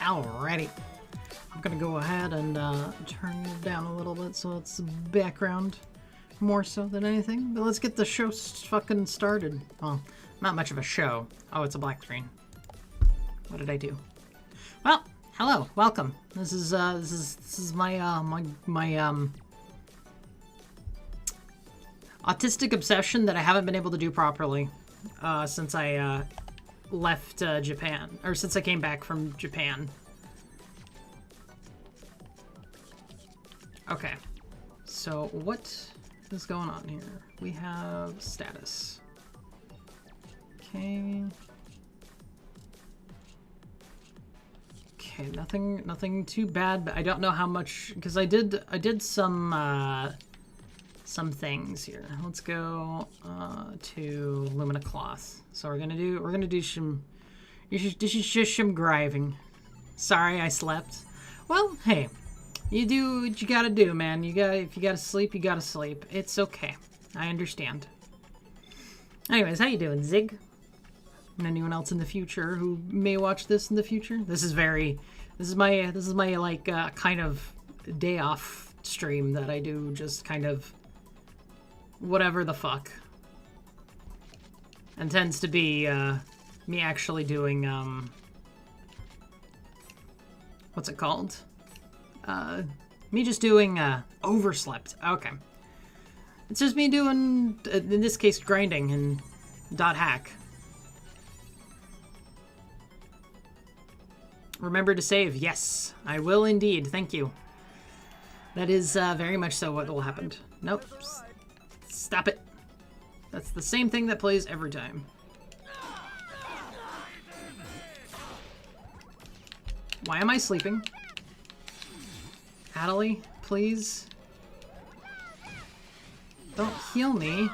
Alrighty. I'm gonna go ahead and turn it down a little bit so it's background more so than anything. But let's get the show fucking started. Well, not much of a show. Oh, it's a black screen. What did I do? Well, hello, welcome. This is my autistic obsession that I haven't been able to do properly since I left Japan, or since I came back from Japan. Okay, so what is going on here? We have status. Okay. Okay, nothing too bad, but I don't know how much, because I did some things here. Let's go to Lumina Cloth. So we're gonna do some grinding. Sorry, I slept. Well, hey, you do what you gotta do, man. If you gotta sleep, you gotta sleep. It's okay. I understand. Anyways, how you doing, Zig? And anyone else in the future who may watch this in the future? This is my like kind of day off stream that I do, just kind of whatever the fuck. And tends to be me actually doing what's it called? Me just doing overslept. Okay. It's just me doing, in this case, grinding and .hack. Remember to save. Yes, I will indeed. Thank you. That is very much so what will happen. Nope. Stop it. That's the same thing that plays every time. Why am I sleeping? Adelie, please. Don't heal me.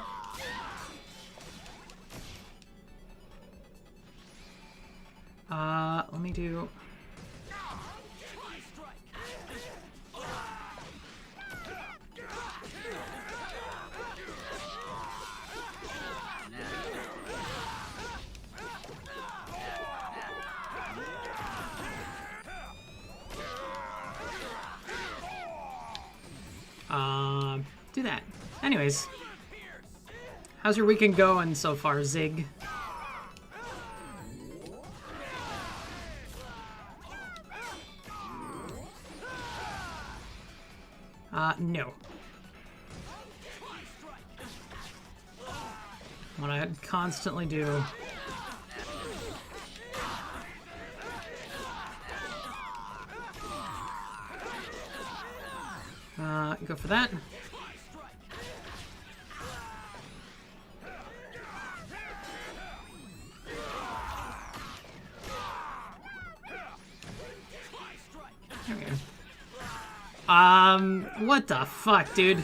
Let me do... do that. Anyways, how's your weekend going so far, Zig? No. What I constantly do. Go for that. There we go. What the fuck, dude?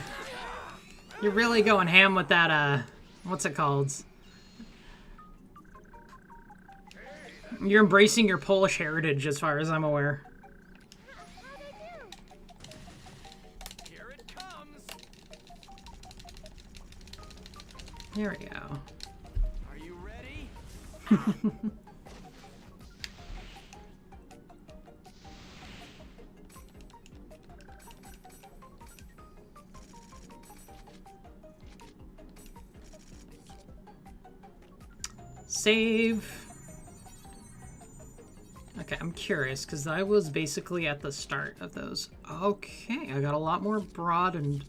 You're really going ham with that, what's it called? You're embracing your Polish heritage, as far as I'm aware. There we go. Are you ready? Save. Okay, I'm curious, because I was basically at the start of those. Okay, I got a lot more broadsword.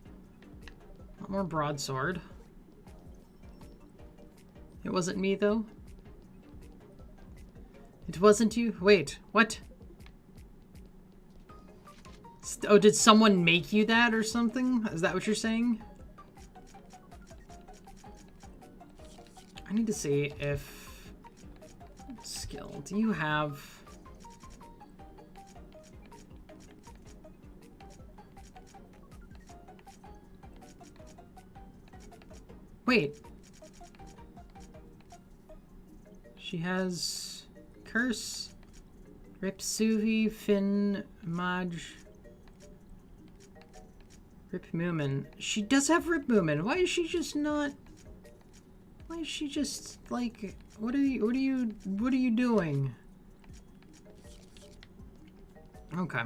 It wasn't me, though. It wasn't you? Wait, what? Oh, did someone make you that or something? Is that what you're saying? I need to see if... Skill. Do you have... Wait. She has Curse, Ripsuvi, Finn, Maj, Rip Moomin. She does have Rip Moomin. Why is she just not? Why is she just like? What are you doing? Okay.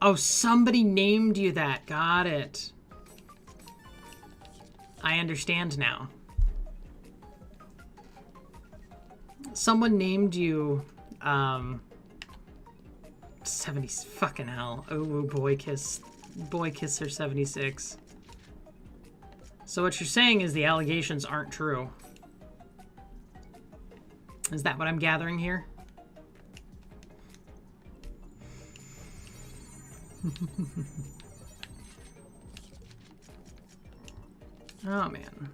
Oh, somebody named you that. Got it. I understand now. Someone named you, 70, fucking hell. Oh, boy kisser 76. So what you're saying is the allegations aren't true. Is that what I'm gathering here? Oh, man.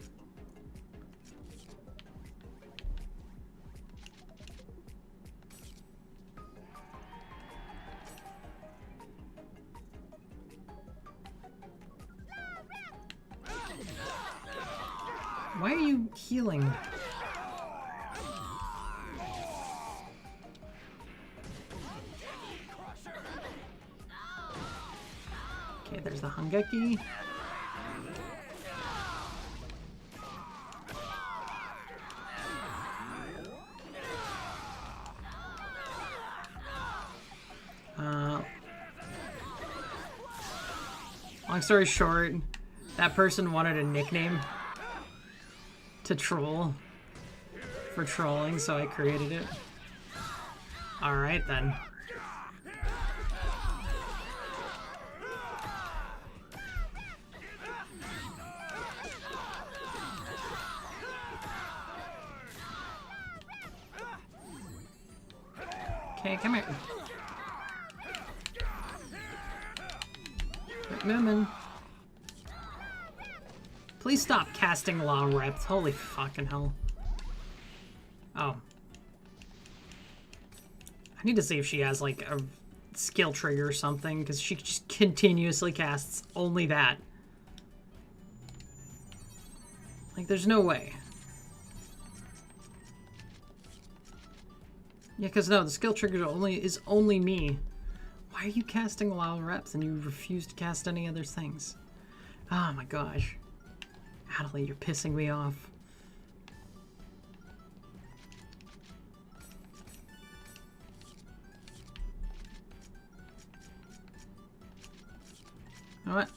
Why are you healing? Okay, there's the Hangeki. Long story short, that person wanted a nickname to troll for trolling, so I created it. Alright then. Okay, come here. Moomin. Please stop casting long reps. Holy fucking hell. Oh. I need to see if she has like a skill trigger or something, because she just continuously casts only that. Like, there's no way. Yeah, because no, the skill trigger is only me. Why are you casting long reps and you refuse to cast any other things? Oh my gosh. Adelaide, you're pissing me off. What?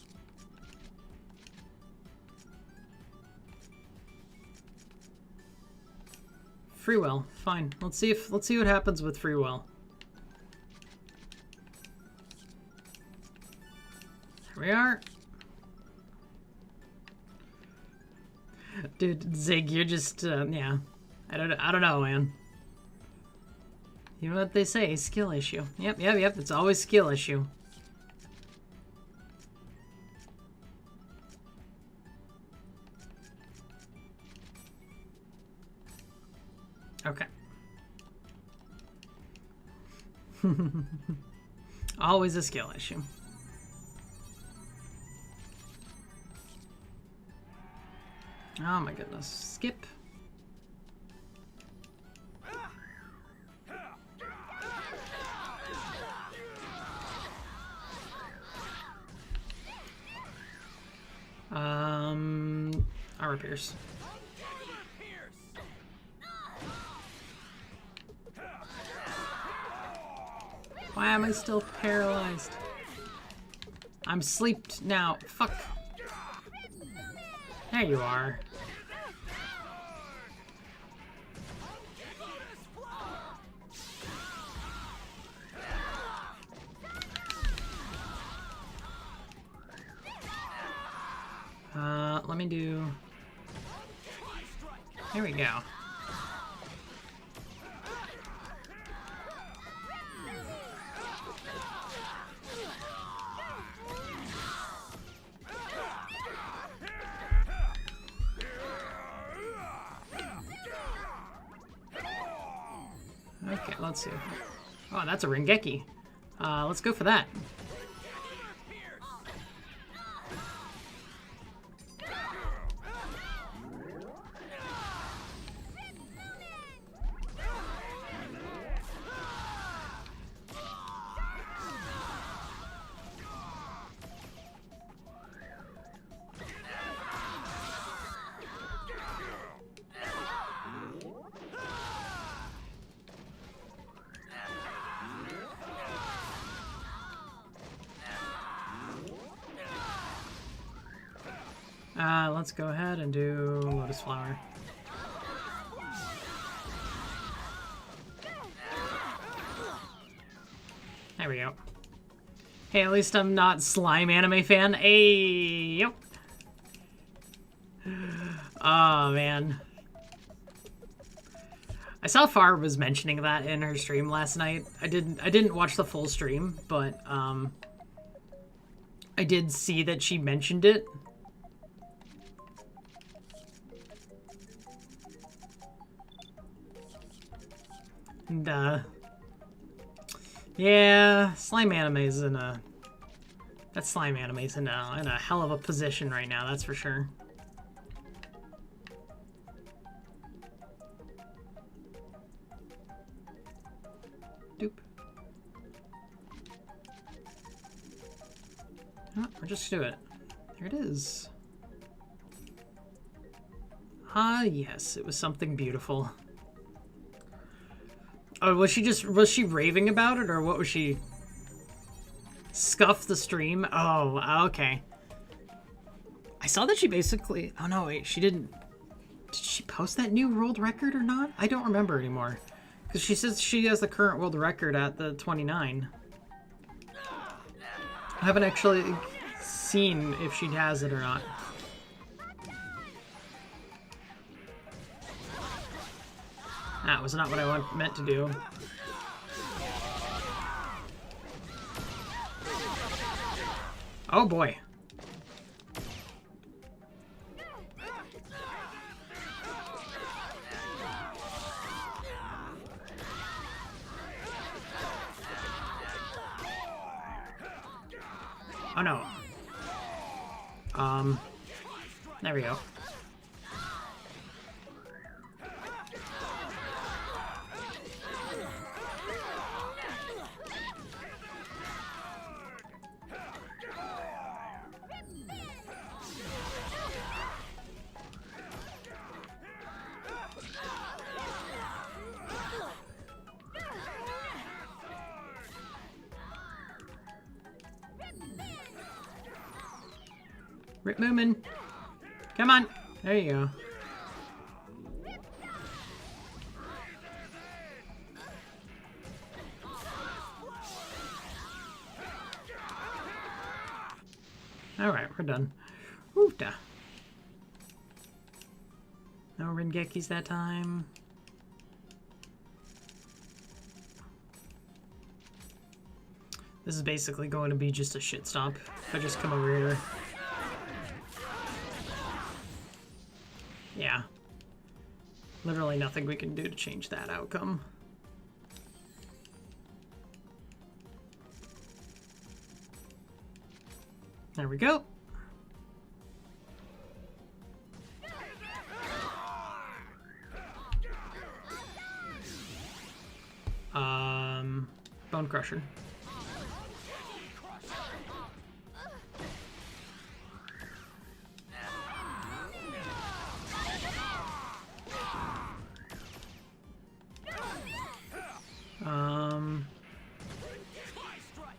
Free will. Fine. Let's see what happens with free will. Here we are. Dude, Zig, you're just yeah. I don't know, man. You know what they say, skill issue. Yep, it's always skill issue. Okay. Always a skill issue. Oh my goodness. Skip. Armor pierce. Why am I still paralyzed? I'm sleeped now. Fuck. There you are. Let me do... Here we go. Okay, let's see. Oh, that's a Rengeki. Let's go for that. Let's go ahead and do Lotus Flower. There we go. Hey, at least I'm not slime anime fan. Hey, yep. Oh, man. I saw Far was mentioning that in her stream last night. I didn't watch the full stream, but I did see that she mentioned it. And yeah, slime anime's in a that slime anime's in a hell of a position right now, that's for sure. Doop. Oh, we'll just do it. There it is. Ah, yes, it was something beautiful. Oh, was she raving about it, or what was she? Scuff the stream? Oh, okay. I saw that she basically... Oh, no, wait, she didn't... Did she post that new world record or not? I don't remember anymore. Because she says she has the current world record at the 29. I haven't actually seen if she has it or not. That was not what I meant to do. Oh boy. Oh no. There we go. Rip Moomin. Come on. There you go. Alright, we're done. Oofda. No Rengekis that time. This is basically going to be just a shit stomp if I just come over here. Yeah. Literally nothing we can do to change that outcome. There we go. Bone Crusher.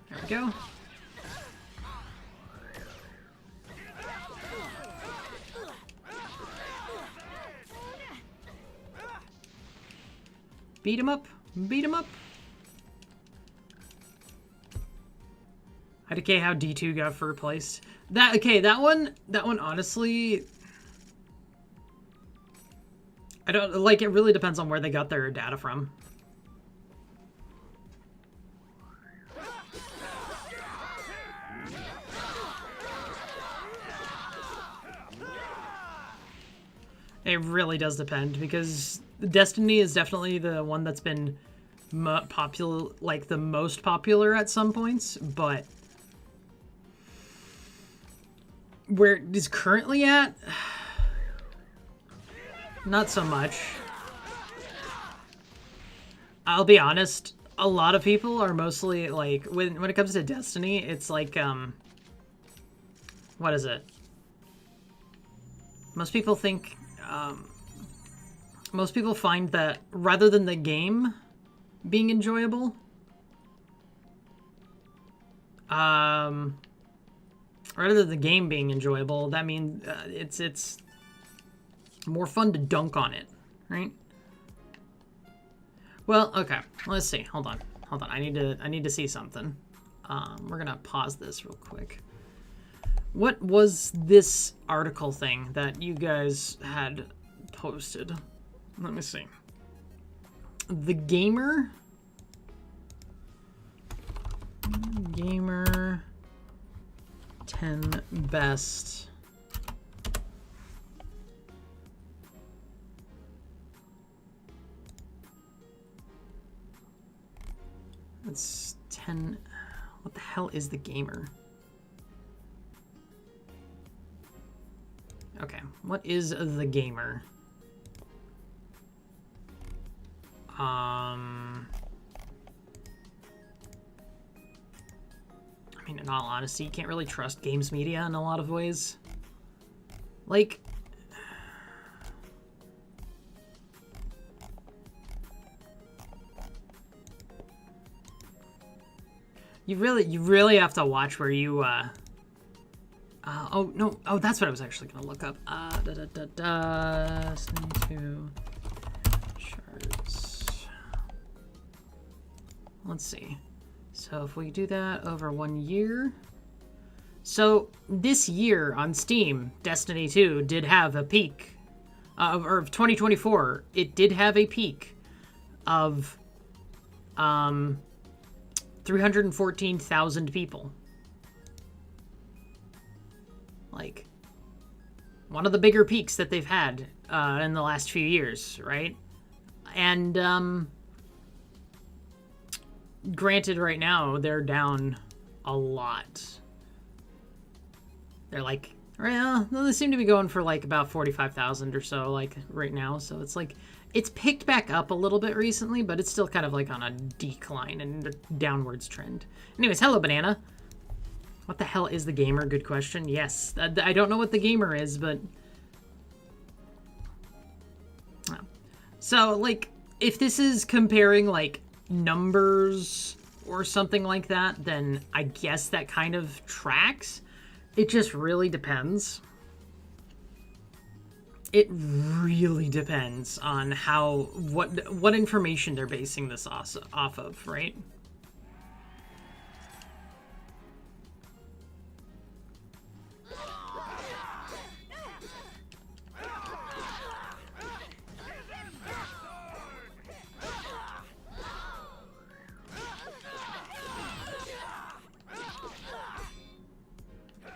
There we go. Beat him up. Beat him up. I decay how D2 got replaced. That one honestly, I don't like, it really depends on where they got their data from. It really does depend, because Destiny is definitely the one that's been popular, like the most popular at some points, but where it is currently at, not so much. I'll be honest, a lot of people are mostly like, when it comes to Destiny, it's like, what is it? Most people think, most people find that rather than the game being enjoyable, rather than the game being enjoyable, that means it's more fun to dunk on it, right? Well, okay. Let's see. Hold on. I need to see something. We're gonna pause this real quick. What was this article thing that you guys had posted? Let me see. The Gamer 10 best that's 10. What the hell is the Gamer? Okay, what is the Gamer? I mean, in all honesty, you can't really trust games media in a lot of ways. Like, you really have to watch where you, oh, no, oh, that's what I was actually gonna look up. To charts. Let's see. So if we do that over 1 year. So this year on Steam, Destiny 2 did have a peak. Or 2024, it did have a peak of 314,000 people. Like, one of the bigger peaks that they've had in the last few years, right? And granted, right now they're down a lot. They're like, well, they seem to be going for like about 45,000 or so, like right now. So it's like, it's picked back up a little bit recently, but it's still kind of like on a decline and a downwards trend. Anyways, hello, Banana. What the hell is the Gamer? Good question. Yes, I don't know what the Gamer is, but... Oh. So, like, if this is comparing, like, numbers or something like that, then I guess that kind of tracks. It just really depends. It really depends on how, what information they're basing this off of, right?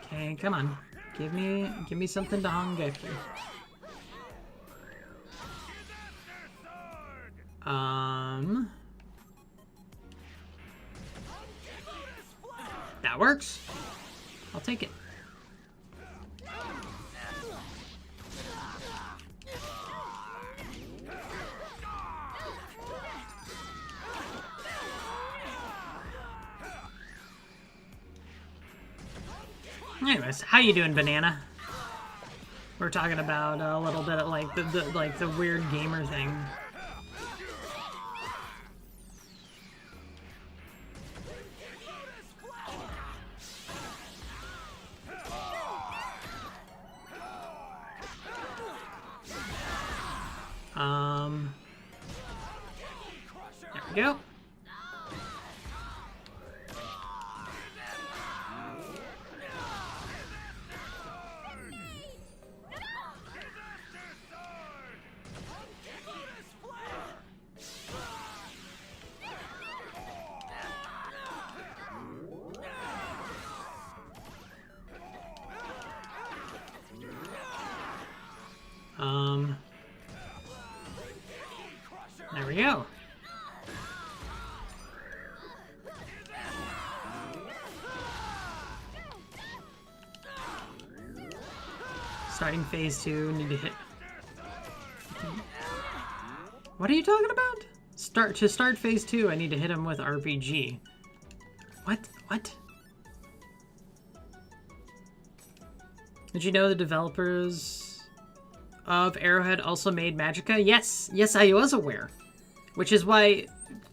Okay, come on. Give me something to Hangeki. That works. I'll take it. Anyways, how you doing, Banana? We're talking about a little bit of like the weird gamer thing. There we go. There we go. Starting phase 2, need to hit. What are you talking about? To start phase 2, I need to hit him with RPG. What? Did you know the developers of Arrowhead also made Magicka? Yes, I was aware. Which is why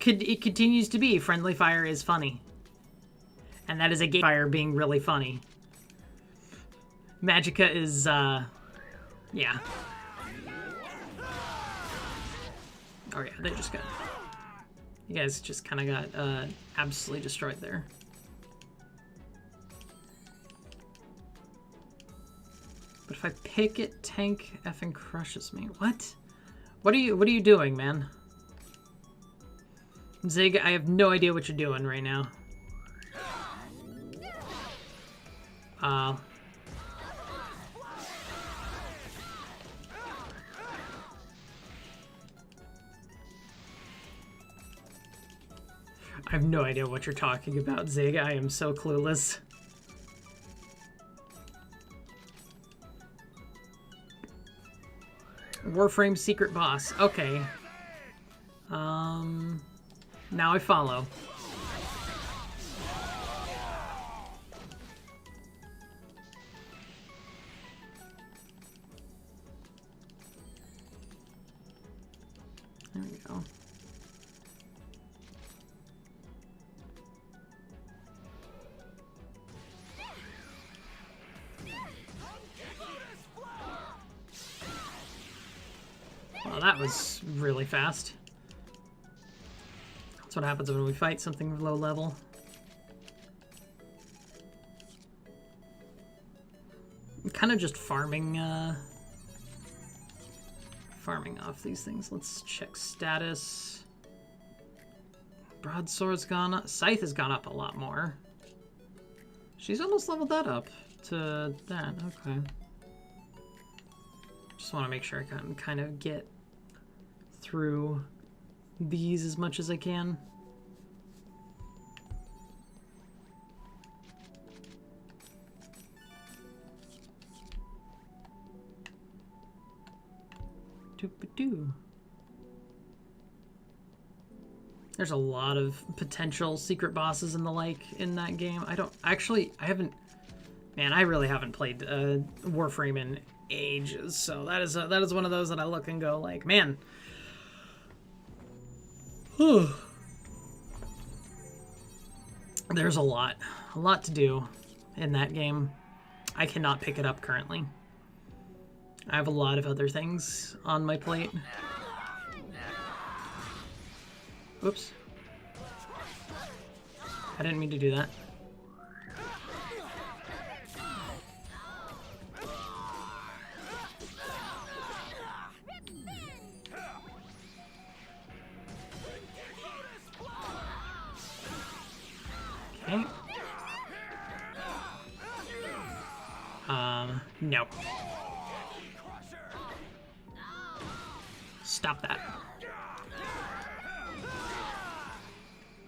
it continues to be Friendly Fire is funny. And that is a game fire being really funny. Magica is, yeah. Oh yeah, they just got... You guys just kind of got, absolutely destroyed there. But if I pick it, tank effing crushes me. What? What are you doing, man? Zig, I have no idea what you're doing right now. I have no idea what you're talking about, Zig. I am so clueless. Warframe secret boss. Okay. Now I follow. There we go. Well, that was really fast. That's what happens when we fight something low level. I'm kind of just farming off these things. Let's check status. Broadsword's gone up. Scythe has gone up a lot more. She's almost leveled that up to that. Okay. Just want to make sure I can kind of get through these as much as I can. Doop-a-doo. There's a lot of potential secret bosses and the like in that game. I haven't, man, I really haven't played Warframe in ages, so that is one of those that I look and go like, man, there's a lot to do in that game. I cannot pick it up currently. I have a lot of other things on my plate. Oops. I didn't mean to do that. Okay. No. Stop that.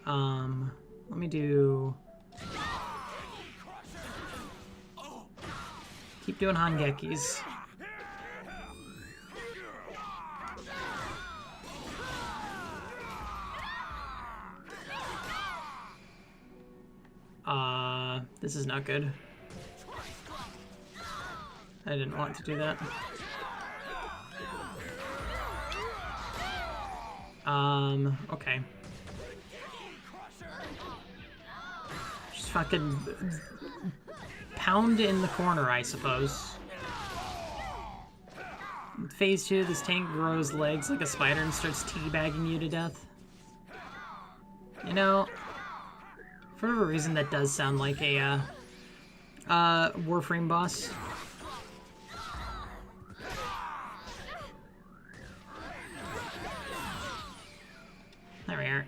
Let me do... Keep doing Hangekis. This is not good. I didn't want to do that. Okay. Just fucking pound in the corner, I suppose. Phase 2, this tank grows legs like a spider and starts teabagging you to death. You know, for whatever reason, that does sound like a, Warframe boss. There we are.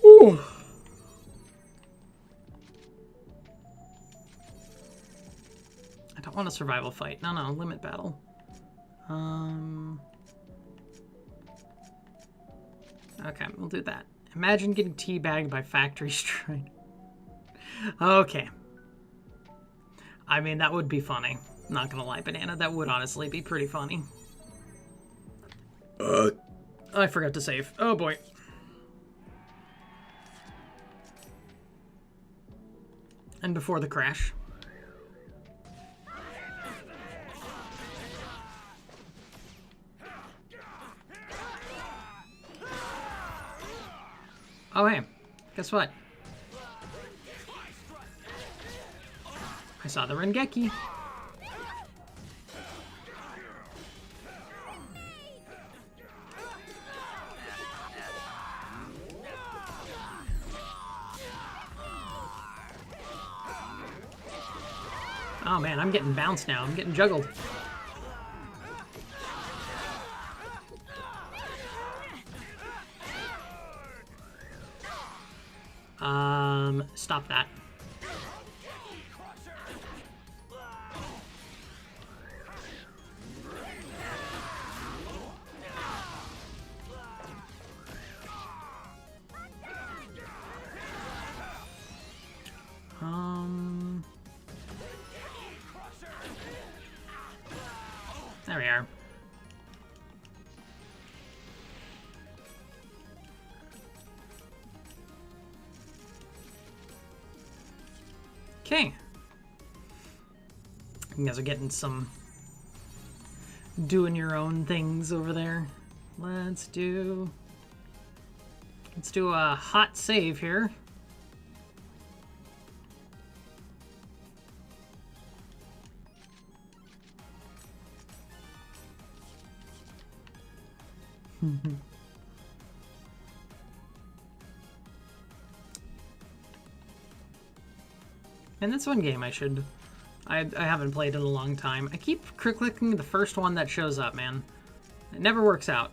Ooh. I don't want a survival fight. No, limit battle. Okay, we'll do that. Imagine getting teabagged by Factory Strike. Okay. I mean, that would be funny. Not gonna lie, Banana. That would honestly be pretty funny. I forgot to save. Oh boy. and before the crash. Oh, hey, guess what? I saw the Rengeki. Oh man, I'm getting bounced now. I'm getting juggled. Stop that. There we are. Okay. You guys are getting some doing your own things over there. Let's do a hot save here. And that's one game I haven't played in a long time. I keep clicking the first one that shows up, man. It never works out.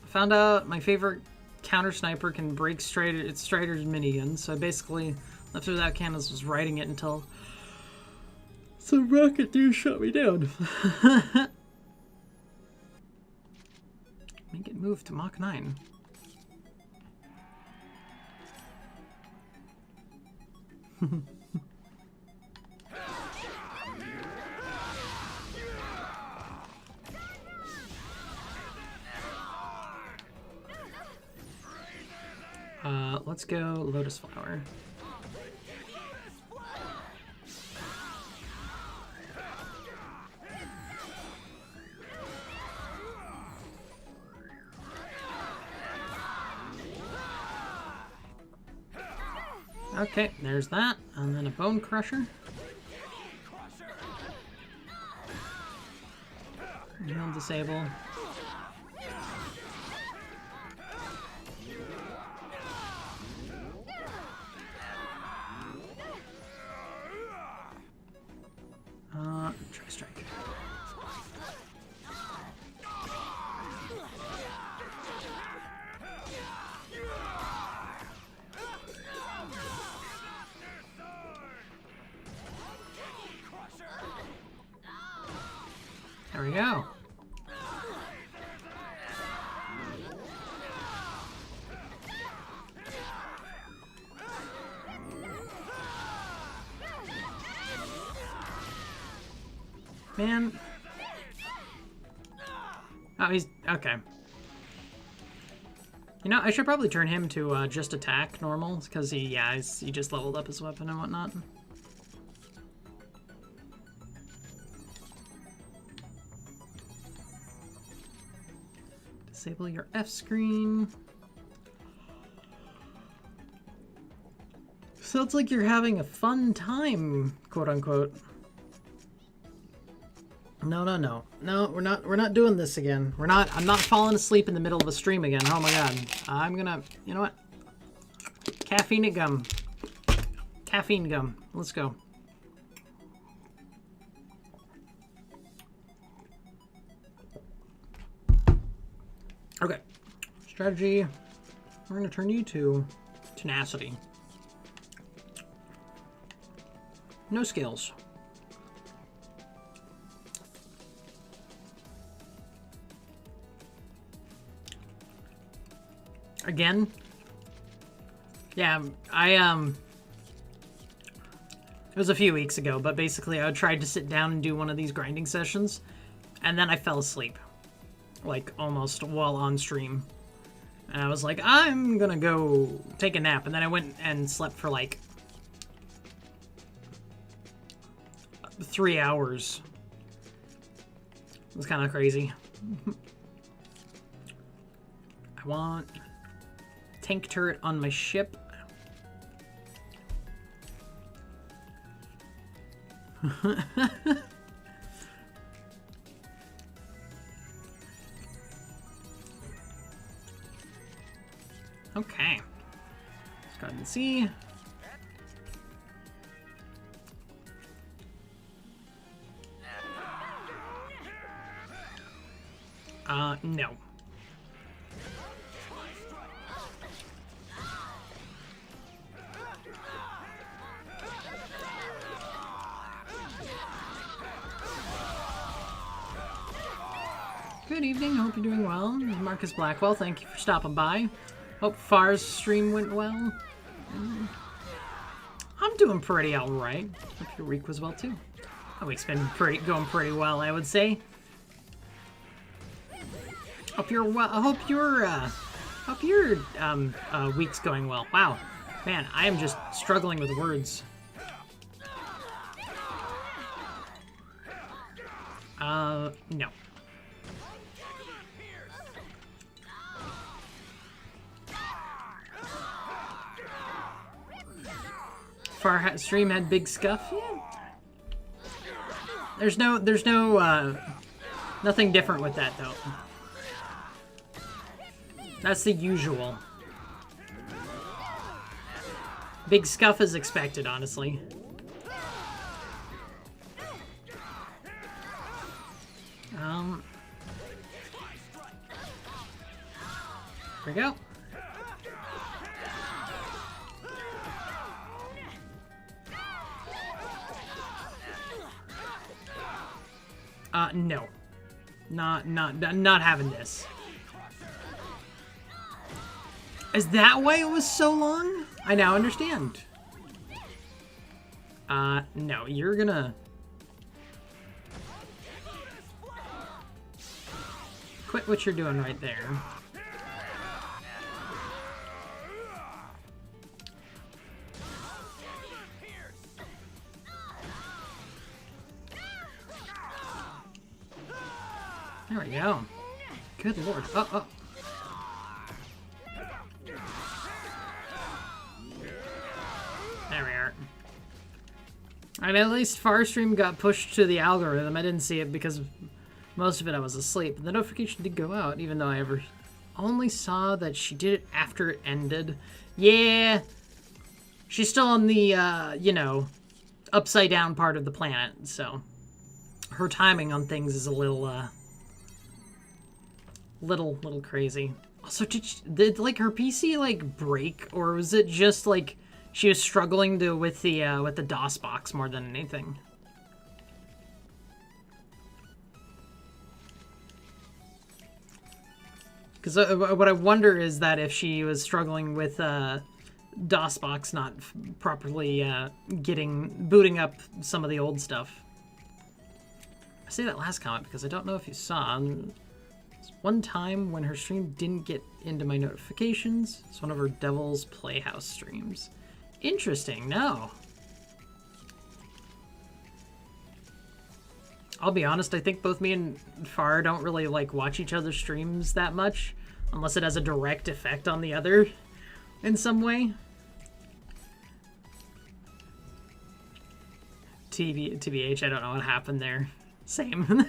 Found out my favorite counter sniper can break Strider's minigun, so I basically left it without cannons, was riding it until some rocket dude shot me down. Make it move to Mach 9. Let's go Lotus Flower. Okay, there's that, and then a Bone Crusher. He'll disable. Try strike. There we go. Man. Oh, he's okay. You know, I should probably turn him to just attack normal, because he just leveled up his weapon and whatnot. Disable your F screen. Sounds like you're having a fun time, quote unquote. No, we're not doing this again. I'm not falling asleep in the middle of a stream again. Oh my god. I'm gonna, you know what? Caffeine gum. Caffeine gum. Let's go. Okay. Strategy. We're gonna turn you to tenacity. No skills. Again? Yeah, it was a few weeks ago, but basically I tried to sit down and do one of these grinding sessions, and then I fell asleep. Like, almost while on stream. And I was like, I'm gonna go take a nap. And then I went and slept for like 3 hours. It was kind of crazy. I want tank turret on my ship. Okay. Let's go ahead and see. No. Good evening, hope you're doing well. This is Marcus Blackwell, thank you for stopping by. Hope Far's stream went well. I'm doing pretty alright. Hope your week was well too. My week's been going pretty well, I would say. Hope your week's going well. Wow, man, I am just struggling with words. No. Far stream had big scuff. Yeah. There's no nothing different with that though. That's the usual. Big scuff is expected, honestly. Here we go. No. Not having this. Is that why it was so long? I now understand. No, you're gonna... Quit what you're doing right there. There we go. Good lord. Oh. There we are. And at least Farstream got pushed to the algorithm. I didn't see it because most of it I was asleep. The notification did go out, even though I only saw that she did it after it ended. Yeah. She's still on the, you know, upside down part of the planet, so her timing on things is a little crazy. Also, did like her PC like break, or was it just like she was struggling with the DOS box more than anything? Because what I wonder is that if she was struggling with DOS box not properly booting up some of the old stuff. I say that last comment because I don't know if you saw. One time when her stream didn't get into my notifications. It's one of her Devil's Playhouse streams. Interesting, no. I'll be honest, I think both me and Far don't really like watch each other's streams that much, unless it has a direct effect on the other in some way. TBH, I don't know what happened there. Same.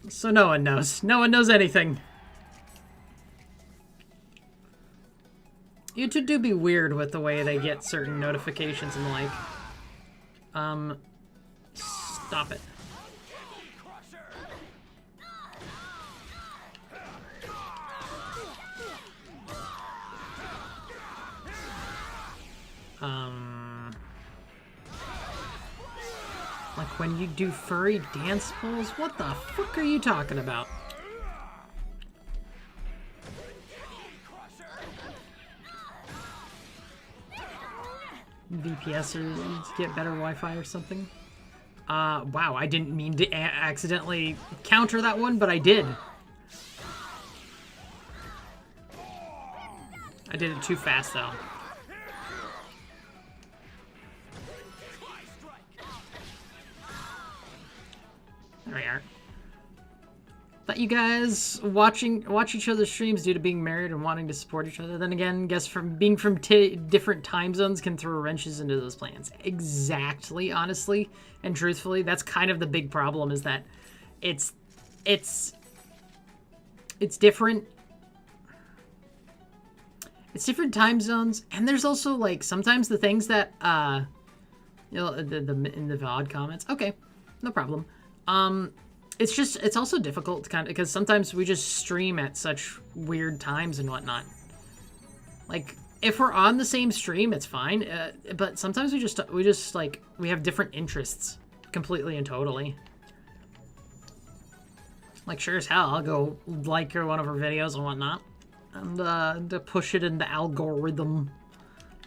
So no one knows. No one knows anything. YouTube do be weird with the way they get certain notifications and the like. Stop it. Like when you do furry dance pulls? What the fuck are you talking about? VPS or get better Wi-Fi or something? Wow, I didn't mean to accidentally counter that one, but I did. I did it too fast, though. There we are. Thought you guys watch each other's streams due to being married and wanting to support each other. Then again, guess from being from different time zones can throw wrenches into those plans. Exactly, honestly and truthfully, that's kind of the big problem. Is that it's different. It's different time zones, and there's also like sometimes the things that you know, in the VOD comments. Okay, no problem. It's also difficult to kind of, because sometimes we just stream at such weird times and whatnot. Like if we're on the same stream, it's fine. But sometimes we just like we have different interests, completely and totally. Like sure as hell, I'll go like one of our videos and whatnot, and to push it in the algorithm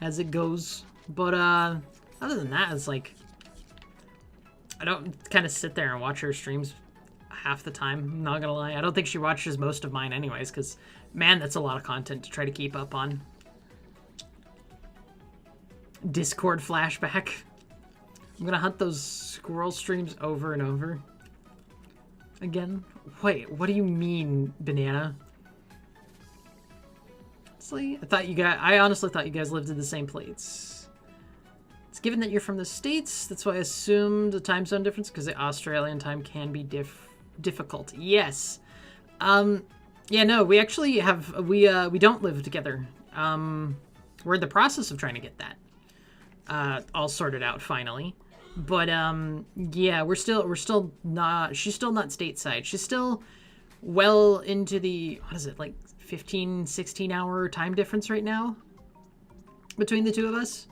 as it goes. But other than that, it's like I don't kind of sit there and watch her streams half the time, I'm not gonna lie. I don't think she watches most of mine anyways, because, man, that's a lot of content to try to keep up on. Discord flashback. I'm gonna hunt those squirrel streams over and over. Again? Wait, what do you mean, Banana? Honestly, I honestly thought you guys lived in the same place. It's given that you're from the States, that's why I assumed the time zone difference, because the Australian time can be difficult. Yes. Yeah, no, we actually have, we don't live together. We're in the process of trying to get that all sorted out finally. But yeah, we're still not, she's still not stateside. She's still well into the, what is it, like 15, 16 hour time difference right now between the two of us.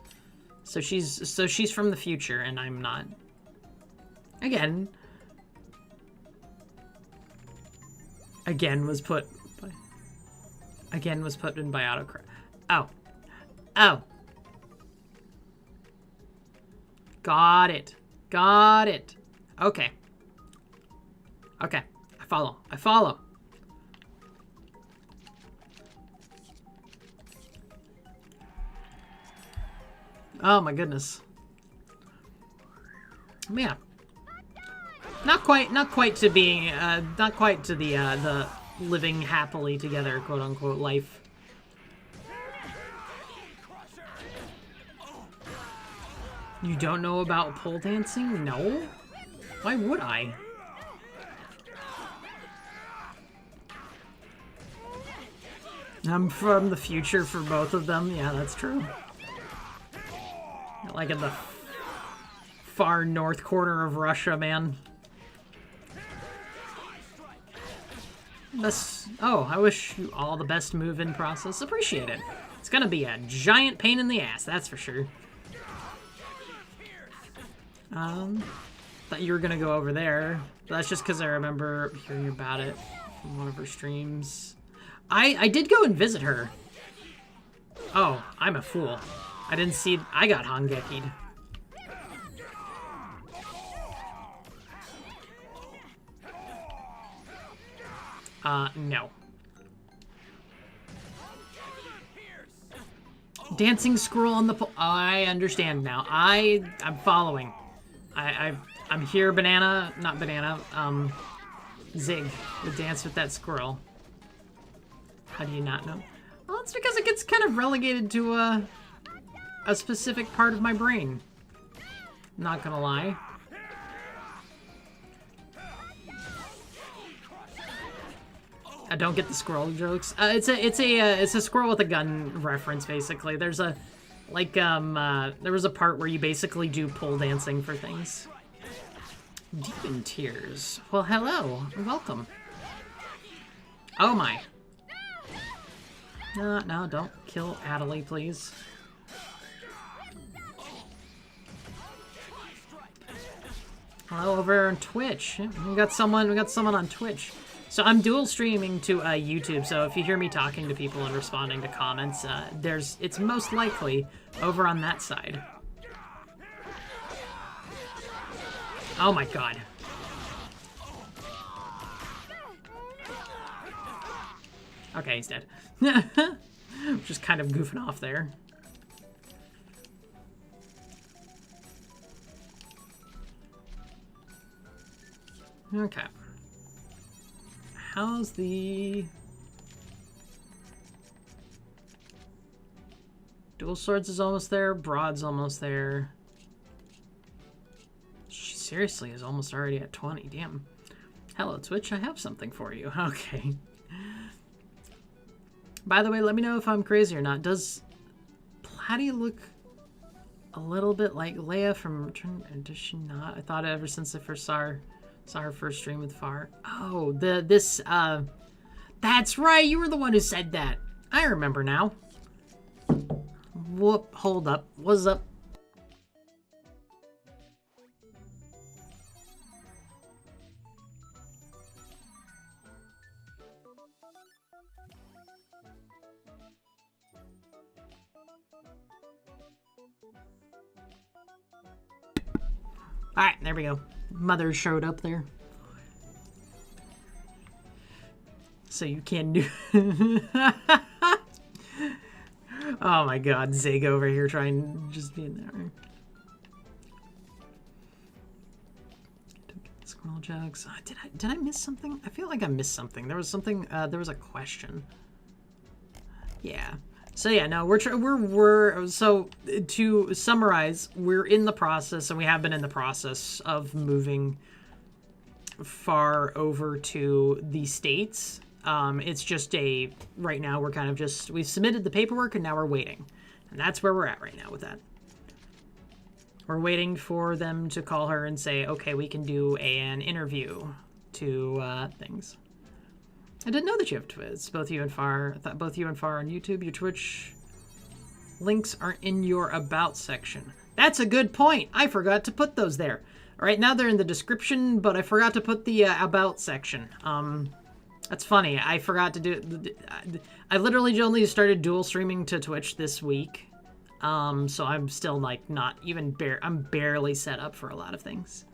So she's from the future and I'm not. Again was put in by autocorrect. Oh. Got it. Okay. I follow. Oh my goodness. Yeah. Not quite to the living happily together, quote unquote, life. You don't know about pole dancing? No? Why would I? I'm from the future for both of them. Yeah, that's true. Like in the far north corner of Russia, man. Oh, I wish you all the best move-in process. Appreciate it. It's gonna be a giant pain in the ass, that's for sure. Thought you were gonna go over there. But that's just because I remember hearing about it from one of her streams. I did go and visit her. Oh, I'm a fool. I didn't see... I got Hangeki'd. No. Dancing squirrel on the pole. I understand now. I'm following. I'm here, Banana. Not Banana. Zig would dance with that squirrel. How do you not know? Well, it's because it gets kind of relegated to a specific part of my brain. Not gonna lie. I don't get the squirrel jokes. It's a squirrel with a gun reference, basically. There's a, like, there was a part where you basically do pole dancing for things. Deep in tears. Well, hello. Welcome. Oh my. No, don't kill Adelie, please. Hello over on Twitch. We got someone on Twitch. So I'm dual streaming to YouTube, so if you hear me talking to people and responding to comments, it's most likely over on that side. Oh my god. Okay, he's dead. Just kind of goofing off there. Okay. How's the... Dual Swords is almost there. Broad's almost there. She seriously is almost already at 20. Damn. Hello, Twitch. I have something for you. Okay. By the way, let me know if I'm crazy or not. Does Platy look a little bit like Leia from Return? Does she not? I thought ever since I first saw her first stream with Far. Oh, that's right. You were the one who said that. I remember now. Whoop, hold up. What's up? Alright, there we go. Mother showed up there. So you can do... Oh my god, Zig over here trying just being there. Squirrel jokes. Did I miss something? I feel like I missed something. There was something, there was a question. Yeah. So yeah, no, so to summarize, we're in the process, and we have been in the process of moving Far over to the States. It's just right now we're kind of just, we've submitted the paperwork and now we're waiting. And that's where we're at right now with that. We're waiting for them to call her and say, okay, we can do an interview to things. I didn't know that you have Twitch. Both you and Far. I thought both you and Far on YouTube. Your Twitch links aren't in your About section. That's a good point. I forgot to put those there. Right now they're in the description, but I forgot to put the About section. That's funny. I forgot to do... I literally only started dual streaming to Twitch this week. So I'm still, like, not even... I'm barely set up for a lot of things.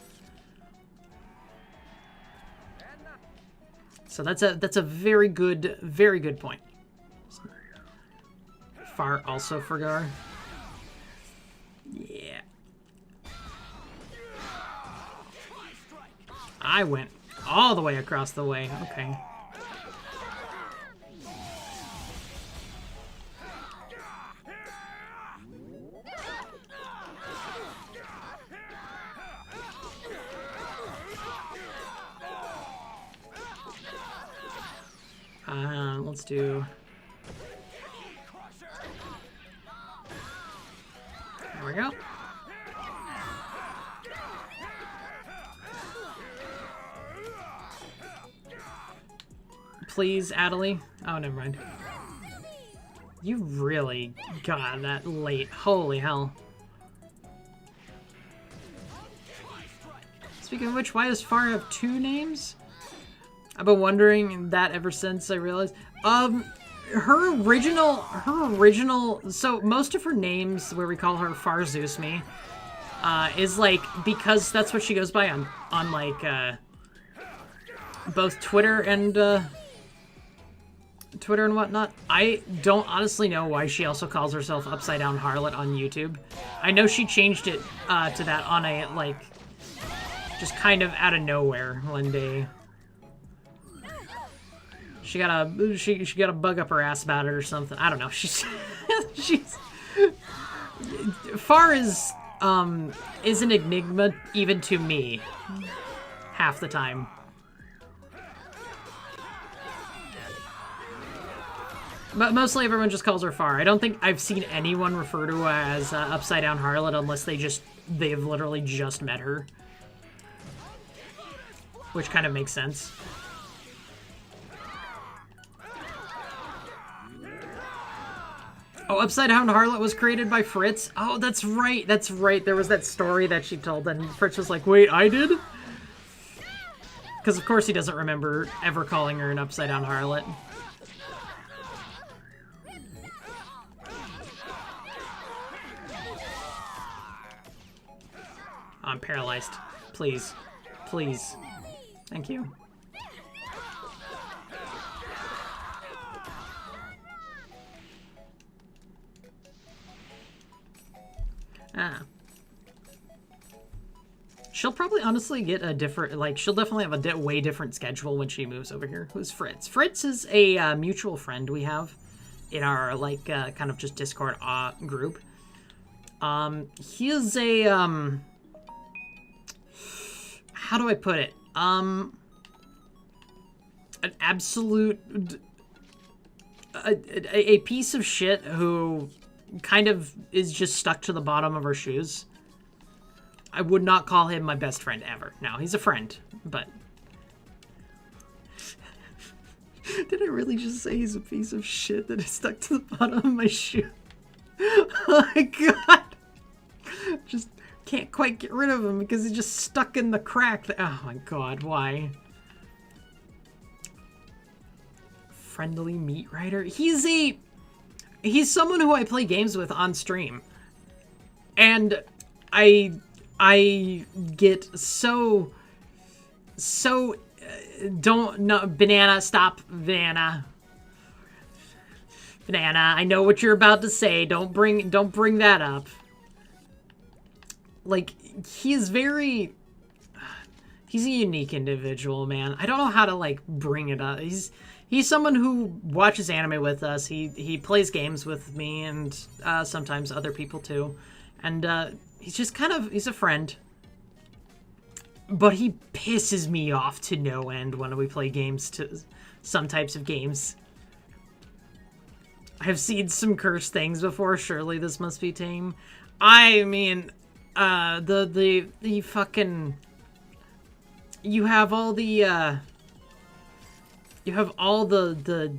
So that's a very good point. Far also for Gar. Yeah. I went all the way across the way. Okay. Let's do... There we go. Please, Adelie. Oh, never mind. You really got that late. Holy hell. Speaking of which, why does Far have two names? I've been wondering that ever since I realized. Her original, so most of her names, where we call her Farzoosme, is like, because that's what she goes by on like, both Twitter and whatnot. I don't honestly know why she also calls herself Upside Down Harlot on YouTube. I know she changed it, to that on a, like, just kind of out of nowhere one day. She got a bug up her ass about it or something. I don't know. She's Far is an enigma even to me half the time. But mostly everyone just calls her Far. I don't think I've seen anyone refer to her as Upside Down Harlot unless they've literally just met her. Which kind of makes sense. Oh, Upside Down Harlot was created by Fritz? Oh, that's right, that's right. There was that story that she told, and Fritz was like, wait, I did? Because of course he doesn't remember ever calling her an Upside Down Harlot. I'm paralyzed. Please. Please. Thank you. Ah. She'll probably honestly get a different, like, she'll definitely have a way different schedule when she moves over here. Who's Fritz? Fritz is a mutual friend we have in our, like, kind of just Discord group. He is a, how do I put it? An absolute, a piece of shit who kind of is just stuck to the bottom of our shoes. I would not call him my best friend ever. No, he's a friend, but... Did I really just say he's a piece of shit that is stuck to the bottom of my shoe? Oh my god! Just can't quite get rid of him because he's just stuck in the crack. Oh my god, why? Friendly meat rider? He's someone who I play games with on stream. And I get so no, banana, stop, banana, I know what you're about to say. Don't bring that up. Like, he's a unique individual, man. I don't know how to, like, bring it up. He's someone who watches anime with us. He plays games with me and sometimes other people too. And he's just kind of, he's a friend. But he pisses me off to no end when we play games, to some types of games. I've seen some cursed things before. Surely this must be tame. I mean, the fucking, you have all the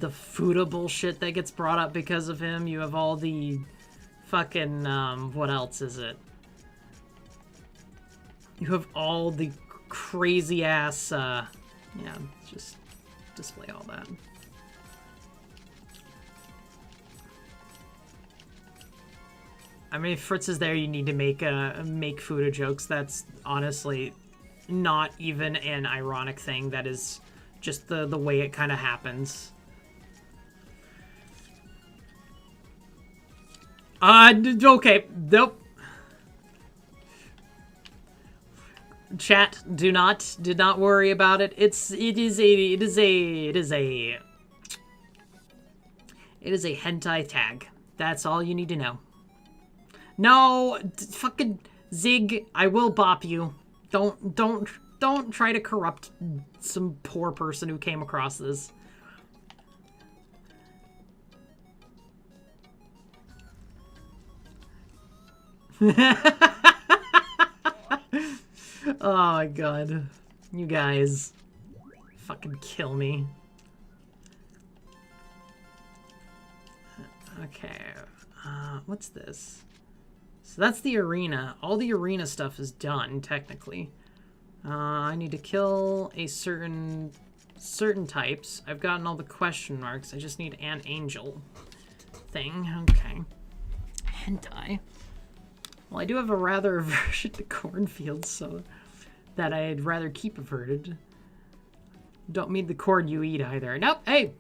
Fuda bullshit that gets brought up because of him. You have all the fucking, what else is it? You have all the crazy ass, yeah, just display all that. I mean, if Fritz is there, you need to make Fuda jokes. That's honestly not even an ironic thing. That is just the way it kind of happens. Okay, nope. Chat, do not worry about it. It is a hentai tag. That's all you need to know. No, fucking Zig, I will bop you. Don't try to corrupt some poor person who came across this. Oh my god. You guys fucking kill me. Okay. What's this? So that's the arena. All the arena stuff is done, technically. I need to kill a certain types. I've gotten all the question marks. I just need an angel thing. Okay. Hentai. Well, I do have a rather aversion to cornfields, so that I'd rather keep averted. Don't mean the corn you eat either. Nope, hey,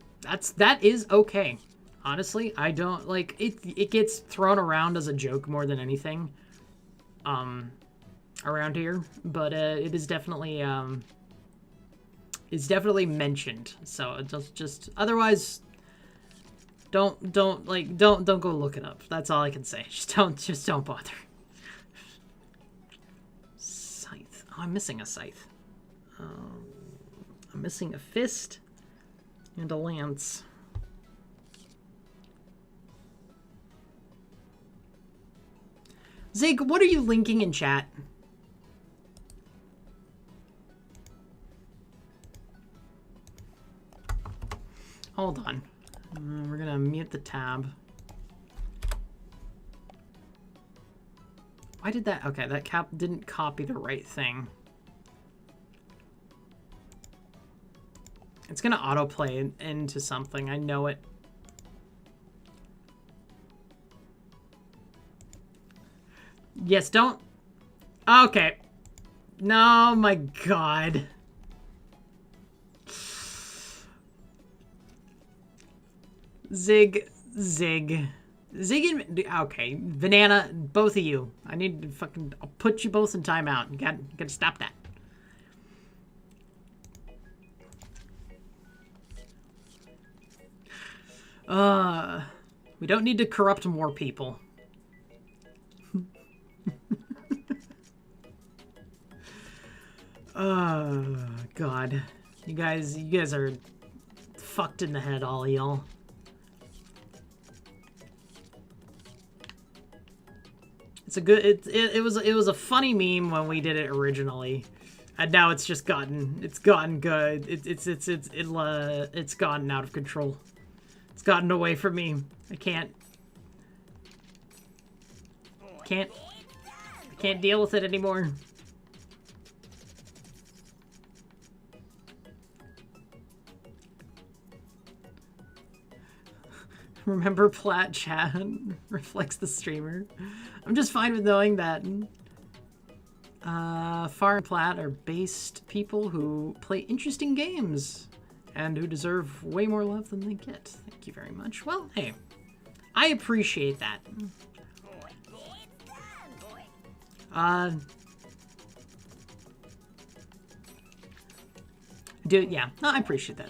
that is okay. Honestly, I don't, like, it gets thrown around as a joke more than anything, around here, but, it is definitely, it's definitely mentioned, so just, otherwise, don't go look it up. That's all I can say. Just don't bother. Scythe. Oh, I'm missing a scythe. I'm missing a fist and a lance. Zig, what are you linking in chat? Hold on. We're gonna mute the tab. Why did that? Okay, that cap didn't copy the right thing. It's gonna autoplay into something. I know it. Yes, don't. Okay. No, my God. Zig. Zig and... Okay, Banana, both of you. I need to fucking... I'll put you both in timeout. You gotta stop that. We don't need to corrupt more people. Oh, God. You guys are fucked in the head, all y'all. It's a good... It was a funny meme when we did it originally. And now it's just gotten good. It's gotten out of control. It's gotten away from me. I can't deal with it anymore. Remember Plat chat reflects the streamer. I'm just fine with knowing that. Far and Plat are based people who play interesting games and who deserve way more love than they get. Thank you very much. Well, hey, I appreciate that. Yeah, no, I appreciate that.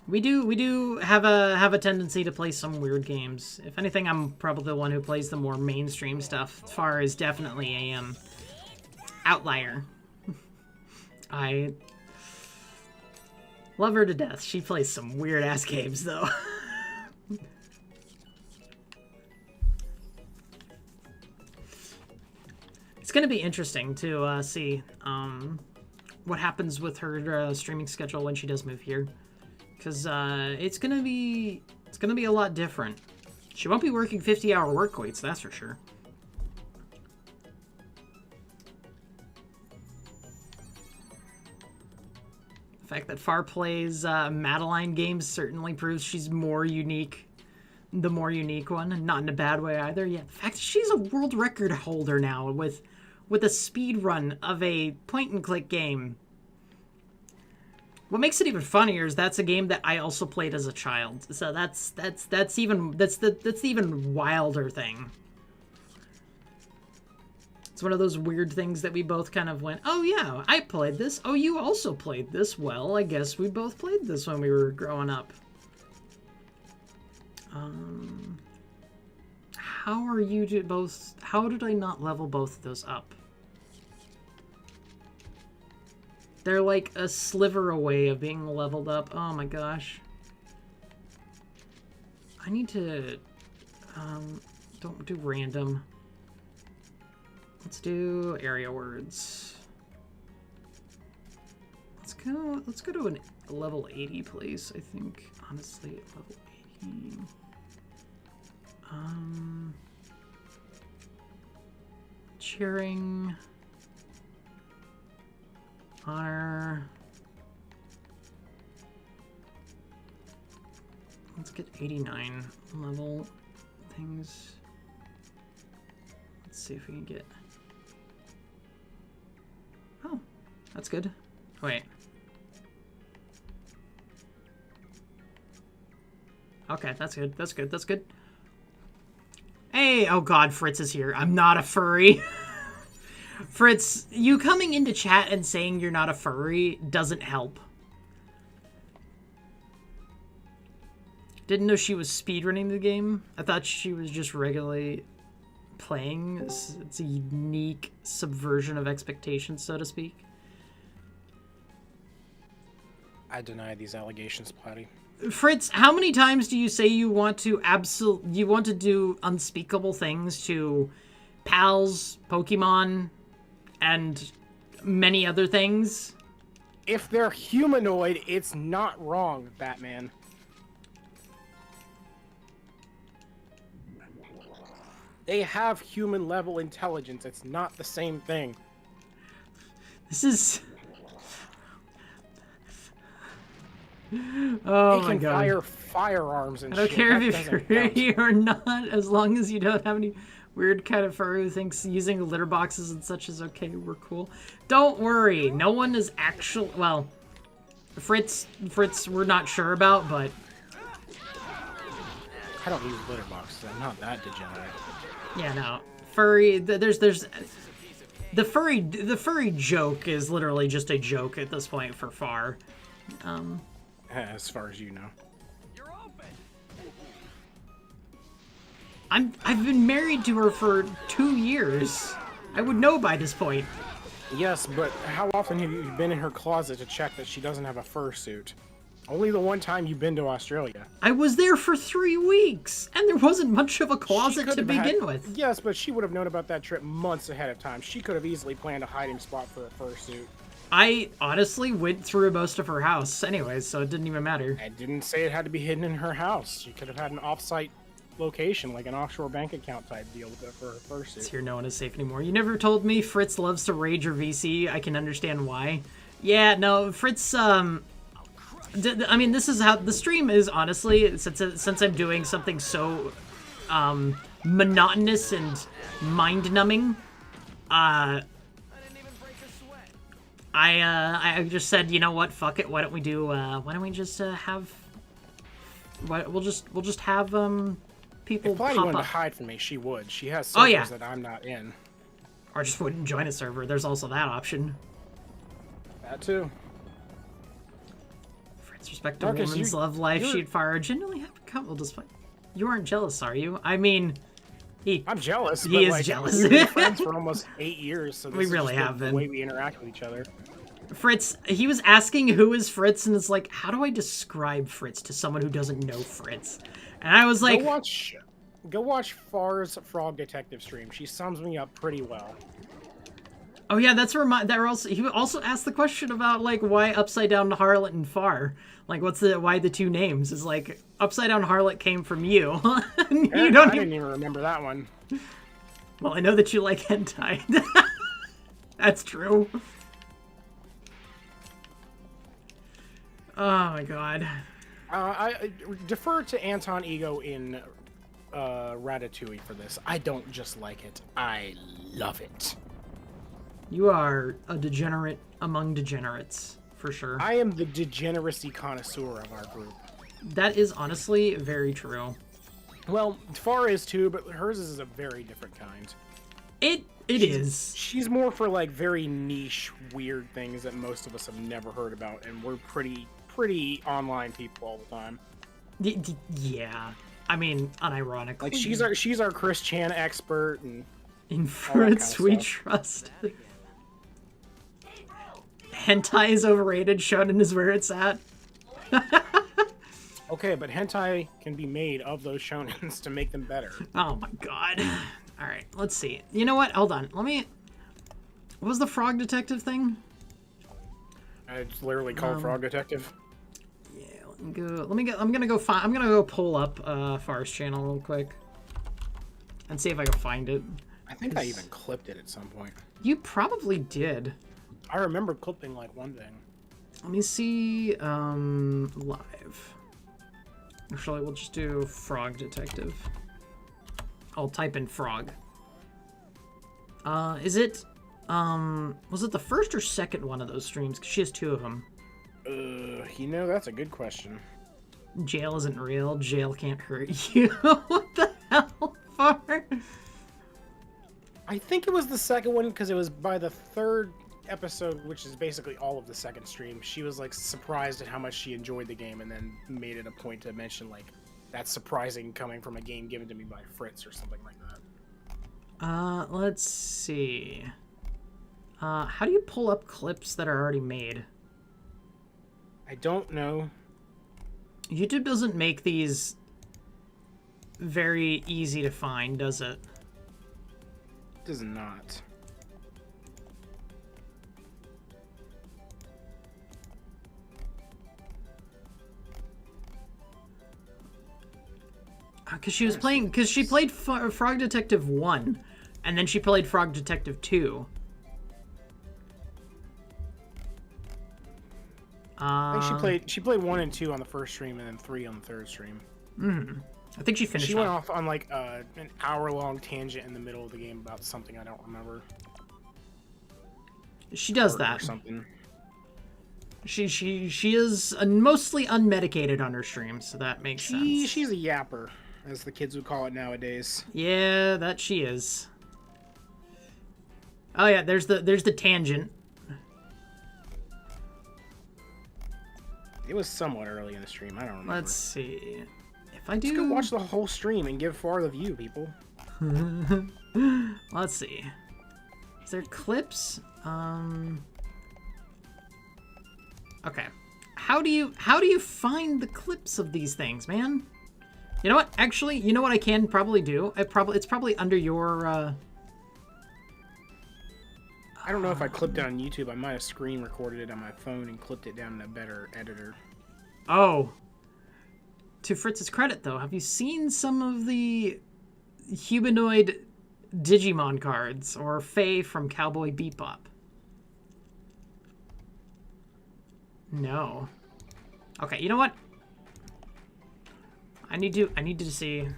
We do have a tendency to play some weird games. If anything, I'm probably the one who plays the more mainstream stuff. Far is definitely a outlier. I love her to death. She plays some weird ass games though. It's gonna be interesting to see what happens with her streaming schedule when she does move here. Because it's gonna be a lot different. She won't be working 50-hour work weeks, that's for sure. The fact that Far plays Madeline games certainly proves she's more unique, the more unique one, not in a bad way either. Yeah, the fact that she's a world record holder now with a speed run of a point-and-click game. What makes it even funnier is that's a game that I also played as a child. So that's the even wilder thing. It's one of those weird things that we both kind of went, oh yeah, I played this. Oh, you also played this. Well, I guess we both played this when we were growing up. How are you both? How did I not level both of those up? They're like a sliver away of being leveled up. Oh my gosh. I need to... don't do random. Let's do area words. Let's go to a level 80 place, I think. Honestly, level 80. Cheering... Honor. Let's get 89 level things. Let's see if we can get... Oh, that's good. Wait. Okay, that's good. That's good. That's good. Hey, oh god, Fritz is here. I'm not a furry. Fritz, you coming into chat and saying you're not a furry doesn't help. Didn't know she was speedrunning the game. I thought she was just regularly playing. It's a unique subversion of expectations, so to speak. I deny these allegations, Platty. Fritz, how many times do you say you want to do unspeakable things to pals, Pokemon, and many other things? If they're humanoid, it's not wrong, Batman. They have human-level intelligence. It's not the same thing. This is... Oh my god. They can fire firearms and shit. I don't care if you're furry or not, as long as you don't have any Weird kind of furry who thinks using litter boxes and such is okay. We're cool. Don't worry. No one is actually... Well, Fritz we're not sure about, but... I don't use litter boxes. I'm not that degenerate. Yeah, no. Furry... There's... The furry joke is literally just a joke at this point for Far. As far as you know. I've been married to her for 2 years. I would know by this point. Yes, but how often have you been in her closet to check that she doesn't have a fursuit? Only the one time you've been to Australia. I was there for 3 weeks, and there wasn't much of a closet to begin with. Yes, but she would have known about that trip months ahead of time. She could have easily planned a hiding spot for a fursuit. I honestly went through most of her house anyways, so it didn't even matter. I didn't say it had to be hidden in her house. She could have had an off-site location, like an offshore bank account type deal with it for her fursuit. It's here, no one is safe anymore. You never told me Fritz loves to rage or VC. I can understand why. Yeah, no, Fritz, I mean, this is how the stream is, honestly, since I'm doing something so monotonous and mind-numbing. I just said, you know what, fuck it, why don't we do, why don't we just have, we'll just have people if Lottie pop wanted up. to hide from me, she would. She has servers that I'm not in. Or just wouldn't join a server. There's also that option. That too. Fritz, respect to Marcus, woman's love life. She'd fire genuinely have a couple despite. You aren't jealous, are you? I mean, I'm jealous. He is like, jealous. We've been friends for almost 8 years, so this We is really just have the been. way we interact with each other. Fritz, he was asking who is Fritz, and it's like, how do I describe Fritz to someone who doesn't know Fritz? And I was like, go watch Far's Frog Detective stream. She sums me up pretty well. oh yeah, that's also he also asked the question about like why Upside Down Harlot and Far. Like, why the two names? Is like Upside Down Harlot came from you. I didn't even remember that one. Well, I know that you like hentai. That's true. Oh my god. I defer to Anton Ego in Ratatouille for this. I don't just like it. I love it. You are a degenerate among degenerates, for sure. I am the degeneracy connoisseur of our group. That is honestly very true. Well, Far is too, but hers is a very different kind. It is. She's more for like very niche, weird things that most of us have never heard about, and we're pretty online people all the time. Yeah. I mean, unironically. Like she's our Chris Chan expert, and in Fritz we trust. Hentai is overrated. Shonen is where it's at. okay, but hentai can be made of those shonens to make them better. Oh my god. All right, let's see. You know what? Hold on. What was the Frog Detective thing? It's literally called Frog Detective. Yeah, I'm gonna go pull up Far's channel real quick and see if I can find it. I think I even clipped it at some point. You probably did. I remember clipping like one thing. Let me see live. Actually, we'll just do Frog Detective. I'll type in frog. Was it the first or second one of those streams? 'Cause she has 2 of them. You know, that's a good question. Jail isn't real. Jail can't hurt you. What the hell, Far? I think it was the second one because it was by the 3rd episode, which is basically all of the second stream. She was like surprised at how much she enjoyed the game and then made it a point to mention like, that's surprising coming from a game given to me by Fritz or something like that. Let's see. How do you pull up clips that are already made? I don't know. YouTube doesn't make these very easy to find, does it? It does not. Because she was playing, because she played Frog Detective 1, and then she played Frog Detective 2. I think she played 1 and 2 on the first stream, and then 3 on the 3rd stream. I think she finished. She went off on like an hour-long tangent in the middle of the game about something I don't remember. She does Or that. something. She is mostly unmedicated on her stream, so that makes sense. She's a yapper, as the kids would call it nowadays. Yeah, that she is. Oh yeah, there's the tangent. It was somewhat early in the stream. I don't remember. Let's see. If I do... Let's go watch the whole stream and give Far the view, people. Let's see. Is there clips? Okay. How do you find the clips of these things, man? You know what? Actually, you know what I can probably do? It's probably under your I don't know if I clipped it on YouTube. I might have screen recorded it on my phone and clipped it down in a better editor. Oh. To Fritz's credit, though, have you seen some of the humanoid Digimon cards or Faye from Cowboy Bebop? No. Okay, you know what? I need to see.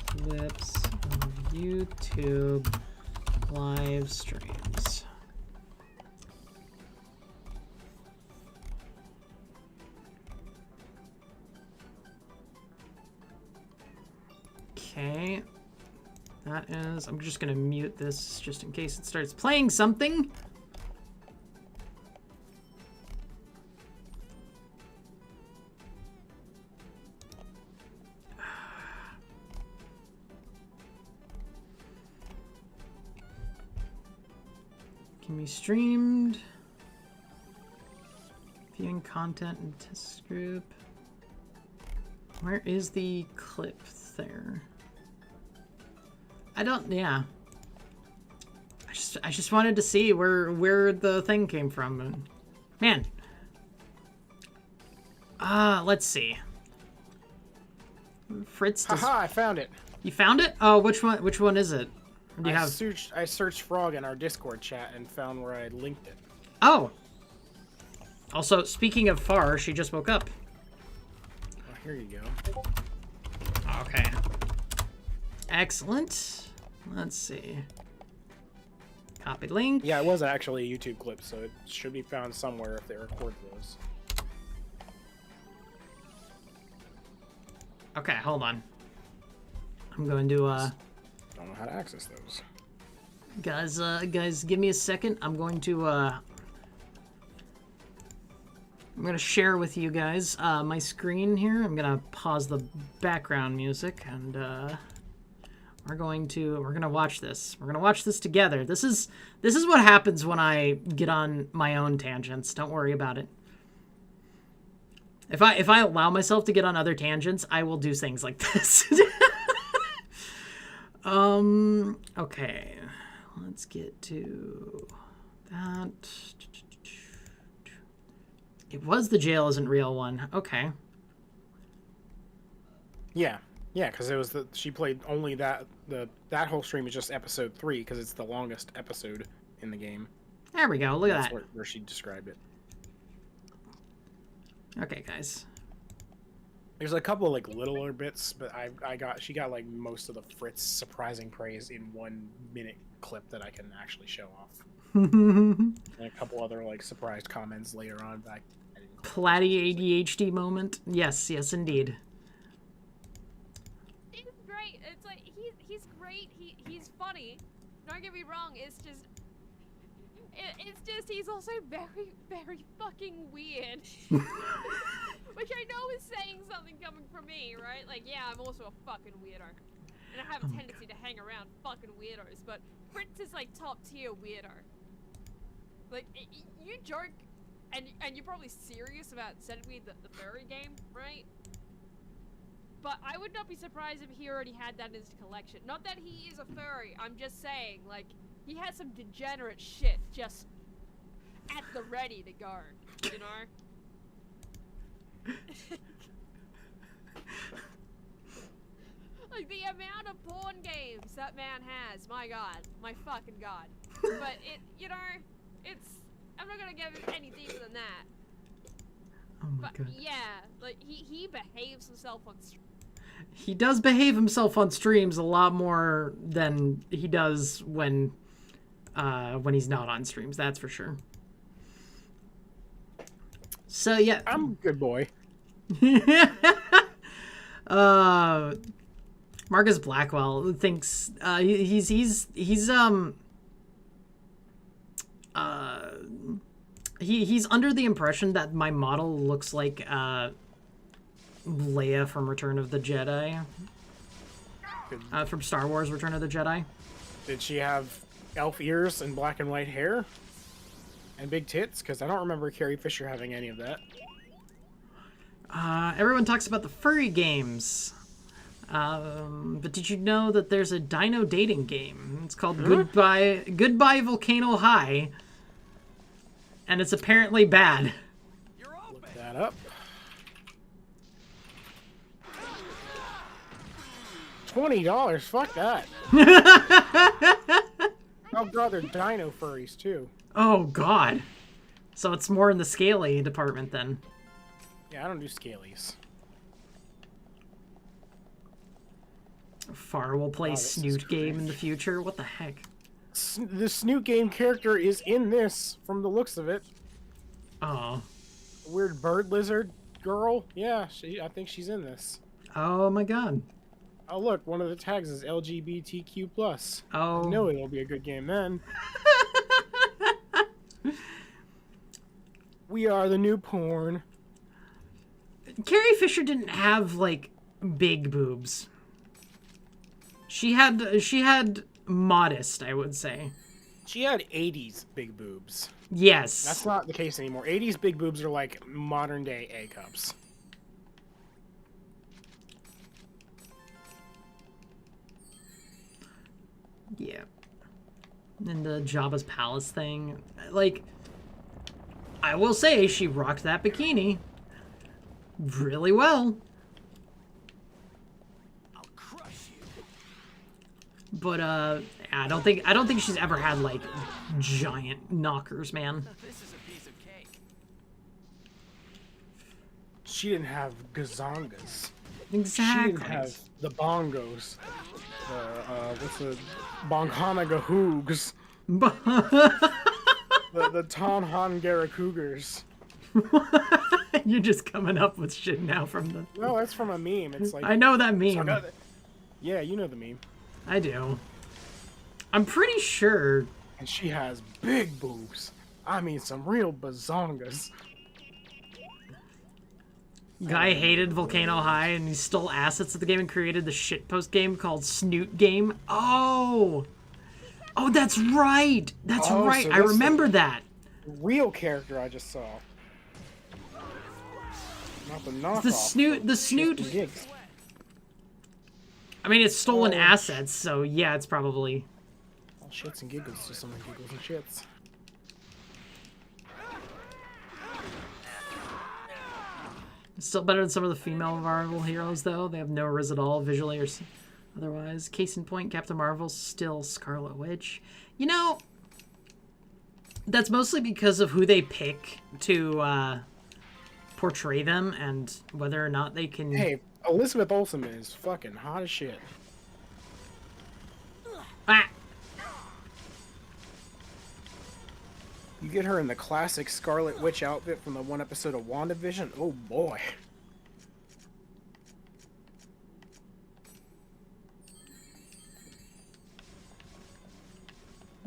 Clips of YouTube live streams. Okay. That is... I'm just gonna mute this just in case it starts playing something. Can be streamed. Viewing content in test group. Where is the clip there? I don't, yeah. I just wanted to see where the thing came from. And, man. Let's see. Fritz does... Haha, I found it. You found it? Oh, which one is it? Do you I searched Frog in our Discord chat and found where I linked it. Oh. Also, speaking of Far, she just woke up. Oh, here you go. Okay. Excellent. Let's see. Copy link. Yeah, it was actually a YouTube clip, so it should be found somewhere if they record those. Okay, hold on. I'm going to Don't know how to access those. guys, give me a second. I'm going to share with you guys my screen here. I'm gonna pause the background music and we're gonna watch this. We're gonna watch this together. This is what happens when I get on my own tangents. Don't worry about it. If I allow myself to get on other tangents, I will do things like this. Okay. Let's get to that. It was the jail isn't real one. Okay. Yeah, because it was she played only that whole stream is just episode 3 because it's the longest episode in the game. There we go. Look at that. Where she described it. Okay, guys. There's a couple of like littler bits, but she got like most of the Fritz surprising praise in 1 minute clip that I can actually show off. And a couple other like surprised comments later on. But I didn't Platty ADHD moment. Yes, indeed. He's great. It's like he's great. He's funny. Don't get me wrong. It's just he's also very, very fucking weird. Which I know is saying something coming from me, right? Like, yeah, I'm also a fucking weirdo. And I have a tendency to hang around fucking weirdos, but Fritz is like top tier weirdo. Like, you joke, and you're probably serious about Centipede, the furry game, right? But I would not be surprised if he already had that in his collection. Not that he is a furry, I'm just saying, like, he has some degenerate shit just at the ready to go, you know? Like, the amount of porn games that man has, my god, my fucking god. But you know, I'm not gonna get any deeper than that. Oh my But god. yeah, like he behaves himself on stream. He does behave himself on streams a lot more than he does when he's not on streams, that's for sure. So yeah. I'm a good boy. Marcus Blackwell thinks he's under the impression that my model looks like Leia from Return of the Jedi. From Star Wars Return of the Jedi. Did she have elf ears and black and white hair? And big tits? Because I don't remember Carrie Fisher having any of that. Everyone talks about the furry games. But did you know that there's a dino dating game? It's called Goodbye Volcano High. And it's apparently bad. Look that up. $20. Fuck that. Oh god, they're dino furries too. Oh god. So it's more in the scaly department then. Yeah, I don't do scalies. Far will play Oh, this is Snoot game in cringe. the future. What the heck? The Snoot game character is in this, from the looks of it. Oh. Weird bird lizard girl. Yeah, I think she's in this. Oh my god. Oh look, one of the tags is LGBTQ+. Oh. I know it'll be a good game then. We are the new porn. Carrie Fisher didn't have like big boobs. She had modest, I would say. She had 80s big boobs. Yes. That's not the case anymore. 80s big boobs are like modern day A cups. Yeah. And the Jabba's palace thing. Like, I will say she rocked that bikini really well. I'll crush you. But I don't think she's ever had like giant knockers, man. This is a piece of cake. She didn't have gazongas. Exactly. She didn't have the bongos. What's the Bongana Gahoogs? The Tonhan Cougars. You're just coming up with shit now from the... No, that's from a meme. It's like... I know that meme. Yeah, you know the meme. I do. I'm pretty sure... And she has big boobs. I mean, some real bazongas. Guy hated Volcano High and he stole assets of the game and created the shitpost game called Snoot Game. Oh! Oh, that's right! That's Oh, right! so I that's remember that! Real character I just saw. Not the knockoff. The Snoot... Shits and gigs. I mean, it's stolen Oh, assets, so yeah, it's probably... All shits and giggles to someone giggles and shits. Still better than some of the female Marvel heroes, though. They have no riz at all, visually or otherwise. Case in point, Captain Marvel's still Scarlet Witch. You know, that's mostly because of who they pick to portray them and whether or not they can... Hey, Elizabeth Olsen is fucking hot as shit. Ah! You get her in the classic Scarlet Witch outfit from the one episode of WandaVision. Oh boy.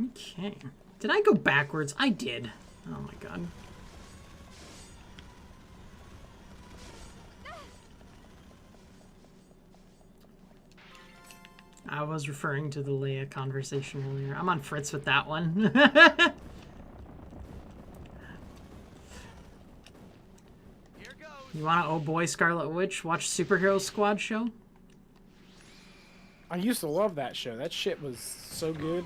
Okay. Did I go backwards? I did. Oh my god. I was referring to the Leia conversation earlier. I'm on Fritz with that one. Here goes. You want to, oh boy, Scarlet Witch, watch Superhero Squad show? I used to love that show. That shit was so good.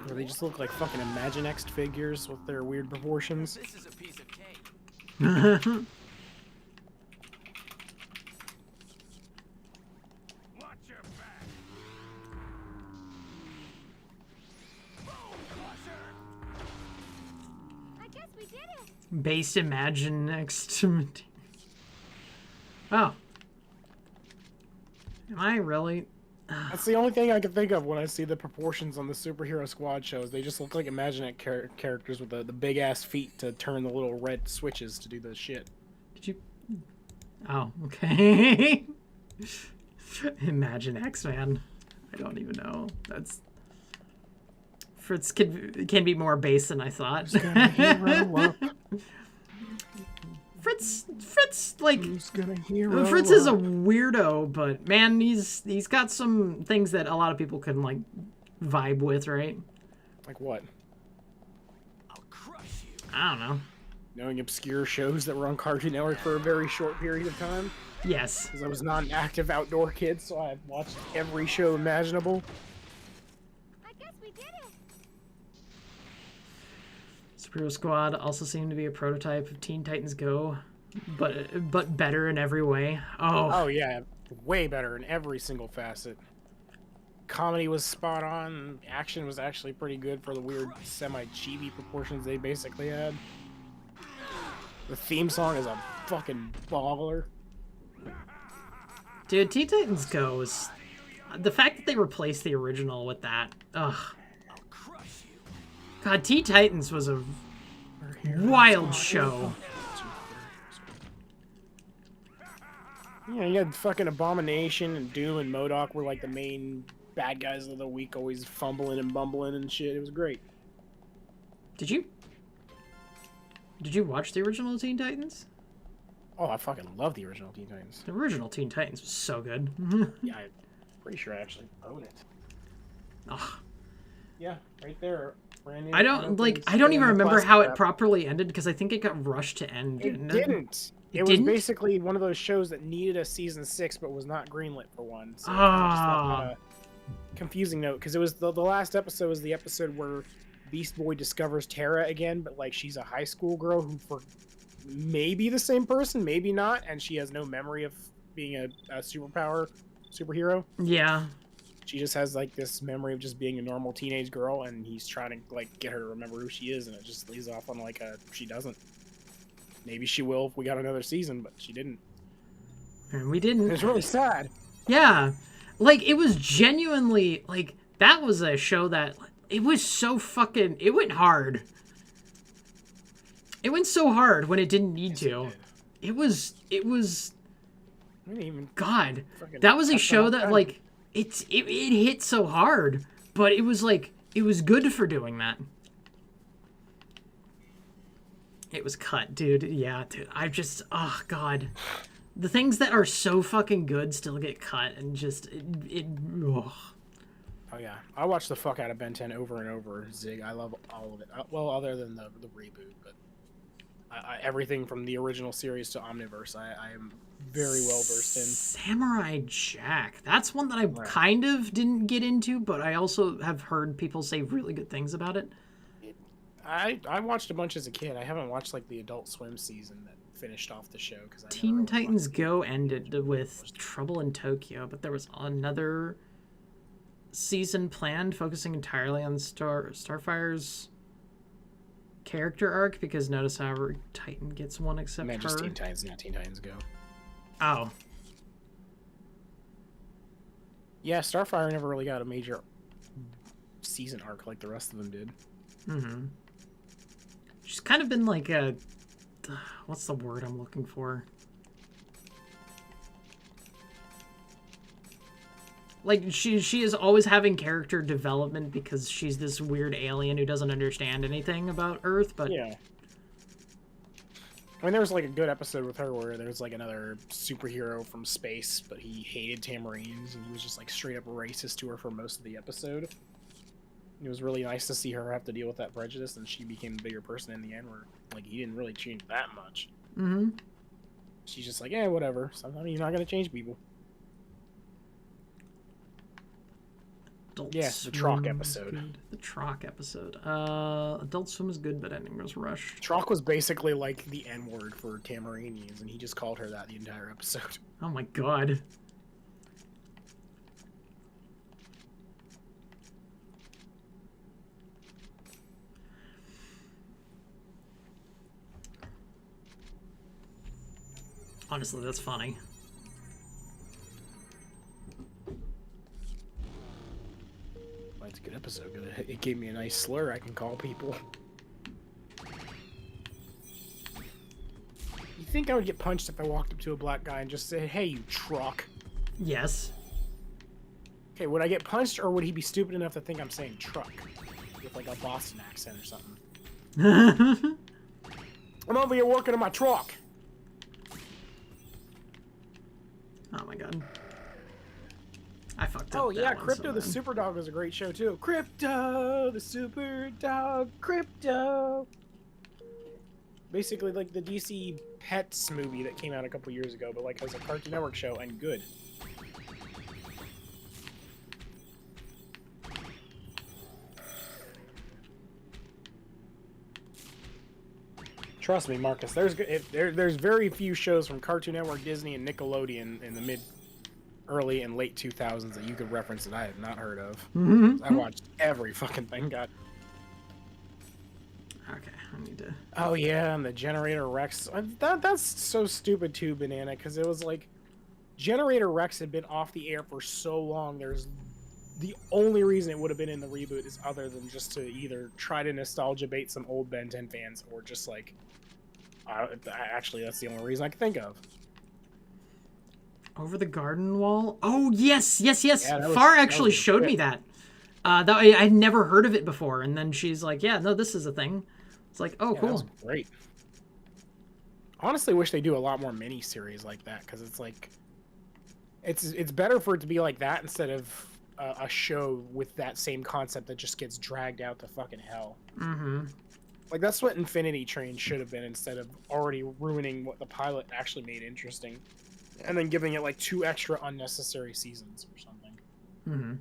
Where they just look like fucking Imaginext figures with their weird proportions. This is a piece of cake. Watch your back. I guess we it. Based Imagine next. Oh. Am I really? That's the only thing I can think of when I see the proportions on the superhero squad shows. They just look like Imaginext characters with the big ass feet to turn the little red switches to do the shit. Did you? Oh, okay. Imagine X-Man. I don't even know. That's. Fritz can be more base than I thought. Fritz, like, Fritz is a weirdo, but man, he's got some things that a lot of people can like vibe with, right? Like what? I'll crush you. I don't know. Knowing obscure shows that were on Cartoon Network for a very short period of time. Yes. Because I was not an active outdoor kid, so I watched every show imaginable. I guess we did it. Superhero Squad also seemed to be a prototype of Teen Titans Go, but better in every way. Oh yeah, way better in every single facet. Comedy was spot on. Action was actually pretty good for the weird semi-chibi proportions they basically had. The theme song is a fucking baller. Dude, Teen Titans Go is... The fact that they replaced the original with that... Ugh. God, Teen Titans was a wild show. Yeah, you had fucking Abomination and Doom and MODOK were like the main bad guys of the week, always fumbling and bumbling and shit. It was great. Did you watch the original Teen Titans? Oh, I fucking love the original Teen Titans. The original Teen Titans was so good. Yeah, I'm pretty sure I actually own it. Ugh. Yeah, right there. Brand new. I don't even remember how it properly ended because I think it got rushed to end. It didn't. It was basically one of those shows that needed a season 6 but was not greenlit for one. So it kinda just left on a confusing note because it was the last episode was the episode where Beast Boy discovers Terra again, but like she's a high school girl who for maybe the same person, maybe not, and she has no memory of being a superhero. Yeah. She just has like this memory of just being a normal teenage girl, and he's trying to like get her to remember who she is, and it just leads off on like she doesn't. Maybe she will if we got another season, but she didn't. And we didn't. It's really sad. Yeah. Like, it was genuinely, like, that was a show that, it was so fucking, it went hard. It went so hard when it didn't need to. It was, I didn't even God, that was a show that, like, it hit so hard, but it was, like, it was good for doing that. It was cut, dude. Yeah, dude. Oh, God. The things that are so fucking good still get cut, and just, ugh. Oh, yeah. I watched the fuck out of Ben 10 over and over, Zig. I love all of it. Well, other than the reboot, but everything from the original series to Omniverse, I am very well versed in. Samurai Jack. That's one that I kind of didn't get into, but I also have heard people say really good things about it. I watched a bunch as a kid. I haven't watched like the Adult Swim season that finished off the show because Teen Titans Go ended with Trouble in Tokyo, but there was another season planned focusing entirely on Starfire's character arc because notice how every Titan gets one except her. Just Teen Titans, not Teen Titans Go. Oh. Yeah, Starfire never really got a major season arc like the rest of them did. Mm-hmm. She's kind of been like a... What's the word I'm looking for? Like, she is always having character development because she's this weird alien who doesn't understand anything about Earth, but... Yeah. I mean, there was like a good episode with her where there's like another superhero from space, but he hated Tamarines, and he was just like straight up racist to her for most of the episode. It was really nice to see her have to deal with that prejudice, and she became the bigger person in the end, where, like, he didn't really change that much. Mm-hmm. She's just like, yeah, whatever. Sometimes you're not going to change people. Yes, the Troc episode. The Troc episode. Adult Swim is good, but ending was rushed. Troc was basically like the N-word for Tamarinians, and he just called her that the entire episode. Oh my god. Honestly, that's funny. Well, it's a good episode. It gave me a nice slur I can call people. You think I would get punched if I walked up to a black guy and just said, "Hey, you truck"? Yes. Okay, would I get punched, or would he be stupid enough to think I'm saying truck with like a Boston accent or something? I'm over here working on my truck. Oh my god. I fucked up. Oh yeah, that one Crypto so the bad. Super Dog was a great show too. Crypto the Super Dog, Crypto. Basically like the DC Pets movie that came out a couple years ago, but like as a Cartoon Network show and good. Trust me, Marcus. There's very few shows from Cartoon Network, Disney, and Nickelodeon in the early and late 2000s that you could reference that I have not heard of. I watched every fucking thing. God. Okay, I need to... Oh yeah, and the Generator Rex. That's so stupid too, Banana, because it was like Generator Rex had been off the air for so long. There's the only reason it would have been in the reboot is other than just to either try to nostalgia bait some old Ben 10 fans or just like actually that's the only reason I can think of. Over the garden wall? Oh, yes! Yeah, that Far was actually showed me that. I'd never heard of it before, and then she's like, yeah, no, this is a thing. It's like, oh, Yeah, cool. that was great. Honestly, wish they do a lot more mini-series like that, because it's like... It's better for it to be like that instead of a show with that same concept that just gets dragged out to fucking hell. Mm-hmm. Like, that's what Infinity Train should have been instead of already ruining what the pilot actually made interesting. And then giving it, like, 2 extra unnecessary seasons or something. Mm-hmm.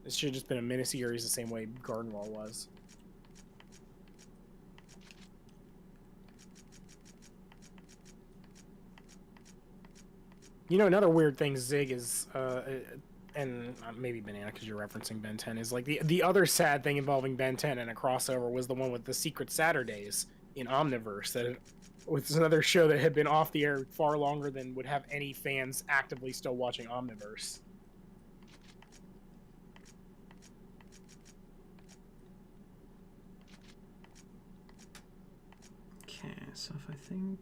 It should have just been a miniseries the same way Garden Wall was. You know, another weird thing, Zig, is, and maybe Banana because you're referencing Ben 10, is like the other sad thing involving Ben 10 and a crossover was the one with the Secret Saturdays in Omniverse. That was another show that had been off the air far longer than would have any fans actively still watching Omniverse. Okay, so if I think...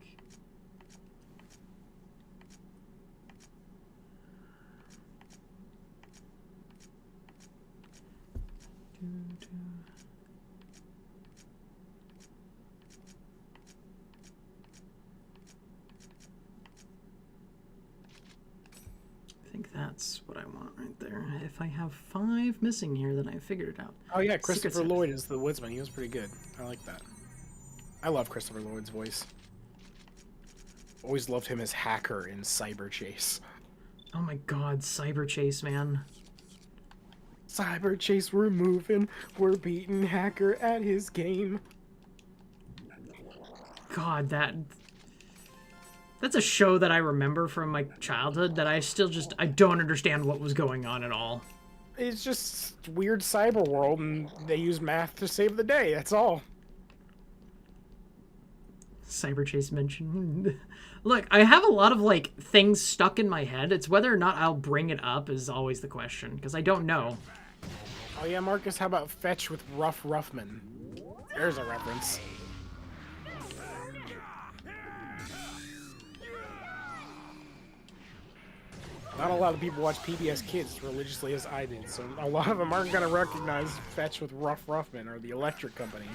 I think that's what I want right there. If I have 5 missing here, then I figured it out. Oh yeah, Christopher Secret Lloyd is the woodsman. He was pretty good. I like that. I love Christopher Lloyd's voice. Always loved him as Hacker in Cyber Chase. Oh my god, Cyber Chase, man. Cyber Chase, we're moving. We're beating Hacker at his game. God, that's a show that I remember from my childhood that I still just... I don't understand what was going on at all. It's just weird cyber world, and they use math to save the day. That's all. Cyber Chase mentioned. Look, I have a lot of, like, things stuck in my head. It's whether or not I'll bring it up is always the question, because I don't know. Oh yeah, Marcus, how about Fetch with Rough Ruffman? There's a reference. Not a lot of people watch PBS Kids as religiously as I did, so a lot of them aren't going to recognize Fetch with Rough Ruffman or The Electric Company,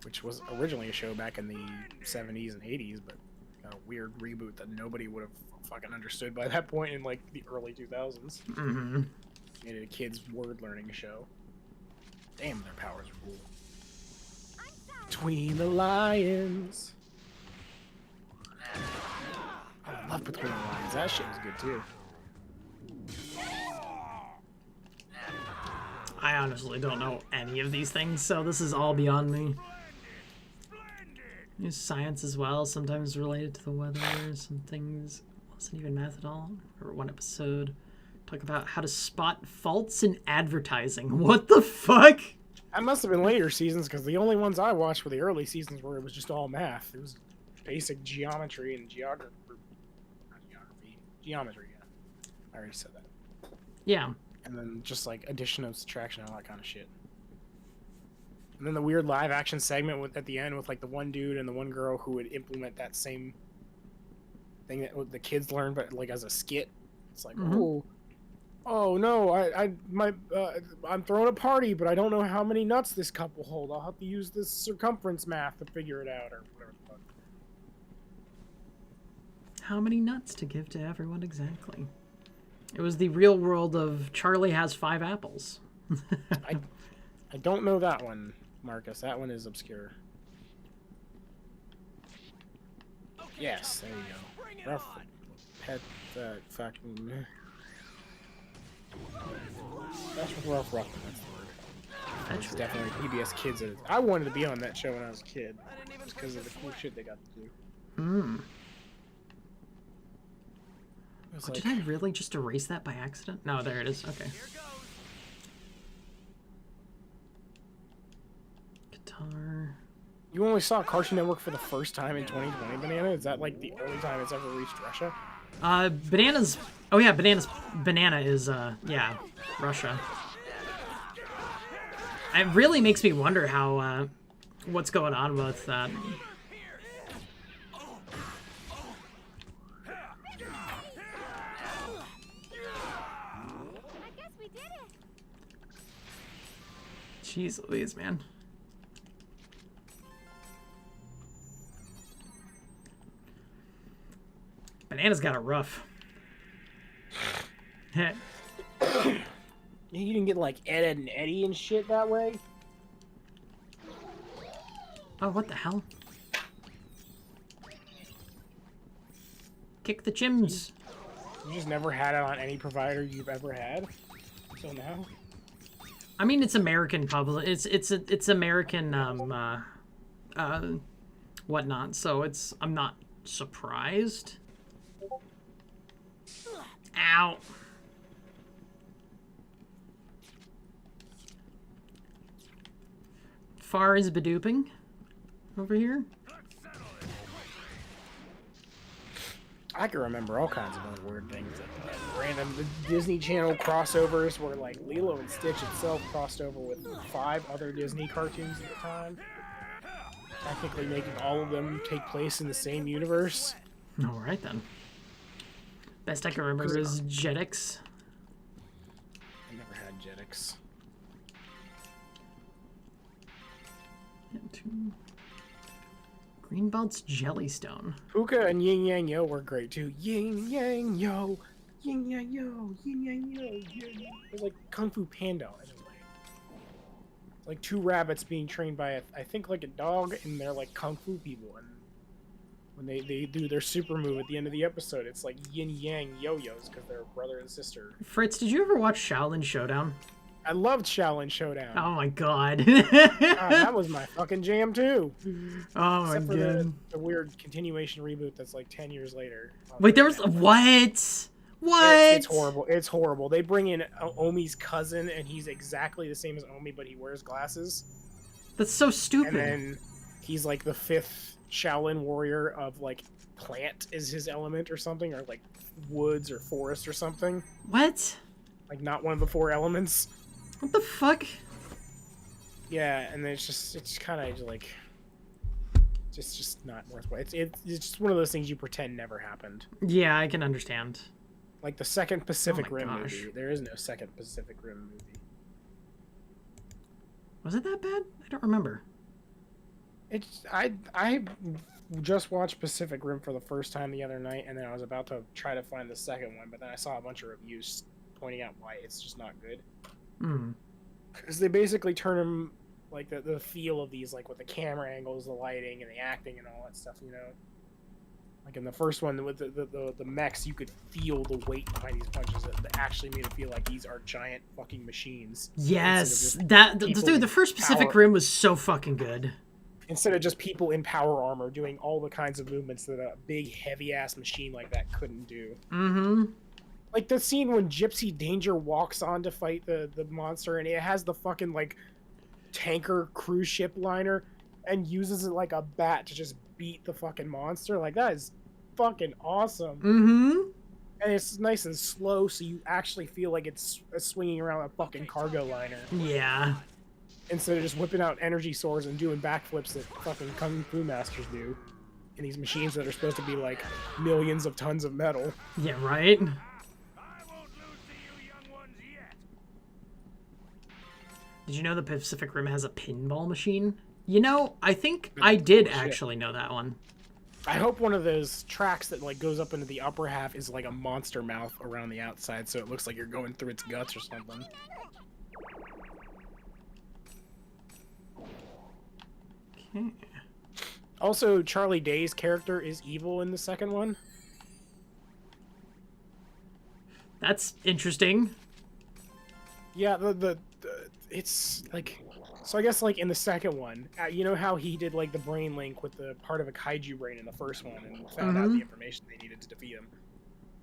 which was originally a show back in the 70s and 80s, but got a weird reboot that nobody would have fucking understood by that point in, like, the early 2000s. Mm-hmm. Made it a kid's word-learning show. Damn, their powers rule. Between the Lions. Oh, I love Between the Lions. That shit was good, too. I honestly don't know any of these things, so this is all beyond me. There's science as well, sometimes related to the weather. Some things wasn't even math at all. Or one episode talk about how to spot faults in advertising. What the fuck? That must have been later seasons, because the only ones I watched were the early seasons where it was just all math. It was basic geometry and Geometry, yeah. I already said that. Yeah. And then just like addition and subtraction and all that kind of shit. And then the weird live action segment at the end with like the one dude and the one girl who would implement that same thing that the kids learn, but like as a skit. It's like, oh no, I'm throwing a party, but I don't know how many nuts this cup will hold. I'll have to use this circumference math to figure it out, or whatever the fuck. How many nuts to give to everyone exactly? It was the real world of Charlie has 5 apples. I don't know that one, Marcus. That one is obscure. Yes, there you go. Rough pet fucking. That's rough. That's the word. That's definitely PBS Kids. I wanted to be on that show when I was a kid, just because of the cool shit they got to do. Did I really just erase that by accident? No, there it is. Okay. Guitar. You only saw Cartoon Network for the first time in 2020, Banana? Is that like the only time it's ever reached Russia? Bananas. Oh yeah, Banana is yeah, Russia. It really makes me wonder how what's going on with that. Jeez Louise, man. Banana's got it rough. You didn't get like Ed and Eddie and shit that way? Oh, what the hell? Kick the chims. You just never had it on any provider you've ever had? So now? I mean, it's American public. It's American whatnot. So I'm not surprised. Ow. Far is bedooping over here. I can remember all kinds of other weird things. Random Disney Channel crossovers where like Lilo and Stitch itself crossed over with 5 other Disney cartoons at the time. Technically making all of them take place in the same universe. Alright then. Best I can remember is Jetix. I never had Jetix. Greenbelt's Jellystone. Puka and Yin Yang Yo were great too. Yin Yang Yo, Yin Yang Yo, Yin Yang Yo, Yin Yang. It was like Kung Fu Panda in a way. It's like 2 rabbits being trained by I think like a dog, and they're like Kung Fu people. And when they do their super move at the end of the episode, it's like Yin Yang Yo-Yos because they're brother and sister. Fritz, did you ever watch Shaolin Showdown? I loved Shaolin Showdown. Oh my god. That was my fucking jam too. Oh my Except for god. the weird continuation reboot that's like 10 years later. Wait, there was what? What? It's horrible. It's horrible. They bring in Omi's cousin, and he's exactly the same as Omi, but he wears glasses. That's so stupid. And then he's like the 5th Shaolin warrior of like plant is his element or something, or like woods or forest or something. What? Like not one of the 4 elements. What the fuck? Yeah, and then it's kind of like just not worthwhile. It's just one of those things you pretend never happened. Yeah, I can understand. Like the second Pacific Oh my Rim gosh. movie. There is no second Pacific Rim movie. Was it that bad? I don't remember. I just watched Pacific Rim for the first time the other night, and then I was about to try to find the second one, but then I saw a bunch of reviews pointing out why it's just not good. Because they basically turn them, like, the feel of these, like, with the camera angles, the lighting, and the acting, and all that stuff, you know? Like, in the first one, with the mechs, you could feel the weight behind these punches that actually made it feel like these are giant fucking machines. Yes, dude, the first Pacific Rim was so fucking good. Instead of just people in power armor doing all the kinds of movements that a big, heavy-ass machine like that couldn't do. Mm-hmm. Like the scene when Gypsy Danger walks on to fight the monster, and it has the fucking like tanker cruise ship liner and uses it like a bat to just beat the fucking monster. Like that is fucking awesome. Mm-hmm. And it's nice and slow, so you actually feel like it's swinging around a fucking cargo liner. Yeah. Instead of just whipping out energy swords and doing backflips that fucking Kung Fu masters do. In these machines that are supposed to be like millions of tons of metal. Yeah, right? I won't lose to you young ones yet. Did you know the Pacific Rim has a pinball machine? You know, I think I did actually know that one. I hope one of those tracks that like goes up into the upper half is like a monster mouth around the outside, so it looks like you're going through its guts or something. Okay. Also, Charlie Day's character is evil in the second one. That's interesting. Yeah, the it's like, so I guess like in the second one, you know how he did like the brain link with the part of a kaiju brain in the first one and found out the information they needed to defeat him.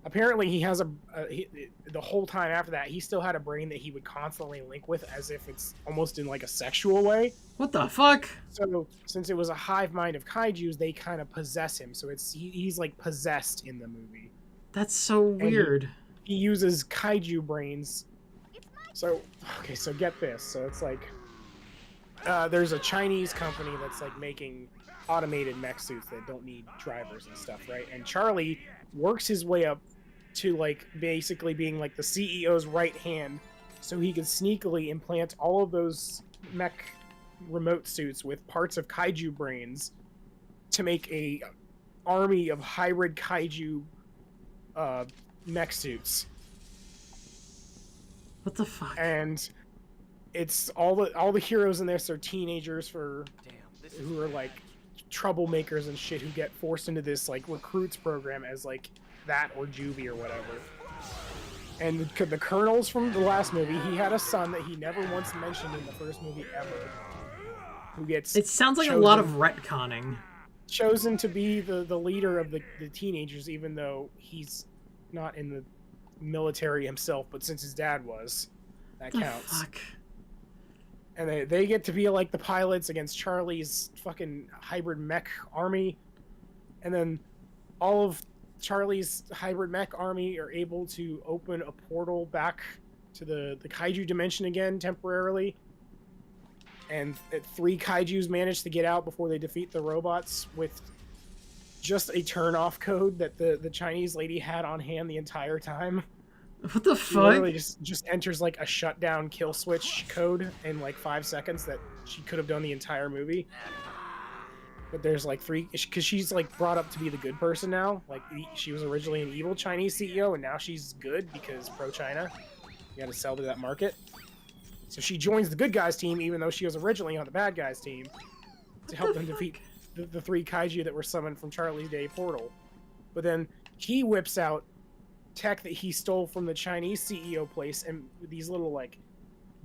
Apparently he has the whole time after that, he still had a brain that he would constantly link with as if it's almost in like a sexual way. What the fuck? So since it was a hive mind of kaijus, they kind of possess him. So he's like possessed in the movie. That's so weird. He uses kaiju brains. So, okay, so get this. So it's like, there's a Chinese company that's like making automated mech suits that don't need drivers and stuff, right? And Charlie works his way up to like basically being like the CEO's right hand, so he can sneakily implant all of those mech remote suits with parts of kaiju brains to make a army of hybrid kaiju mech suits. What the fuck? And it's all the heroes in this are teenagers who are like troublemakers and shit, who get forced into this like recruits program as like that or juvie or whatever. And the colonels from the last movie, he had a son that he never once mentioned in the first movie ever, who gets It sounds like a lot of retconning. Chosen to be the leader of the teenagers, even though he's not in the military himself, but since his dad was, that counts. Fuck? And they get to be like the pilots against Charlie's fucking hybrid mech army. And then all of Charlie's hybrid mech army are able to open a portal back to the kaiju dimension again temporarily. And 3 kaijus manage to get out before they defeat the robots with just a turn-off code that the Chinese lady had on hand the entire time. What the She fuck? literally just enters like a shutdown kill switch code in like 5 seconds that she could have done the entire movie. But there's like 3, because she's like brought up to be the good person now. Like she was originally an evil Chinese CEO, and now she's good because pro-China. You got to sell to that market. So she joins the good guys team, even though she was originally on the bad guys team, to help them defeat the 3 kaiju that were summoned from Charlie's Day portal. But then he whips out tech that he stole from the Chinese CEO place, and these little like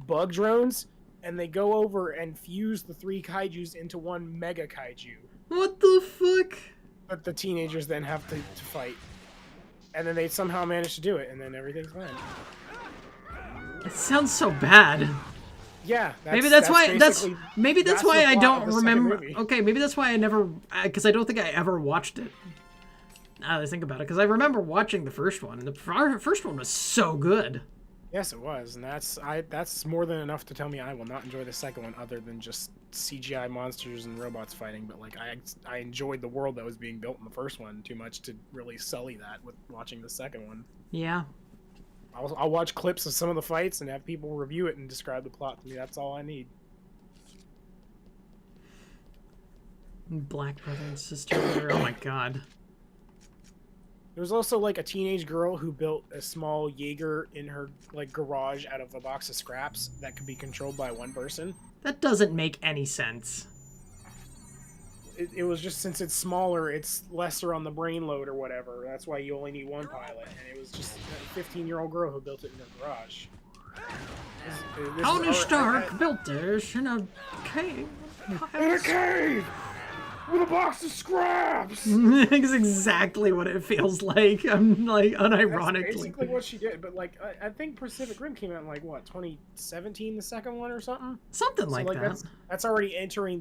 bug drones, and they go over and fuse the 3 kaijus into one mega kaiju. What the fuck? But the teenagers then have to fight. And then they somehow manage to do it, and then everything's fine. It sounds so bad. Yeah, maybe that's why I the don't plot of the remember. second movie. Okay, maybe that's why I never, because I don't think I ever watched it. Now that I think about it, because I remember watching the first one, and the first one was so good. Yes, it was, and that's more than enough to tell me I will not enjoy the second one, other than just CGI monsters and robots fighting. But like, I enjoyed the world that was being built in the first one too much to really sully that with watching the second one. Yeah. I'll watch clips of some of the fights and have people review it and describe the plot to me. That's all I need. Black brother and sister. Oh my god. There was also like a teenage girl who built a small Jaeger in her like garage out of a box of scraps that could be controlled by one person. That doesn't make any sense. It was just, since it's smaller, it's lesser on the brain load or whatever. That's why you only need one pilot. And it was just a 15-year-old girl who built it in her garage. Tony Stark built this in a cave. In a cave! With a box of scraps! It's exactly what it feels like. I'm like, unironically. That's basically what she did. But like, I think Pacific Rim came out in like, what, 2017, the second one or something? Something like that. That's already entering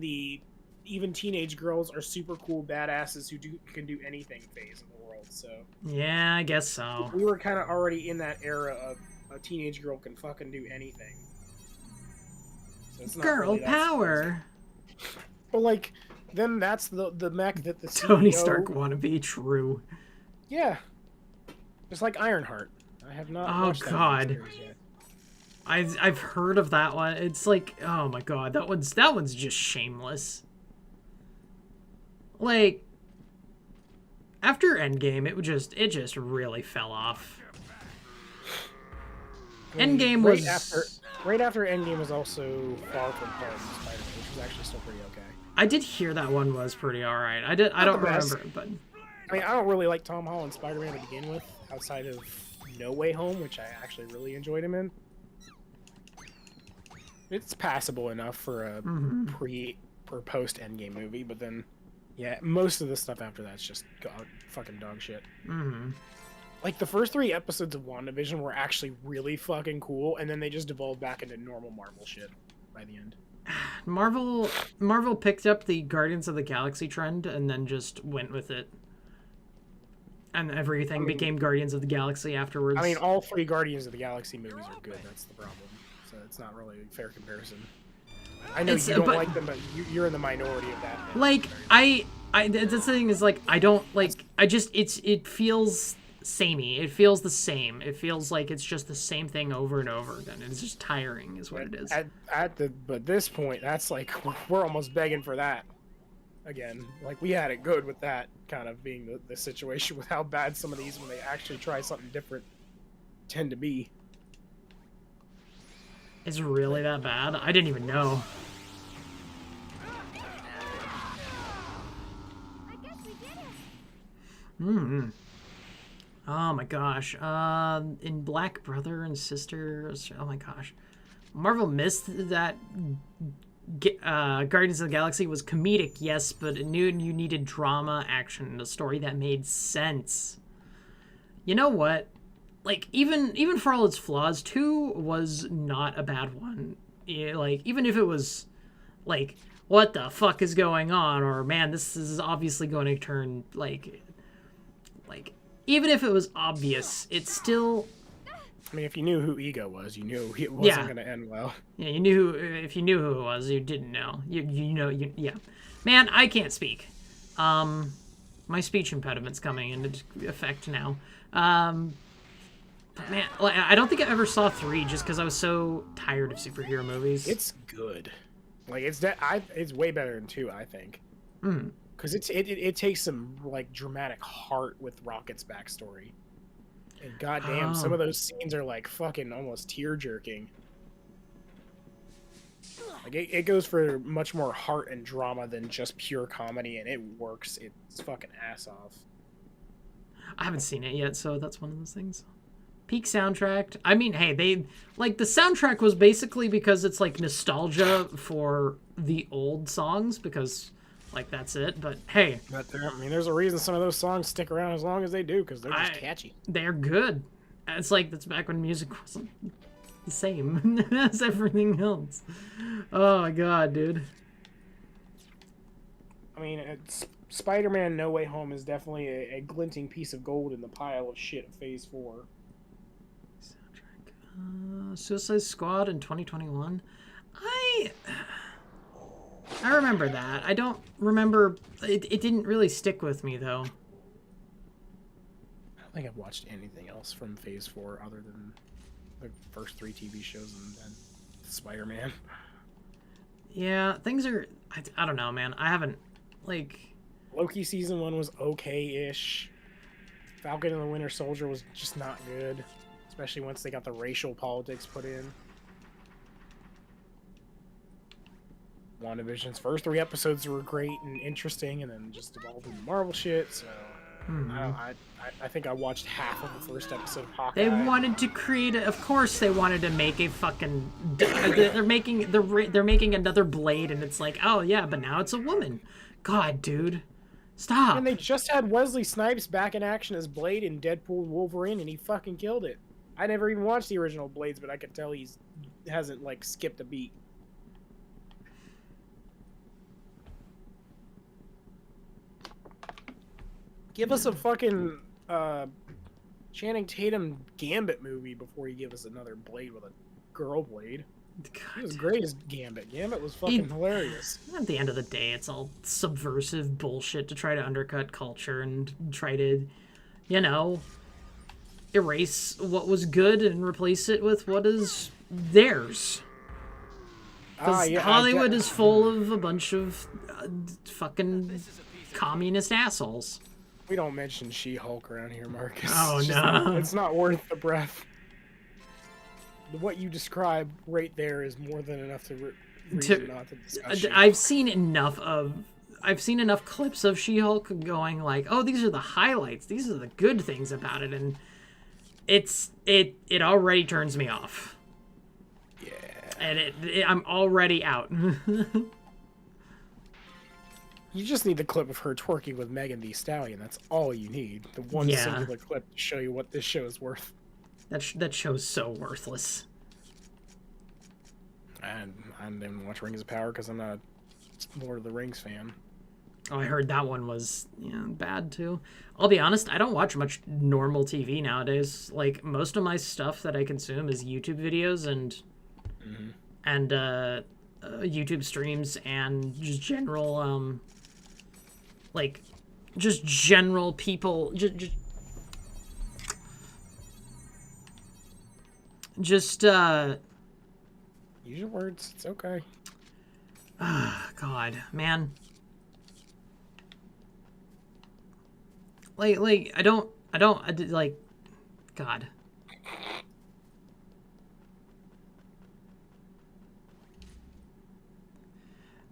even teenage girls are super cool badasses who can do anything phase in the world. So Yeah, I guess so. we were kind of already in that era of a teenage girl can fucking do anything. So it's not Girl really that power. surprising. But like, then that's the mech that the CEO, Tony Stark wannabe, true. Yeah, just like Ironheart. I have not. Oh, watched that God. series yet. I've heard of that one. It's like, oh my god, that one's just shameless. Like, after Endgame, it just really fell off. Endgame was right after Endgame was also Far From Home, Spider-Man, which was actually still pretty okay. I did hear that one was pretty alright. I don't the best. remember, but I mean, I don't really like Tom Holland Spider-Man to begin with, outside of No Way Home, which I actually really enjoyed him in. It's passable enough for a pre or post Endgame movie, but then, yeah, most of the stuff after that's just fucking dog shit. Like, the first 3 episodes of WandaVision were actually really fucking cool, and then they just devolved back into normal Marvel shit by the end. Marvel picked up the Guardians of the Galaxy trend and then just went with it. And everything became Guardians of the Galaxy afterwards. I mean, all 3 Guardians of the Galaxy movies are good, that's the problem. So it's not really a fair comparison. I know you don't like them, but you're in the minority of that. Like, the thing is, like, I don't, like, it feels samey. It feels the same. It feels like it's just the same thing over and over again. It's just tiring is what it is. But this point, that's like, we're almost begging for that again. Like, we had it good with that kind of being the situation with how bad some of these, when they actually try something different, tend to be. Is it really that bad? I didn't even know. I guess we did it. Oh my gosh. In Black Brother and Sisters. Oh my gosh. Marvel missed that. Guardians of the Galaxy was comedic, yes, but it knew you needed drama, action, and a story that made sense. You know what? Like, even for all its flaws, 2 was not a bad one. Yeah, like, even if it was, like, what the fuck is going on? Or, man, this is obviously going to turn, like, even if it was obvious, it's still... I mean, if you knew who Ego was, you knew it wasn't going to end well. Yeah, you knew if you knew who it was, you didn't know. Yeah. Man, I can't speak. My speech impediment's coming into effect now. But man, like, I don't think I ever saw 3 just because I was so tired of superhero movies. It's good. Like, it's way better than 2, I think. Because it takes some, like, dramatic heart with Rocket's backstory. And goddamn, some of those scenes are, like, fucking almost tear-jerking. Like, it goes for much more heart and drama than just pure comedy, and it works its fucking ass off. I haven't seen it yet, so that's one of those things. Peak soundtrack. I mean, hey, the soundtrack was basically because it's, like, nostalgia for the old songs, because, like, that's it. But, hey. But I mean, there's a reason some of those songs stick around as long as they do, because they're just catchy. They're good. It's like, that's back when music wasn't the same as everything else. Oh, my God, dude. I mean, Spider-Man No Way Home is definitely a glinting piece of gold in the pile of shit of Phase 4. Suicide Squad in 2021. I remember that. I don't remember. It didn't really stick with me though. I don't think I've watched anything else from Phase 4 other than the first 3 TV shows and Spider-Man. Yeah, things are. I don't know, man. I haven't like. Loki season 1 was okay-ish. Falcon and the Winter Soldier was just not good. Especially once they got the racial politics put in. WandaVision's first 3 episodes were great and interesting, and then just evolved into Marvel shit, so... I think I watched half of the first episode of Hawkeye. They wanted to create of course they wanted to make a fucking... They're making another Blade, and it's like, oh yeah, but now it's a woman. God, dude. Stop. And they just had Wesley Snipes back in action as Blade in Deadpool and Wolverine, and he fucking killed it. I never even watched the original Blades, but I could tell he hasn't, like, skipped a beat. Give us a fucking Channing Tatum Gambit movie before you give us another Blade with a girl Blade. He was great as Gambit. Gambit was fucking hilarious. At the end of the day, it's all subversive bullshit to try to undercut culture and try to, you know, erase what was good and replace it with what is theirs. Because Hollywood is full of a bunch of fucking communist assholes. We don't mention She-Hulk around here, Marcus. Oh, no. It's not worth the breath. What you describe right there is more than enough to reason not to discuss She-Hulk. I've seen enough clips of She-Hulk going like, oh, these are the highlights. These are the good things about it. And it already turns me off. Yeah. And I'm already out. You just need the clip of her twerking with Megan Thee Stallion. That's all you need. The one singular clip to show you what this show is worth. That show's so worthless. And I didn't watch Rings of Power because I'm not a Lord of the Rings fan. Oh, I heard that one was bad too. I'll be honest, I don't watch much normal TV nowadays. Like, most of my stuff that I consume is YouTube videos and YouTube streams and just general like just general people just use your words. It's okay. God, man. Like I don't like, God.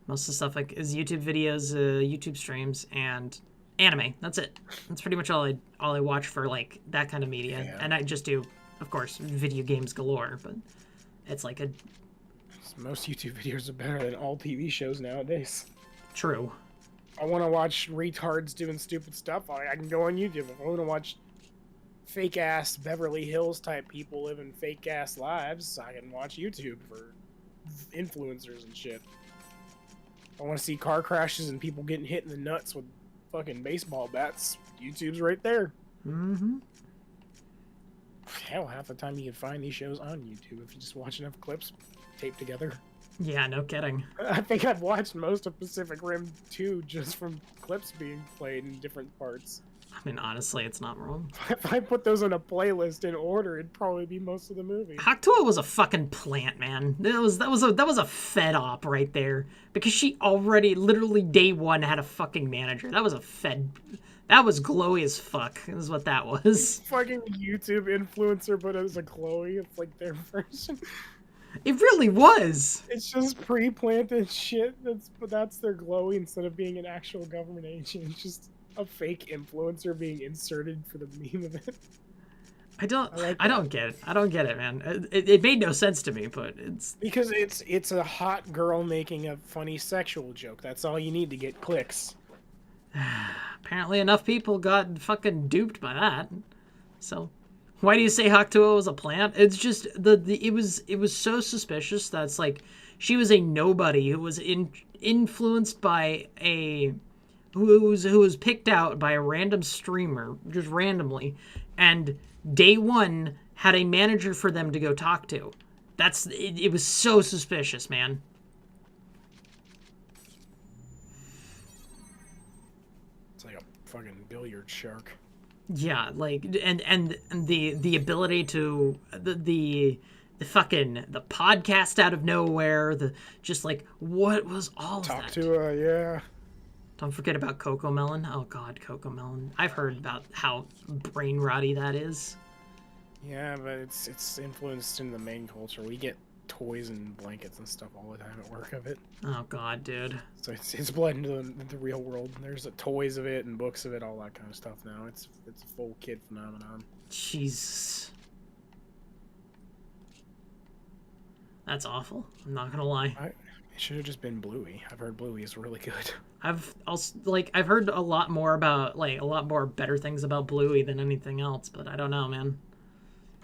Most of the stuff like is YouTube videos, YouTube streams, and anime. That's it. That's pretty much all I watch for like that kind of media. Yeah. And I just do, of course, video games galore. But it's like a most YouTube videos are better than all TV shows nowadays. True. I want to watch retards doing stupid stuff. I can go on YouTube. If I want to watch fake ass Beverly Hills type people living fake ass lives, I can watch YouTube for influencers and shit. I want to see car crashes and people getting hit in the nuts with fucking baseball bats. YouTube's right there. Mm-hmm. Hell, half the time you can find these shows on YouTube if you just watch enough clips taped together. Yeah, no kidding. I think I've watched most of Pacific Rim 2 just from clips being played in different parts. I mean, honestly, it's not wrong. If I put those on a playlist in order, it'd probably be most of the movie. Hakuto was a fucking plant, man. That was a fed op right there, because she already literally day one had a fucking manager. That was glowy as fuck. Is what that was. Fucking YouTube influencer, but as a Chloe, it's like their version. It really was. It's just pre-planted shit. That's their glowy instead of being an actual government agent. It's just a fake influencer being inserted for the meme of it. I don't get it. I don't get it, man. It made no sense to me, but it's because it's a hot girl making a funny sexual joke. That's all you need to get clicks. Apparently enough people got fucking duped by that. So why do you say Hakuto was a plant? It's just it was so suspicious that it's like she was a nobody who was influenced by who was picked out by a random streamer just randomly, and day one had a manager for them to go talk to. It was so suspicious, man. It's like a fucking billiard shark. Yeah, like and the ability to the podcast out of nowhere, just like what was all of that? Talk to her, yeah. Don't forget about Coco Melon. Oh god, Coco Melon. I've heard about how brain rotty that is. Yeah, but it's influenced in the main culture. We get toys and blankets and stuff all the time at work of it. Oh god, dude. So it's bled into the real world. There's toys of it and books of it, all that kind of stuff now. It's a full kid phenomenon. Jesus. That's awful. I'm not gonna lie. It should have just been Bluey. I've heard Bluey is really good. I've heard a lot more better things about Bluey than anything else, but I don't know, man.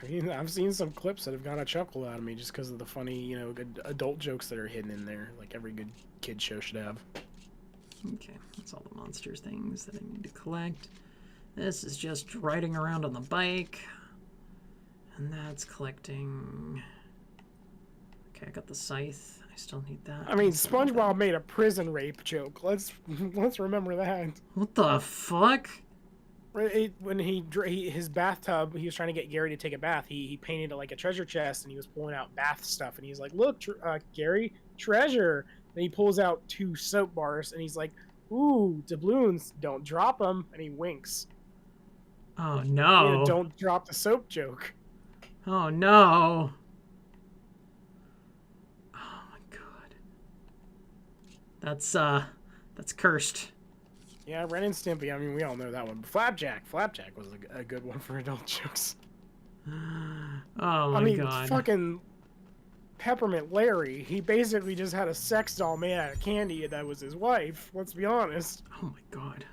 I mean, I've seen some clips that have got a chuckle out of me just because of the funny, good adult jokes that are hidden in there, like every good kid show should have. Okay, that's all the monsters things that I need to collect. This is just riding around on the bike. And that's collecting... Okay, I got the scythe. I still need that. I mean, SpongeBob made a prison rape joke. Let's remember that. What the fuck? When his bathtub, he was trying to get Gary to take a bath. He painted it like a treasure chest, and he was pulling out bath stuff. And he's like, "Look, Gary, treasure." Then he pulls out 2 soap bars, and he's like, "Ooh, doubloons, don't drop them." And he winks. Oh no! Don't drop the soap joke. Oh no! Oh my god. That's cursed. Yeah, Ren and Stimpy. I mean, we all know that one. But Flapjack was a good one for adult jokes. Oh my god. Fucking Peppermint Larry. He basically just had a sex doll made out of candy, and that was his wife. Let's be honest. Oh my god.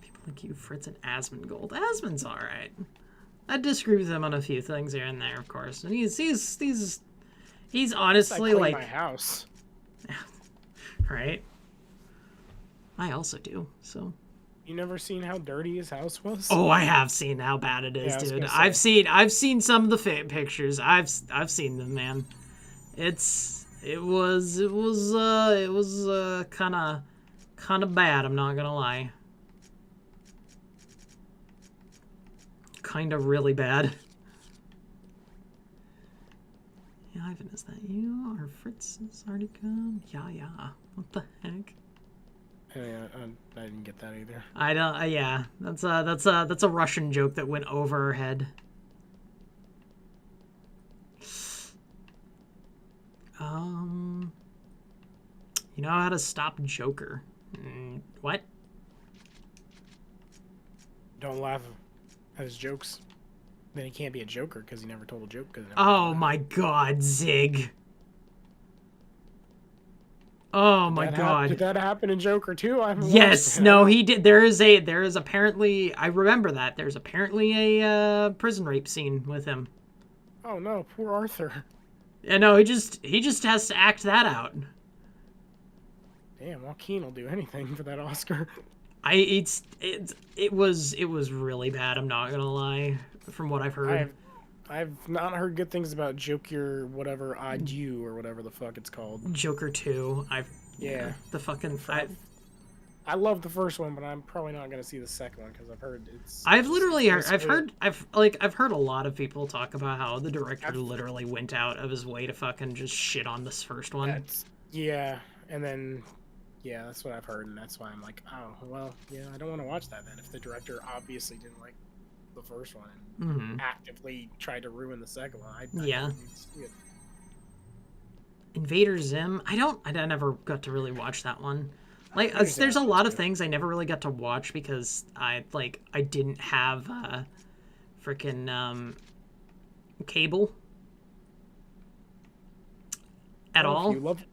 People like you, Fritz and Asmongold. Asmon's alright. I disagree with him on a few things here and there, of course. And he's honestly like my house. Right? I also do, so. You never seen how dirty his house was? Oh, I have seen how bad it is, Yeah, dude. I've seen some of the pictures. I've seen them, man. It was kind of bad. I'm not gonna lie. Kind of really bad. Yeah, Ivan, is that you? Or Fritz has already come? Yeah. What the heck? Yeah, I didn't get that either. I don't. Yeah, that's a Russian joke that went over her head. You know how to stop Joker? What? Don't laugh at his jokes. Then he can't be a Joker because he never told a joke. Oh my God, Zig. Oh my God. Did that happen in Joker too? Yes, no, he did. There is apparently, I remember that. There's apparently a prison rape scene with him. Oh no, poor Arthur. Yeah, no, he just has to act that out. Damn, Joaquin will do anything for that Oscar. It was really bad, I'm not gonna lie, from what I've heard. I've not heard good things about Joker, whatever, Adieu, or whatever the fuck it's called. Joker 2. Yeah. The fucking... I love the first one, but I'm probably not gonna see the second one because I've heard it's... I've heard a lot of people talk about how the director literally went out of his way to fucking just shit on this first one. Yeah, and then... Yeah, that's what I've heard, and that's why I'm like, oh, well, yeah, I don't want to watch that then. If the director obviously didn't like the first one and actively tried to ruin the second one, I don't need to see it. Invader Zim, I never got to really watch that one. Like, there's a lot of things I never really got to watch because I didn't have freaking cable at all. If you loved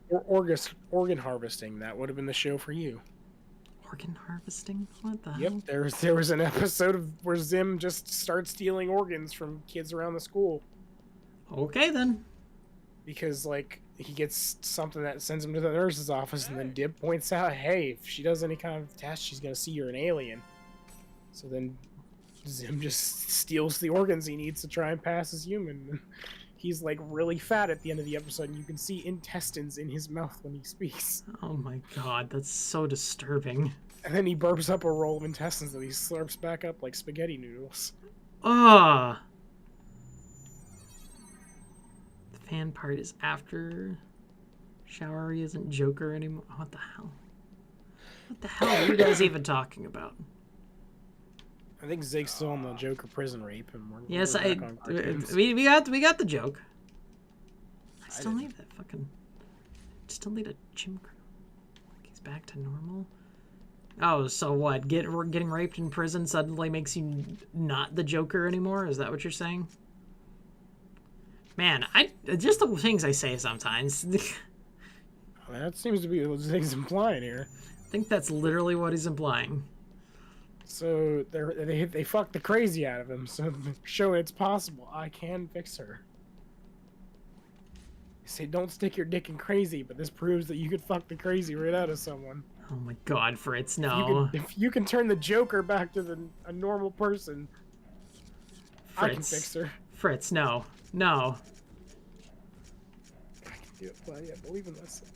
organ harvesting, that would have been the show for you. Organ harvesting? What the hell? Yep, there was an episode where Zim just starts stealing organs from kids around the school. Okay, then. Because, like, he gets something that sends him to the nurse's office, and then Dib points out, hey, if she does any kind of test, she's going to see you're an alien. So then Zim just steals the organs he needs to try and pass as human. He's, like, really fat at the end of the episode, and you can see intestines in his mouth when he speaks. Oh my God, that's so disturbing. And then he burps up a roll of intestines that he slurps back up like spaghetti noodles. Ah. The fan part is after Showery isn't Joker anymore. What the hell? What the hell are you guys even talking about? I think Zig's still on the Joker prison rape, and we're we got the joke. I still need that fucking. Still need a gym crew. He's back to normal. Oh, so what? Getting raped in prison suddenly makes you not the Joker anymore? Is that what you're saying? Man, just the things I say sometimes. That seems to be what Zig's implying here. I think that's literally what he's implying. So they fucked the crazy out of him, so they're showing it's possible. I can fix her. They say don't stick your dick in crazy, but this proves that you could fuck the crazy right out of someone. Oh my god, Fritz, no. If you can turn the Joker back to a normal person, Fritz, I can fix her. Fritz, no. No. I can do it, buddy. I believe in myself.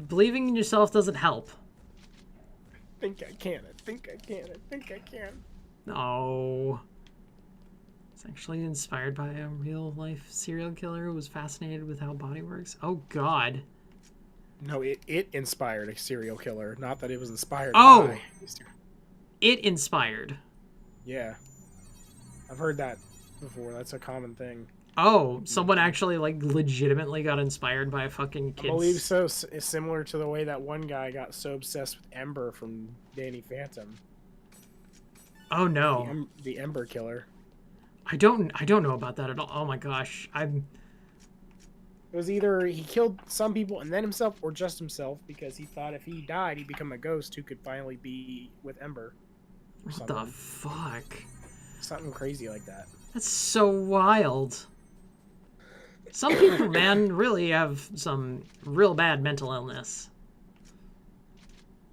Believing in yourself doesn't help. I think I can. I think I can. I think I can. No. It's actually inspired by a real-life serial killer who was fascinated with how body works. Oh, God. No, it inspired a serial killer. Not that it was inspired Oh! by. It inspired. Yeah. I've heard that before. That's a common thing. Oh, someone actually, like, legitimately got inspired by a fucking kid's... I believe so. It's similar to the way that one guy got so obsessed with Ember from Danny Phantom. Oh, no. The Ember killer. I don't know about that at all. Oh, my gosh. It was either he killed some people and then himself, or just himself, because he thought if he died, he'd become a ghost who could finally be with Ember. What the fuck? Something crazy like that. That's so wild. Some people, man, really have some real bad mental illness.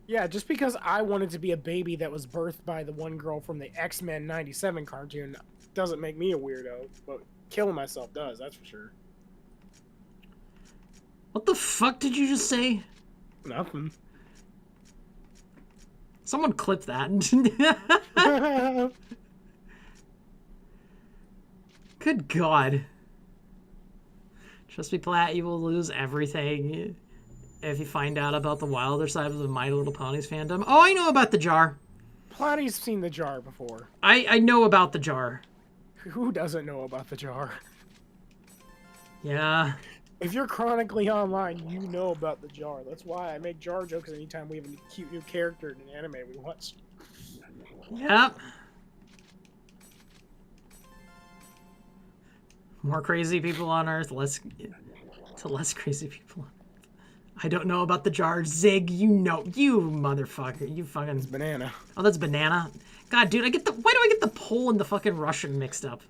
Yeah, just because I wanted to be a baby that was birthed by the one girl from the X-Men '97 cartoon doesn't make me a weirdo, but killing myself does, that's for sure. What the fuck did you just say? Nothing. Someone clip that. Good God. Trust me, Platt, you will lose everything if you find out about the wilder side of the My Little Ponies fandom. Oh, I know about the jar. Platty's seen the jar before. I know about the jar. Who doesn't know about the jar? Yeah. If you're chronically online, you know about the jar. That's why I make jar jokes anytime we have a cute new character in an anime we watch. Yep. More crazy people on Earth, less crazy people on Earth. I don't know about the jar. Zig, you know, you motherfucker. You fucking... It's banana. Oh, that's banana? God, dude, why do I get the Pole and the fucking Russian mixed up?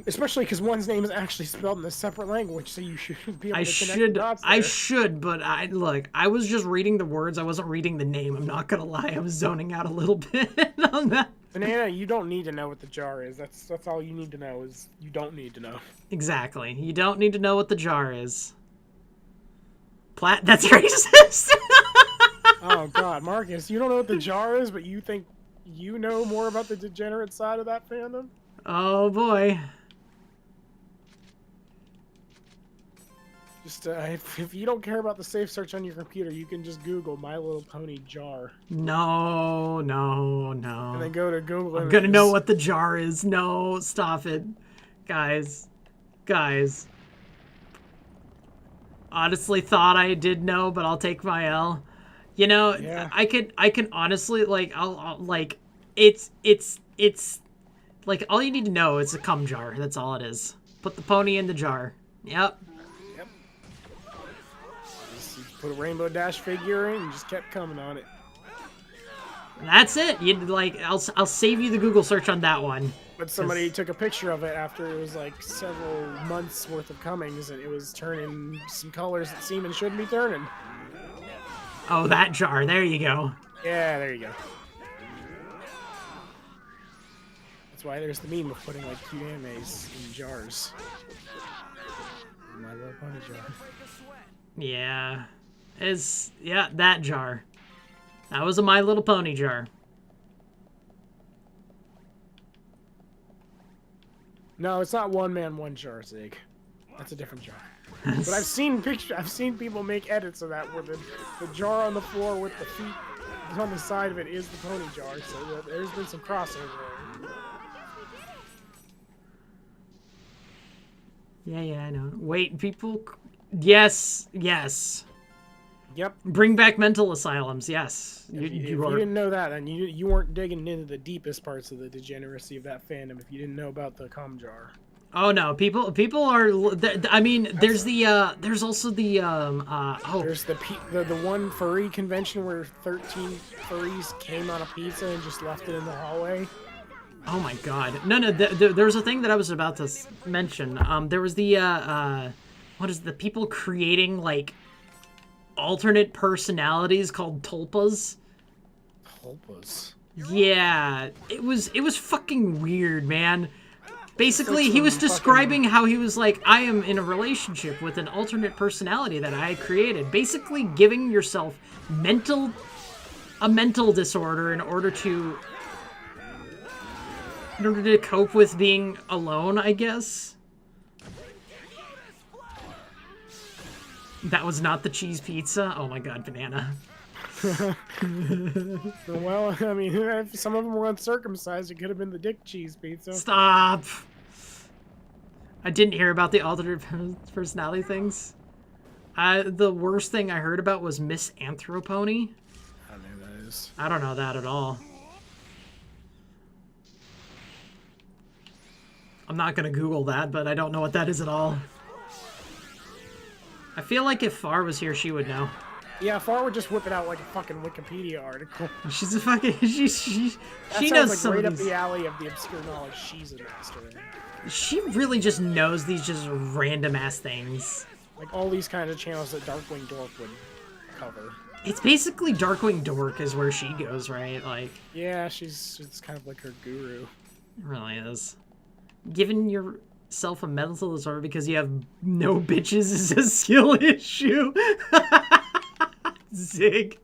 Especially because one's name is actually spelled in a separate language, so you should be able to connect the dots there. I should, but look, I was just reading the words. I wasn't reading the name. I'm not gonna lie. I was zoning out a little bit on that. Banana, you don't need to know what the jar is. That's all you need to know is you don't need to know. Exactly. You don't need to know what the jar is. Platt, that's racist. Oh, God. Marcus, you don't know what the jar is, but you think you know more about the degenerate side of that fandom? Oh, boy. Just, if you don't care about the safe search on your computer, you can just Google My Little Pony jar. No. And then go to Google. I'm gonna know what the jar is. No, stop it. Guys. Honestly thought I did know, but I'll take my L. You know, yeah. I can honestly, like, I'll like, it's, like, all you need to know is a cum jar. That's all it is. Put the pony in the jar. Yep. Just put a Rainbow Dash figure in and just kept coming on it. That's it. You'd like, I'll save you the Google search on that one. But somebody took a picture of it after it was like several months worth of comings, and it was turning some colors that seem and shouldn't be turning. Oh, that jar. There you go. Yeah, there you go. That's why there's the meme of putting like cute animes in jars. My Little Pony jar. Yeah. Yeah, that jar. That was a My Little Pony jar. No, it's not one man, one jar, Zig. That's a different jar. But I've seen people make edits of that where the jar on the floor with the feet on the side of it is the pony jar, so there's been some crossover. Yeah, I know. Wait, people... Yes. Yep. Bring back mental asylums, yes. If you didn't know that, then you weren't digging into the deepest parts of the degeneracy of that fandom if you didn't know about the cum jar. Oh no, people are. I mean, there's also the There's the one furry convention where 13 furries came on a pizza and just left it in the hallway. Oh my God, no. There's a thing that I was about to mention. There was the what is the people creating like alternate personalities called tulpas. Tulpas. Yeah, it was fucking weird, man. Basically, he was describing how he was like, I am in a relationship with an alternate personality that I created. Basically giving yourself a mental disorder in order to cope with being alone, I guess. That was not the cheese pizza. Oh my god, banana. Well, I mean, if some of them were uncircumcised, it could have been the dick cheese pizza. Stop. I didn't hear about the alternate personality things. The worst thing I heard about was Miss Anthropony. I don't know who that is. I don't know that at all. I'm not gonna Google that, but I don't know what that is at all. I feel like if Far was here, she would know. Yeah, Far would just whip it out like a fucking Wikipedia article. She's a fucking she That knows like some right of up these. the alley of the obscure knowledge she's a master in. She really just knows these just random ass things. Like all these kinds of channels that Darkwing Dork would cover. It's basically Darkwing Dork is where she goes, right? Like, Yeah, it's kind of like her guru. it really is. Giving yourself a mental disorder because you have no bitches is a skill issue. Zig.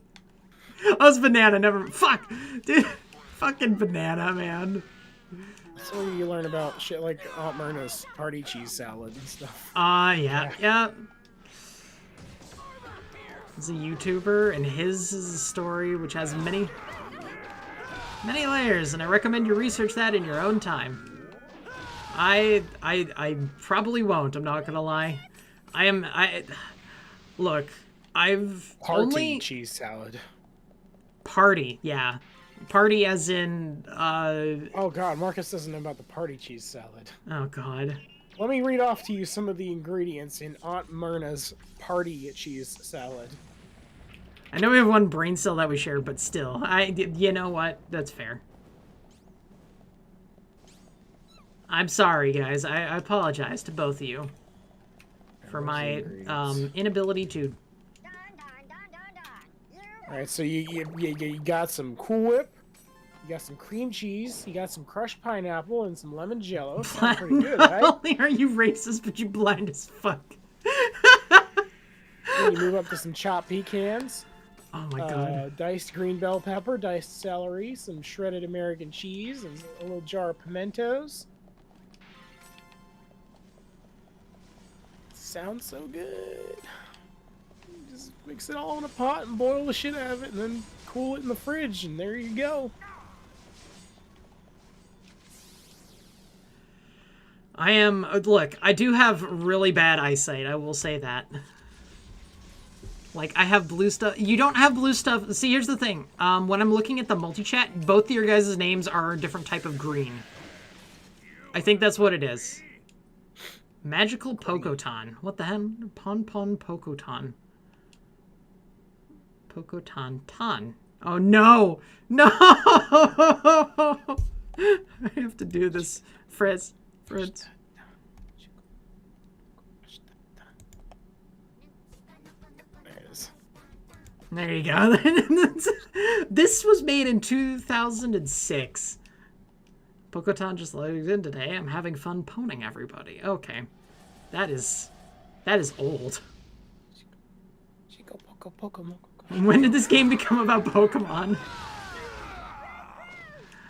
Oh, it's banana. Never. Fuck, dude. Fucking banana, man. That's where you learn about shit like Aunt Myrna's party cheese salad and stuff. Yeah. He's a YouTuber, and his is a story which has many layers, and I recommend you research that in your own time. I probably won't. I'm not gonna lie. Look. I've Party only cheese salad. party, yeah, party as in Oh god, Marcus doesn't know about the party cheese salad. oh god. Let me read off to you some of the ingredients in Aunt Myrna's party cheese salad. I know we have one brain cell that we share, but still, you know what? That's fair. I'm sorry, guys. I apologize to both of you for my inability to. Alright, so you got some Cool Whip, you got some cream cheese, you got some crushed pineapple, and some lemon jello. Sounds pretty good, Not right? only are you racist, but you blind as fuck. Then you move up to some chopped pecans. Oh my god. Diced green bell pepper, diced celery, some shredded American cheese, and a little jar of pimentos. Sounds so good. Just mix it all in a pot and boil the shit out of it, and then cool it in the fridge, and there you go. Look, I do have really bad eyesight, I will say that. Like, I have blue stuff. You don't have blue stuff. See, here's the thing. When I'm looking at the multi-chat, both of your guys' names are a different type of green. I think that's what it is. Magical Pokoton. What the hell? Pon Pokoton. Pokoton. Oh, no! No! I have to do this. Fritz. There you go. This was made in 2006. Pokoton just loaded in today. I'm having fun poning everybody. Okay. That is old. When did this game become about Pokemon?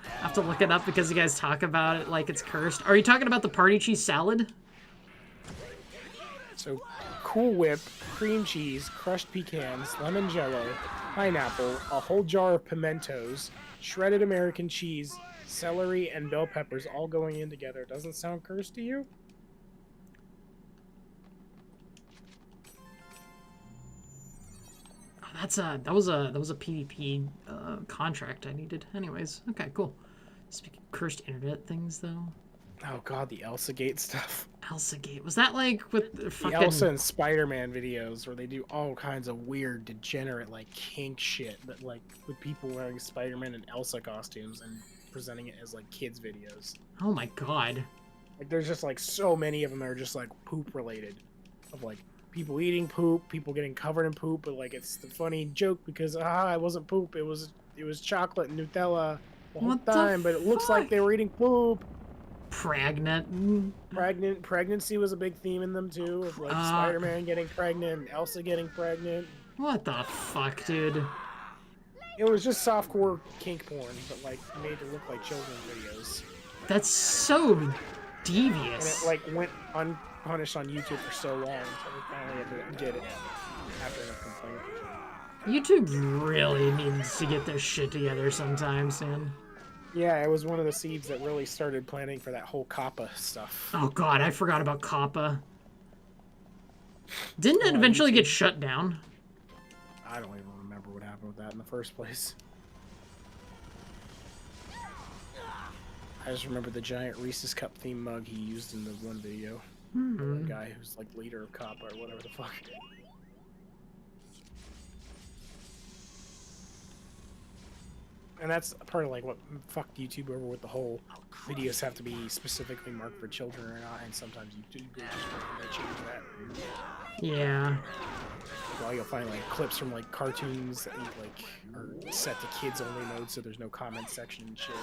I have to look it up because you guys talk about it like it's cursed. Are you talking about the party cheese salad? So, Cool Whip, cream cheese, crushed pecans, lemon jello, pineapple, a whole jar of pimentos, shredded American cheese, celery, and bell peppers all going in together. Doesn't sound cursed to you? Oh, that was a PvP contract I needed. Anyways, okay, cool. Speaking of cursed internet things, though. Oh god, the Elsa Gate stuff. Elsa Gate, was that like with the fucking The Elsa and Spider-Man videos where they do all kinds of weird, degenerate, like kink shit, but like with people wearing Spider-Man and Elsa costumes and presenting it as like kids videos. Oh my god. Like there's just like so many of them that are just like poop related, of like people eating poop, people getting covered in poop, but like it's the funny joke because it wasn't poop, it was chocolate and Nutella the whole What the time, but it looks like they were eating poop. Pregnancy was a big theme in them too, of like Spider-Man getting pregnant, and Elsa getting pregnant. What the fuck, dude? It was just softcore kink porn, but like made to look like children's videos. That's so And devious. it like went unpunished on YouTube for so long until we finally had to get it after enough complaint. YouTube really needs to get their shit together sometimes, man. Yeah, it was one of the seeds that really started planning for that whole Kappa stuff. Oh god, I forgot about Kappa. Didn't it eventually get shut down? I don't even remember what happened with that in the first place. I just remember the giant Reese's Cup theme mug he used in the one video. The guy who's like leader of Kappa or whatever the fuck. And that's part of like what fucked YouTube over with the whole videos have to be specifically marked for children or not, and sometimes YouTube will just change that. Yeah. Well, you'll find like clips from like cartoons that like are set to kids only mode, so there's no comment section and shit.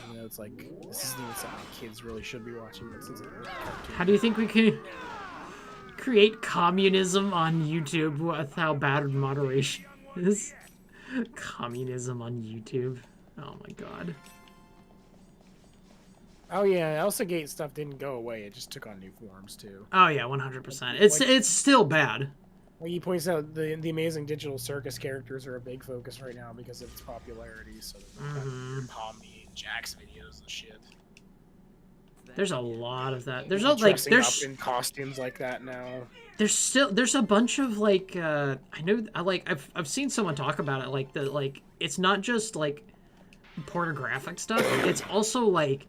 You know, it's like this isn't even something kids really should be watching. But since it's a cartoon. How do you think we could create communism on YouTube with how bad moderation is? Communism on YouTube. Oh my god. Oh yeah, Elsa Gate stuff didn't go away. It just took on new forms too. Oh yeah, 100%. It's still bad. Like he points out, the Amazing Digital Circus characters are a big focus right now because of its popularity. So Pomni and Jack's videos and shit. There's a lot of that. Dressing up in costumes like that now. There's a bunch of like I've seen someone talk about it it's not just like pornographic stuff, it's also like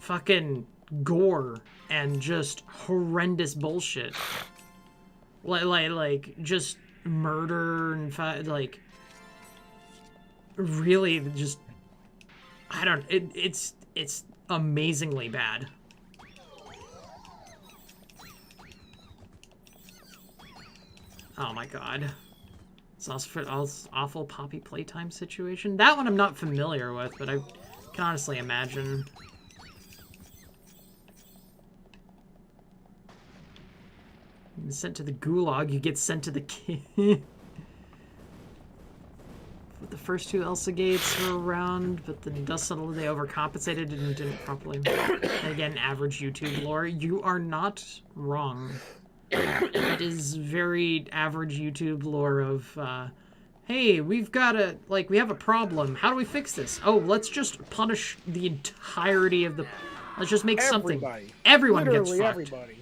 fucking gore and just horrendous bullshit. Like just murder and like really just it's amazingly bad. Oh my god. It's also for awful Poppy Playtime situation. That one I'm not familiar with, but I can honestly imagine. You're sent to the gulag, you get sent to the kid. The first two Elsa gates were around, but then dust settled, they overcompensated and didn't properly. And again, average YouTube lore. You are not wrong. It is very average YouTube lore of, hey, we have a problem. How do we fix this? Oh, let's just punish the entirety of the... Let's just make something... Everyone gets fucked. Everybody.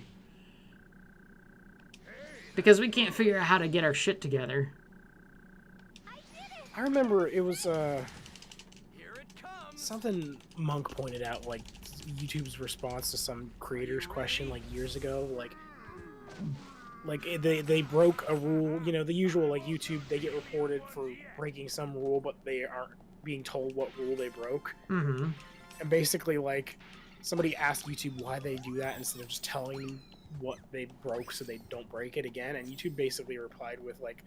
Because we can't figure out how to get our shit together. I remember it was something Monk pointed out, like YouTube's response to some creator's question like years ago, like they broke a rule, you know, the usual, like YouTube, they get reported for breaking some rule, but they aren't being told what rule they broke. Mm-hmm. And basically, like, somebody asked YouTube why they do that instead of just telling them what they broke so they don't break it again, and YouTube basically replied with like,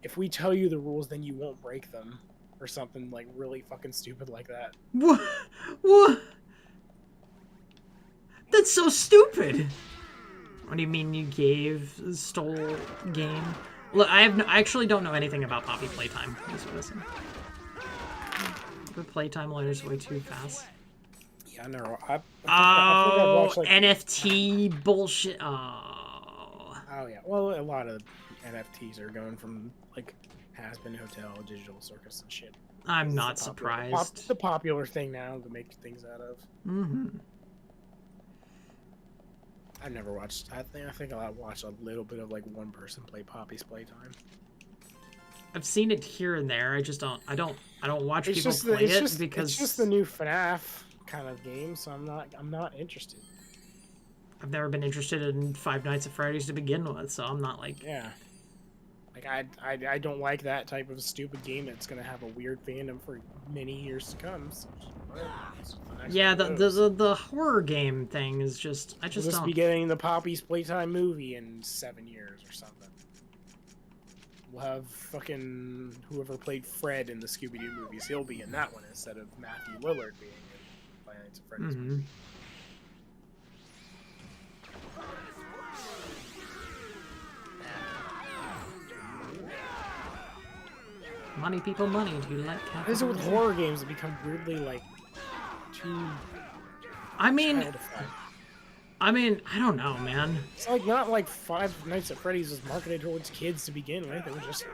if we tell you the rules, then you won't break them, or something like really fucking stupid like that. What? What? That's so stupid. What do you mean you stole game? Look, I actually don't know anything about Poppy Playtime. That's what I said. The Playtime lawyer's way too fast. Yeah, I know. I watched, like, NFT bullshit. Oh yeah. Well, a lot of NFTs are going from like Has-Been Hotel, Digital Circus, and shit. I'm not surprised. The popular thing now to make things out of. Mm-hmm. I've never watched. I think I watched a little bit of like one person play Poppy's Playtime. I've seen it here and there. I just don't. I don't watch people because it's just the new FNAF kind of game. So I'm not interested. I've never been interested in Five Nights at Freddy's to begin with, so I'm not like. Yeah. Like I don't like that type of stupid game that's gonna have a weird fandom for many years to come. So, Yeah, the horror game thing is just I we'll just just don't. be getting the Poppy's Playtime movie in 7 years or something. We'll have fucking whoever played Fred in the Scooby-Doo movies. He'll be in that one instead of Matthew Lillard being in Five Nights at Freddy's. Mhm. Money, people, money. Do you like What is it with horror games that become weirdly like too I mean, childified? I don't know, man. It's like not like Five Nights at Freddy's was marketed towards kids to begin with. It was just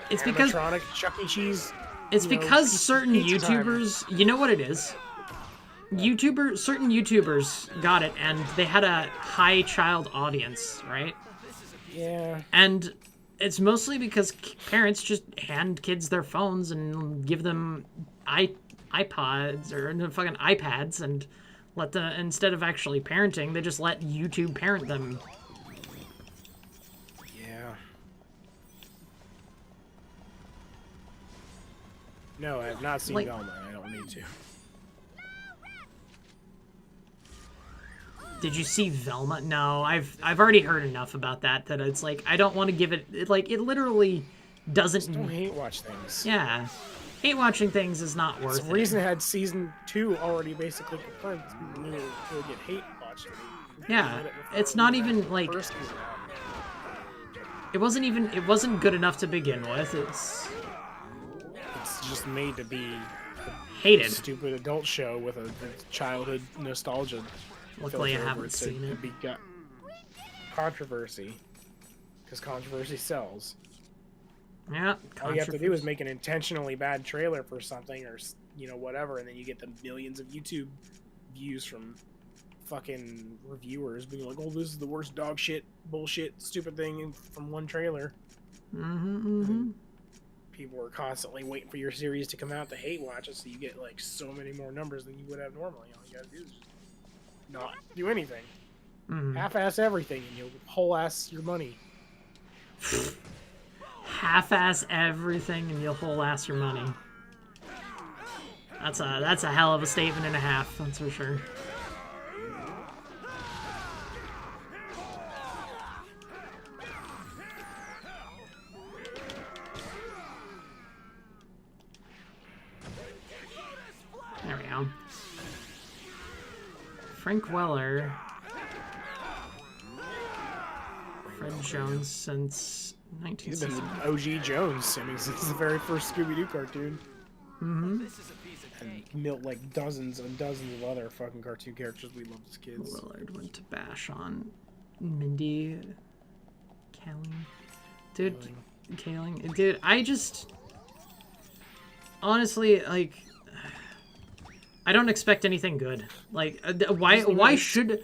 It's because animatronic Chuck E. Cheese. it's you know, because pizza- certain pizza time. YouTubers, you know what it is? Certain YouTubers got it, and they had a high child audience, right? Yeah. And it's mostly because parents just hand kids their phones and give them iPods or fucking iPads and let them, instead of actually parenting, they just let YouTube parent them. Yeah. No, I have not seen Like- Velma. I don't need to. Did you see Velma? No, I've already heard enough about that it's like I don't want to give it, it literally doesn't. Don't hate watch things. Yeah, hate watching things is not worth It's the it. reason it had season 2 already basically confirmed. People knew it would get hate watched. Yeah, it's not even like First season out. it wasn't good enough to begin with. It's It's just made to be hated. a stupid adult show with a childhood nostalgia. Luckily, I filter over haven't it to seen it. be got controversy, because controversy sells. Yeah, All you have to do is make an intentionally bad trailer for something, or whatever, and then you get the millions of YouTube views from fucking reviewers being like, "Oh, this is the worst dog shit, bullshit, stupid thing from one trailer." Mm-hmm. People are constantly waiting for your series to come out to hate watch it, so you get like so many more numbers than you would have normally. All you gotta do is just not do anything. Mm-hmm. Half-ass everything, and you'll whole-ass your money. Half-ass everything and you'll whole-ass your money. That's a hell of a statement and a half. That's for sure. There we go. Frank Weller. Fred Jones since He's been 1960. OG Jones. I mean, since the very first Scooby-Doo cartoon. Mm-hmm. And milked like dozens and dozens of other fucking cartoon characters we loved as kids. Willard went to bash on Mindy Kaling. Dude, Kaling. Dude, I just... Honestly, like... I don't expect anything good. Like, why should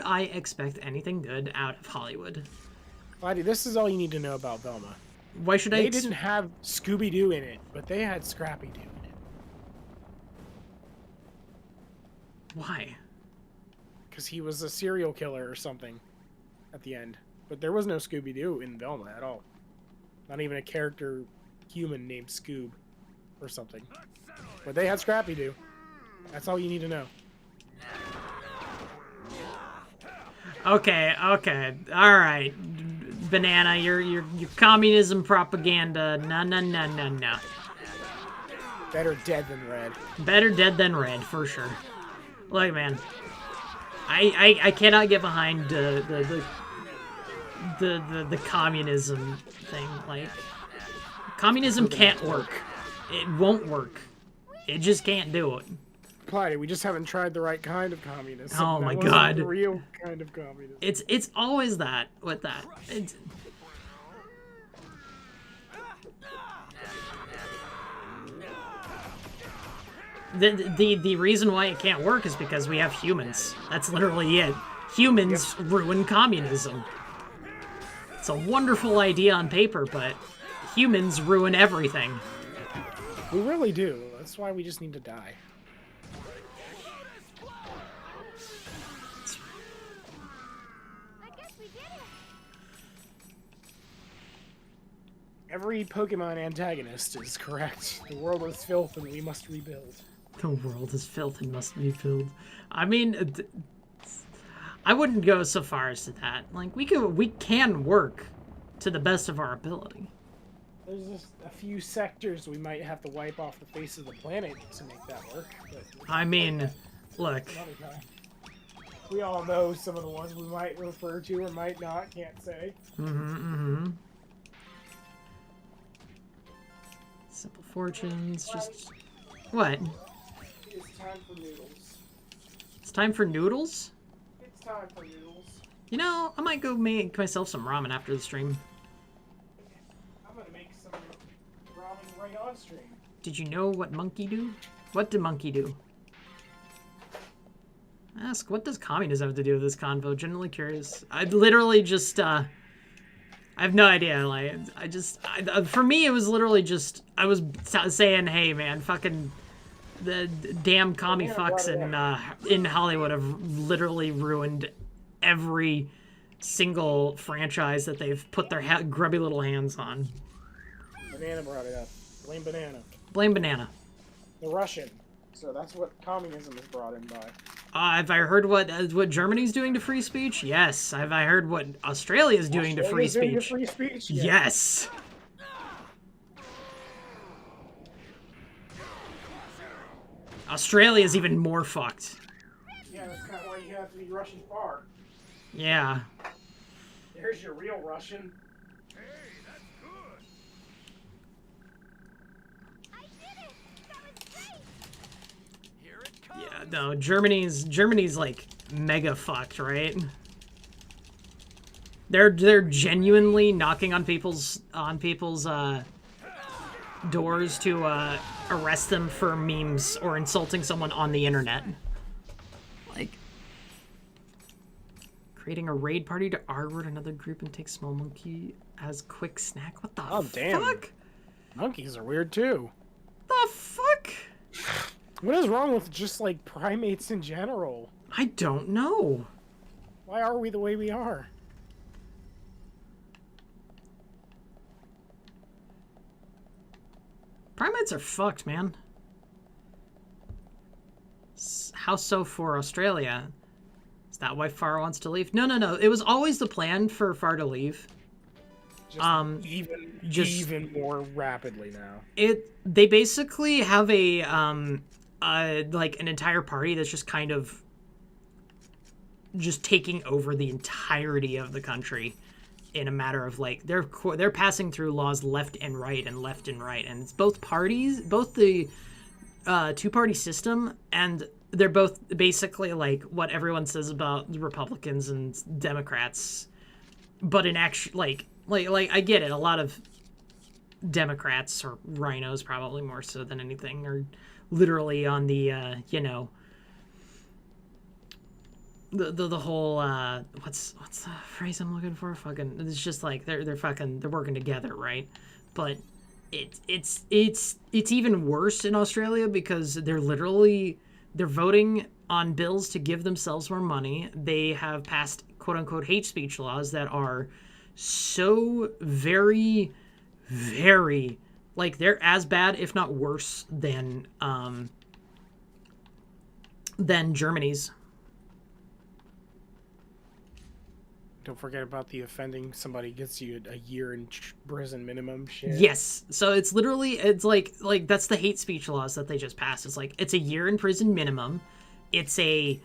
I expect anything good out of Hollywood? Lottie, this is all you need to know about Velma. Why should They didn't have Scooby-Doo in it, but they had Scrappy-Doo in it. Why? Because he was a serial killer or something at the end. But there was no Scooby-Doo in Velma at all. Not even a character human named Scoob or something. But they had Scrappy-Doo. That's all you need to know. Okay, all right, Banana, your communism propaganda. No. Better dead than red. Better dead than red, for sure. Look, man, I cannot get behind the communism thing. Like, communism can't work. It won't work. It just can't do it. Clyde, we just haven't tried the right kind of communism. Oh my That wasn't God. the real kind of communism. It's always that with that. It's, the reason why it can't work is because we have humans. That's literally it. Humans ruin communism. It's a wonderful idea on paper, but humans ruin everything. We really do. That's why we just need to die. I guess we did it. Every Pokemon antagonist is correct. The world is filth and we must rebuild. The world is filth and must be filled. I mean, I wouldn't go so far as to that. Like, we can work to the best of our ability. There's just a few sectors we might have to wipe off the face of the planet to make that work. But I mean, look. another time. We all know some of the ones we might refer to or might not, can't say. Simple fortunes, just... What? It's time for noodles. It's time for noodles? It's time for noodles. You know, I might go make myself some ramen after the stream. I'm gonna make some ramen right on stream. Did you know what monkey do? What did monkey do? Ask, what does communism have to do with this convo? Genuinely curious. I literally just, I have no idea. Like, for me, it was literally just, I was saying, hey, man, fucking, the damn commie fucks in Hollywood have literally ruined every single franchise that they've put their grubby little hands on. Banana brought it up. Blame Banana. Blame Banana. The Russian. So that's what communism is brought in by. Have I heard what Germany's doing to free speech? Yes. Have I heard what Australia's doing to free speech? Doing to free speech? Yeah. Yes. Australia's even more fucked. Yeah, that's kind of why you have to be Russian far. Yeah. There's your real Russian. Hey, that's good. I did it! That was great! Here it comes. Yeah, no, Germany's like mega fucked, right? They're genuinely knocking on people's doors to arrest them for memes or insulting someone on the internet. Like creating a raid party to R-word another group and take small monkey as quick snack. What the damn. fuck? Monkeys are weird too. The fuck? What is wrong with just like primates in general? I don't know. Why are we the way we are? Primates are fucked, man. How so for Australia? Is that why Far wants to leave? No. It was always the plan for Far to leave. Even more rapidly now. They basically have a like an entire party that's just kind of just taking over the entirety of the country in a matter of like they're passing through laws left and right, and it's both parties, both the two-party system, and they're both basically like what everyone says about the Republicans and Democrats, but in actual like I get it, a lot of Democrats or rhinos probably more so than anything are literally on the the whole what's the phrase I'm looking for? Fucking, it's just like they're working together, right? But it's even worse in Australia because they're voting on bills to give themselves more money. They have passed quote unquote hate speech laws that are so very, very, like, they're as bad if not worse than Germany's. Don't forget about the offending somebody gets you a year in prison minimum shit. Yes. So it's literally, it's like that's the hate speech laws that they just passed. It's like, it's a year in prison minimum. It's a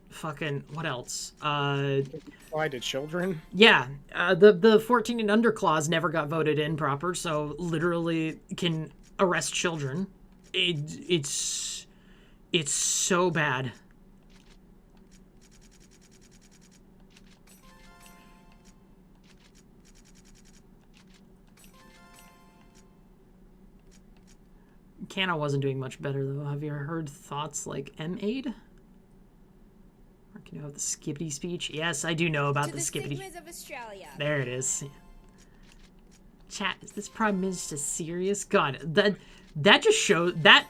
fucking, what else? Why to children? Yeah. The 14 and under clause never got voted in proper. So literally can arrest children. It's so bad. Canna wasn't doing much better, though. Have you heard thoughts like M-Aid? Or can you have the skippity speech? Yes, I do know about the skippity. Of Australia. There it is. Chat, is this Prime Minister serious? God, that just shows, that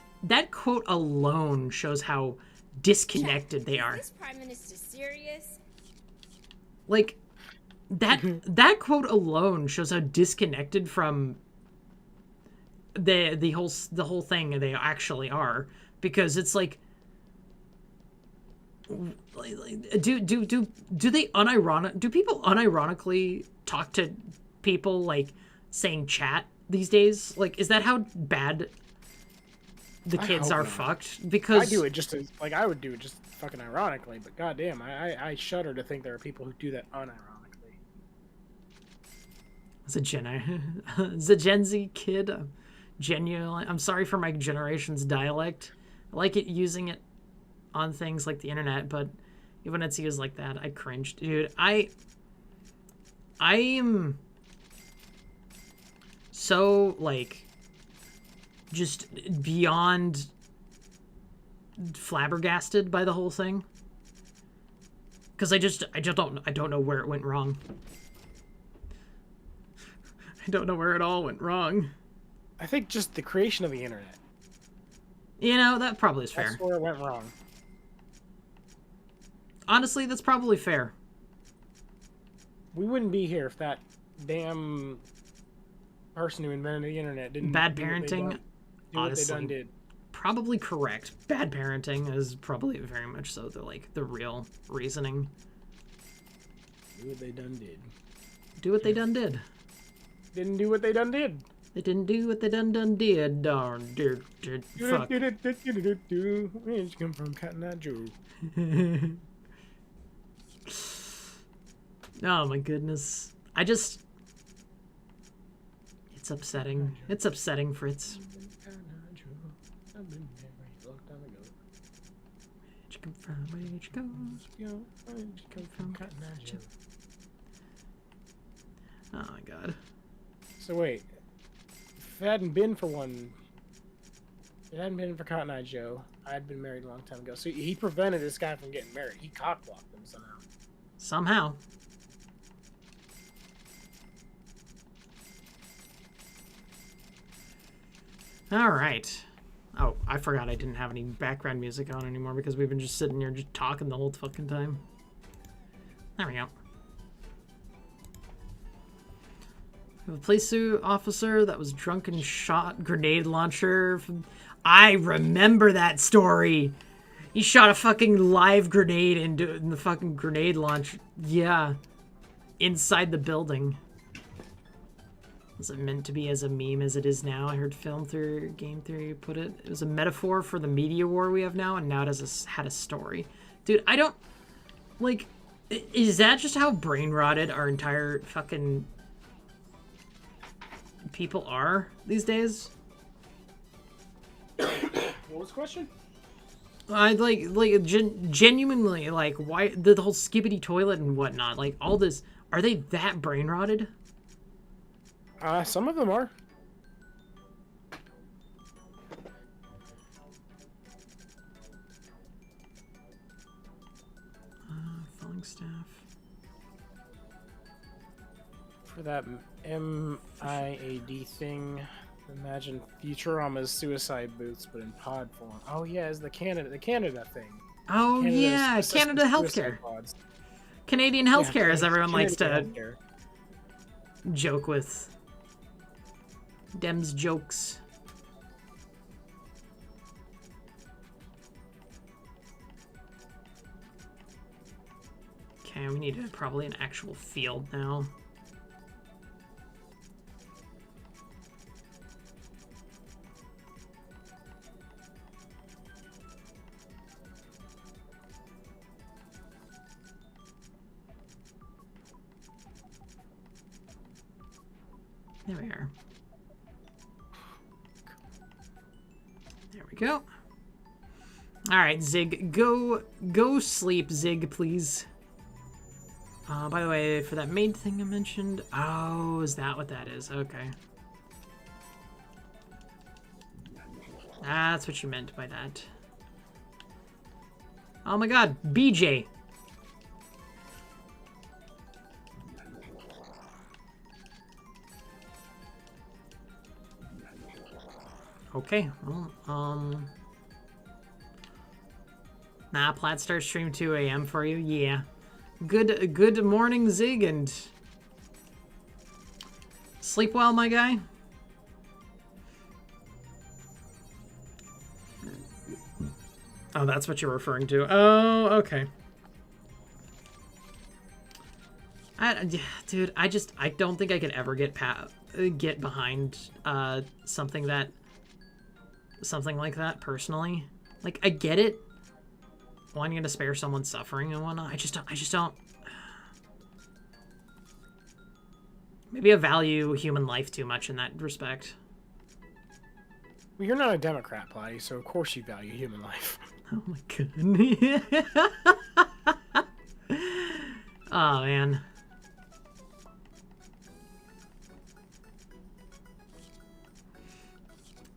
quote alone shows how disconnected they are. Is this Prime Minister serious? Like, that quote alone shows how disconnected from the whole thing they actually are, because it's like do they do people unironically talk to people like saying chat these days? Like, is that how bad the kids are fucked? Because I do it just as, like, I would do it just fucking ironically, but goddamn, I shudder to think there are people who do that unironically. It's a Gen Z kid. Genuinely, I'm sorry for my generation's dialect. I like it using it on things like the internet, but when it's used like that, I cringe, dude. I am so like just beyond flabbergasted by the whole thing, because I don't know where it went wrong. I don't know where it all went wrong. I think just the creation of the internet. You know, that probably is fair. That's where it went wrong. Honestly, that's probably fair. We wouldn't be here if that damn person who invented the internet didn't Bad do what they parenting, done- do what they done honestly, did. probably correct. Bad parenting is probably very much so the real reasoning. Do what they done did. Do what they done did. Didn't do what they done did. They didn't do what they done did. Darn, did. Fuck. Where'd you come from, Cotton Eye Joe? Oh my goodness. It's upsetting. It's upsetting, Fritz. I've been there a long time ago. Where'd you come from? Where'd you go? Where'd you come from, Cotton Eye Joe? Oh my god. So wait, if it hadn't been for Cotton Eye Joe, I'd been married a long time ago. So he prevented this guy from getting married. He cockblocked him somehow. Somehow. Alright. Oh, I forgot I didn't have any background music on anymore because we've been just sitting here just talking the whole fucking time. There we go. We have a police officer that was drunk and shot grenade launcher. I remember that story. He shot a fucking live grenade in the fucking grenade launch. Yeah. Inside the building. Was it meant to be as a meme as it is now? I heard Film Theory, Game Theory put it. It was a metaphor for the media war we have now, and now it had a story. Dude, I don't... Like, is that just how brain rotted our entire fucking... people are these days? What was the question? I genuinely, like, why the whole skibbity toilet and whatnot, like all this, are they that brain rotted? Some of them are. Falling staff. For that MIAD thing, imagine Futurama's suicide boots, but in pod form. Oh yeah, it's the Canada thing. Oh Canada's yeah, assisted Canada healthcare. suicide pods. Canadian healthcare, Yeah, as everyone likes to Canadian healthcare. joke with. Dems jokes. Okay, we need probably an actual field now. There we are. There we go. All right, Zig, go sleep, Zig, please. By the way, for that maid thing I mentioned, oh, is that what that is? Okay. That's what you meant by that. Oh my god, BJ. Okay, well, nah, Plaid Star stream 2 a.m. for you, yeah. Good morning, Zig, and Sleep well, my guy? Oh, that's what you're referring to. Oh, okay. Dude, I don't think I could ever get behind something like that personally. Like, I get it, wanting to spare someone's suffering and whatnot. I just don't. Maybe I value human life too much in that respect. Well, you're not a Democrat, Platy, so of course you value human life. Oh my god. Oh man.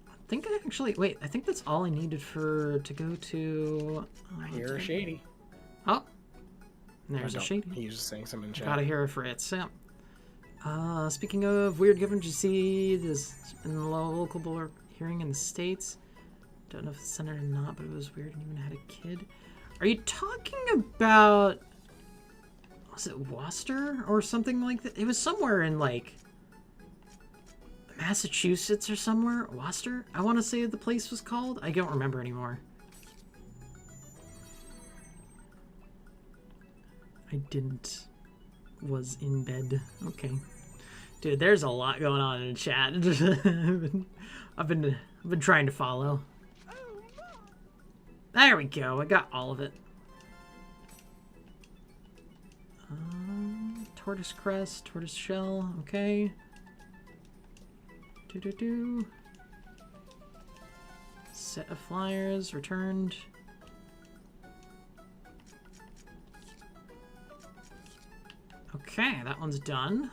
I think I actually I think that's all I needed to go to. You're a shady. Oh, there's a shady. He's just saying something in chat. Gotta hear it for it. So, speaking of weird government, did you see this in the local board hearing in the States? Don't know if it's centered or not, but it was weird and even had a kid. Are you talking about, was it Worcester or something like that? It was somewhere in like Massachusetts or somewhere. Worcester, I want to say the place was called. I don't remember anymore. I didn't. Was in bed. Okay. Dude, there's a lot going on in chat. I've been trying to follow. There we go. I got all of it. Tortoise crest, tortoise shell. Okay. Set of flyers returned. Okay, that one's done.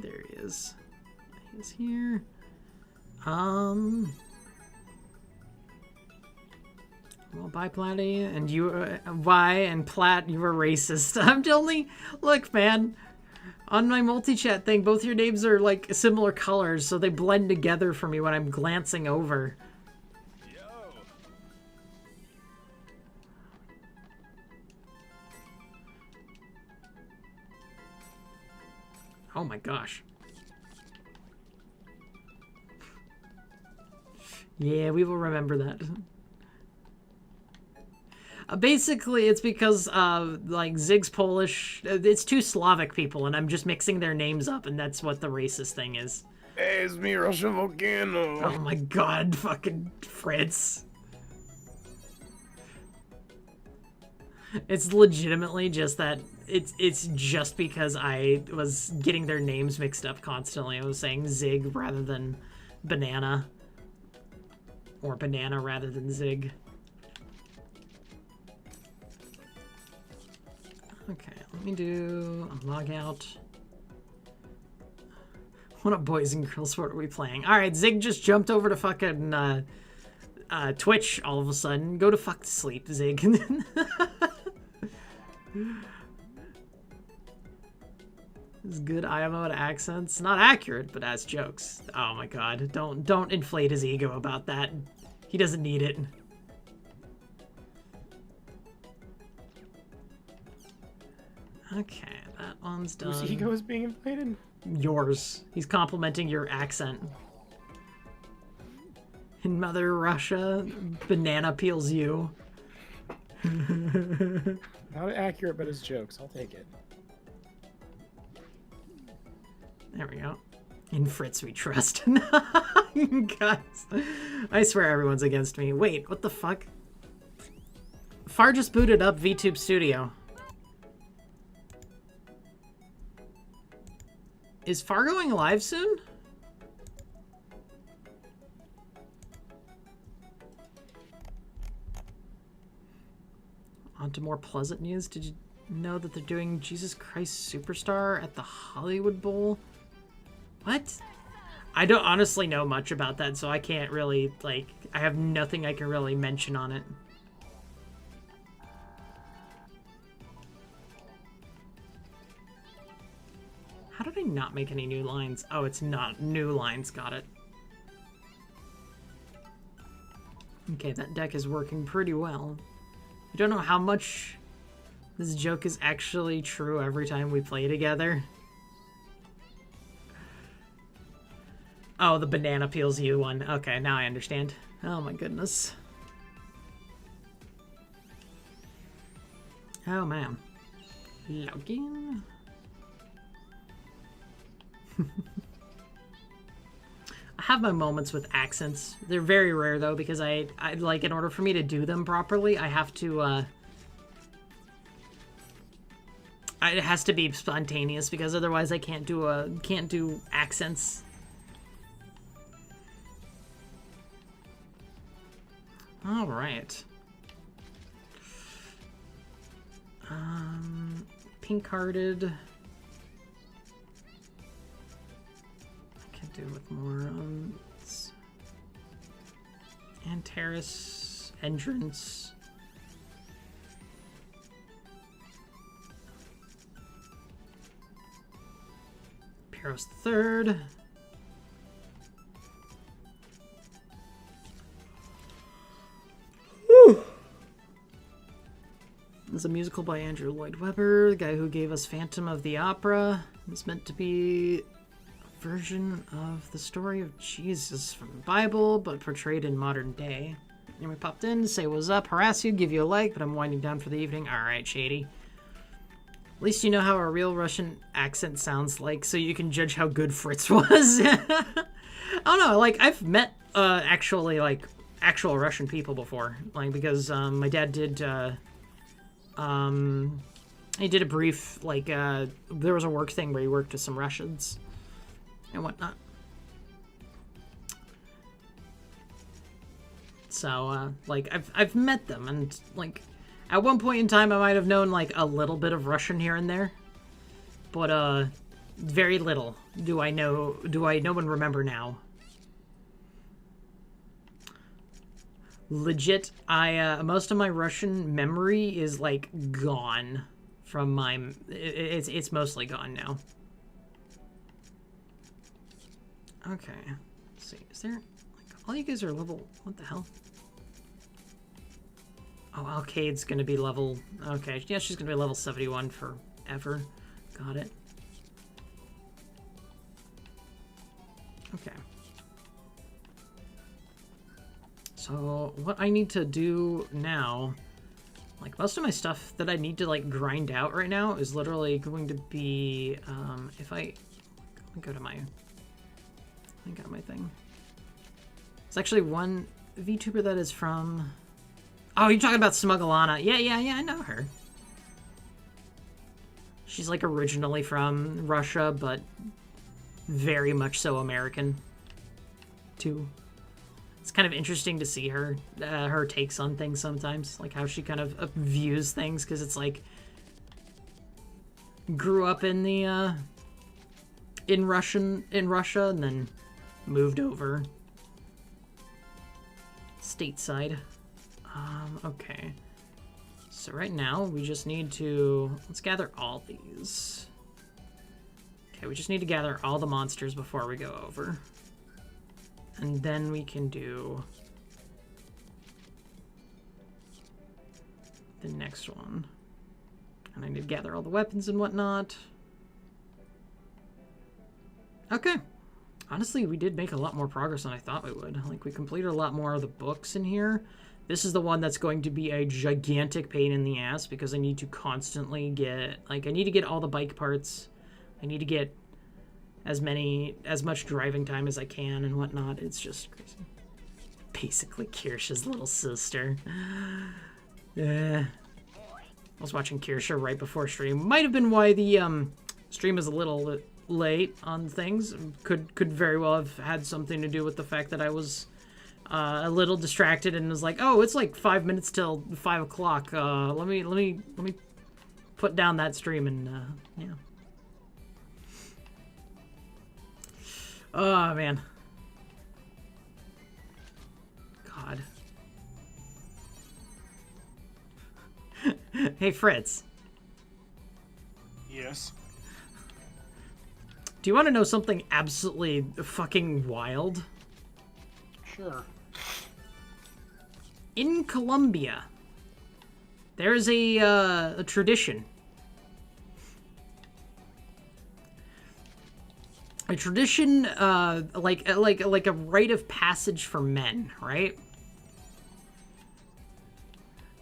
There he is. He's here. Well, bye, Platty. And you, bye, and Plat, you were racist. I'm only, look, man. On my multi-chat thing, both your names are, like, similar colors, so they blend together for me when I'm glancing over. Oh my gosh. Yeah, we will remember that. Basically, it's because, like, Zig's Polish. It's two Slavic people, and I'm just mixing their names up, and that's what the racist thing is. It's me, Russian volcano. Oh my god, fucking Fritz. It's legitimately just that it's just because I was getting their names mixed up constantly. I was saying Zig rather than banana. Or banana rather than Zig. Okay, let me do a log out. What up, boys and girls? What are we playing? Alright, Zig just jumped over to fucking Twitch all of a sudden. Go to fuck to sleep, Zig. This good IMO accents. Not accurate, but as jokes. Oh my god. Don't inflate his ego about that. He doesn't need it. Okay, that one's done. Whose ego is being inflated? Yours. He's complimenting your accent. In Mother Russia, banana peels you. Not accurate, but his jokes. I'll take it. There we go. In Fritz we trust. Guys, I swear everyone's against me. Wait, what the fuck? Far just booted up VTube Studio. Is Far going live soon? On to more pleasant news. Did you know that they're doing Jesus Christ Superstar at the Hollywood Bowl? What? I don't honestly know much about that, so I can't really, like, I have nothing I can really mention on it. How did I not make any new lines? Oh, it's not new lines. Got it. Okay, that deck is working pretty well. You don't know how much this joke is actually true every time we play together. Oh, the banana peels you one. Okay, now I understand. Oh my goodness. Oh man. Login. I have my moments with accents. They're very rare though, because I like, in order for me to do them properly, I have to it has to be spontaneous, because otherwise I can't do accents. All right. Pink-hearted. I could do with more. Antares, Entrance. Pyros III. It's a musical by Andrew Lloyd Webber, the guy who gave us Phantom of the Opera. It's meant to be a version of the story of Jesus from the Bible, but portrayed in modern day. And we popped in to say what's up, harass you, give you a like, but I'm winding down for the evening. Alright, Shady. At least you know how a real Russian accent sounds like, so you can judge how good Fritz was. I don't know, like, I've met, actually, like, actual Russian people before. Like, because, my dad did, he did a brief, like, there was a work thing where he worked with some Russians and whatnot. So, like, I've met them, and, like, at one point in time I might have known, like, a little bit of Russian here and there, but, very little do I know and remember now. Legit, most of my Russian memory is, like, gone from my... It's mostly gone now. Okay. Let's see. Is there... Like, all you guys are level... What the hell? Oh, Alcade's gonna be level... Okay, yeah, she's gonna be level 71 forever. Got it. Okay. So, what I need to do now, like, most of my stuff that I need to, like, grind out right now is literally going to be, if I go to my, I got my thing. It's actually one VTuber that is from, oh, you're talking about Smugglana. Yeah, I know her. She's, like, originally from Russia, but very much so American, too. It's kind of interesting to see her takes on things sometimes, like how she kind of views things, because it's like grew up in the in Russia, and then moved over stateside. Okay. So right now we just need to let's gather all these. Okay, we just need to gather all the monsters before we go over. And then we can do the next one. And I need to gather all the weapons and whatnot. Okay. Honestly, we did make a lot more progress than I thought we would. Like, we completed a lot more of the books in here. This is the one that's going to be a gigantic pain in the ass, because I need to constantly get... Like, I need to get all the bike parts. I need to get as much driving time as I can and whatnot. It's just crazy. Basically Kirsha's little sister. Yeah. I was watching Kirsha right before stream. Might have been why the stream is a little late on things. Could very well have had something to do with the fact that I was a little distracted and was like, oh, it's like 5 minutes till 5 o'clock. Let me put down that stream and yeah. Oh, man. God. Hey, Fritz. Yes. Do you want to know something absolutely fucking wild? Sure. In Colombia, There's a tradition. A tradition, like a rite of passage for men, right?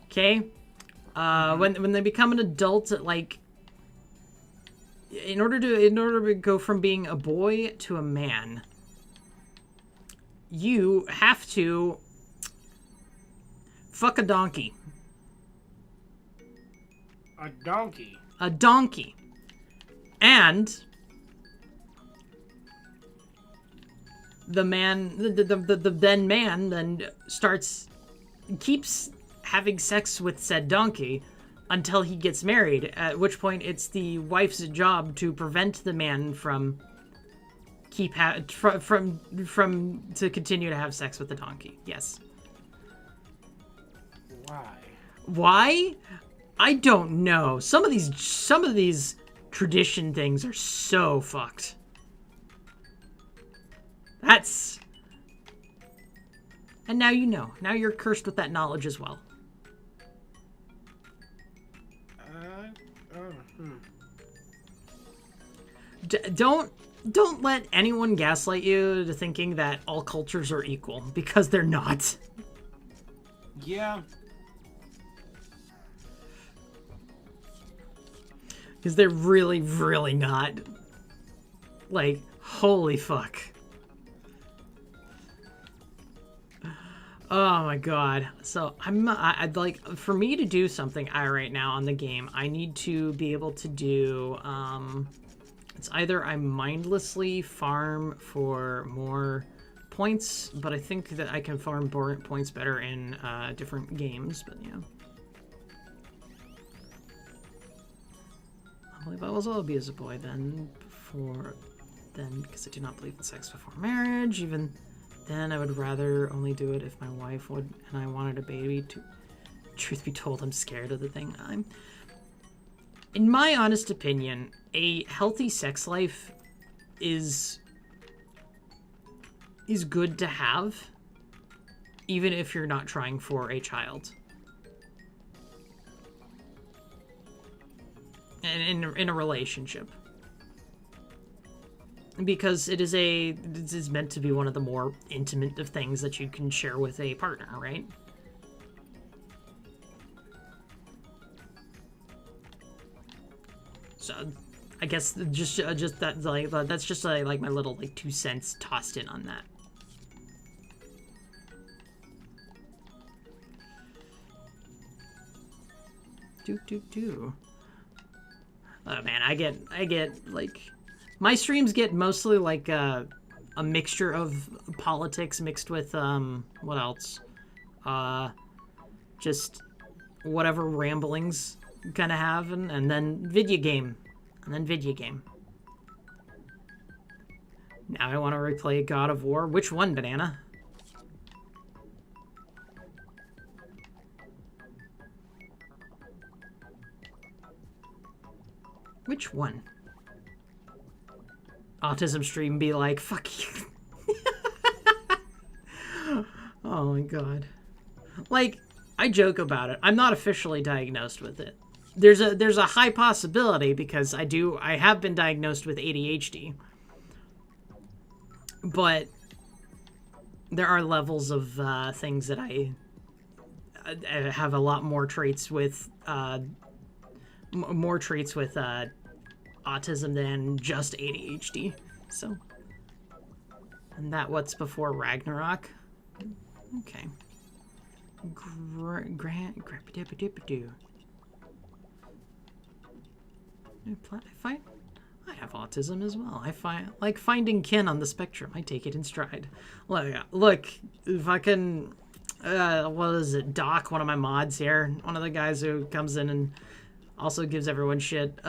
Okay? When they become an adult, like, in order to go from being a boy to a man, you have to fuck a donkey. A donkey. A donkey. And the man, the then man, then keeps having sex with said donkey until he gets married, at which point it's the wife's job to prevent the man from to continue to have sex with the donkey. Yes. Why? Why? I don't know. Some of these tradition things are so fucked. And now you know. Now you're cursed with that knowledge as well. Don't let anyone gaslight you to thinking that all cultures are equal, because they're not. Yeah. Because they're really, really not. Like, holy fuck. Oh my god. So I'd like, for me to do something right now on the game, I need to be able to do, it's either I mindlessly farm for more points, but I think that I can farm points better in different games, but yeah. I believe I will be as a boy then, because I do not believe in sex before marriage. Even then, I would rather only do it if my wife would, and I wanted a baby. Truth be told, I'm scared of the thing. In my honest opinion, a healthy sex life is good to have, even if you're not trying for a child. In a relationship, because it is meant to be one of the more intimate of things that you can share with a partner, right? So I guess just that, like, that's just like my little, like, 2 cents tossed in on that. Oh man, I get like, my streams get mostly like a mixture of politics mixed with what else? Just whatever ramblings kind of have, and then video game. Now I want to replay God of War. Which one, Banana? Which one? Autism stream be like, fuck you. Oh my god. Like, I joke about it. I'm not officially diagnosed with it. There's a high possibility, because I have been diagnosed with ADHD. But there are levels of things that I have a lot more traits with autism than just ADHD. So, and that what's before Ragnarok. Okay. I have autism as well. I find, like, finding kin on the spectrum. I take it in stride. Look, if I can, what is it? Doc, one of my mods here, one of the guys who comes in and also gives everyone shit,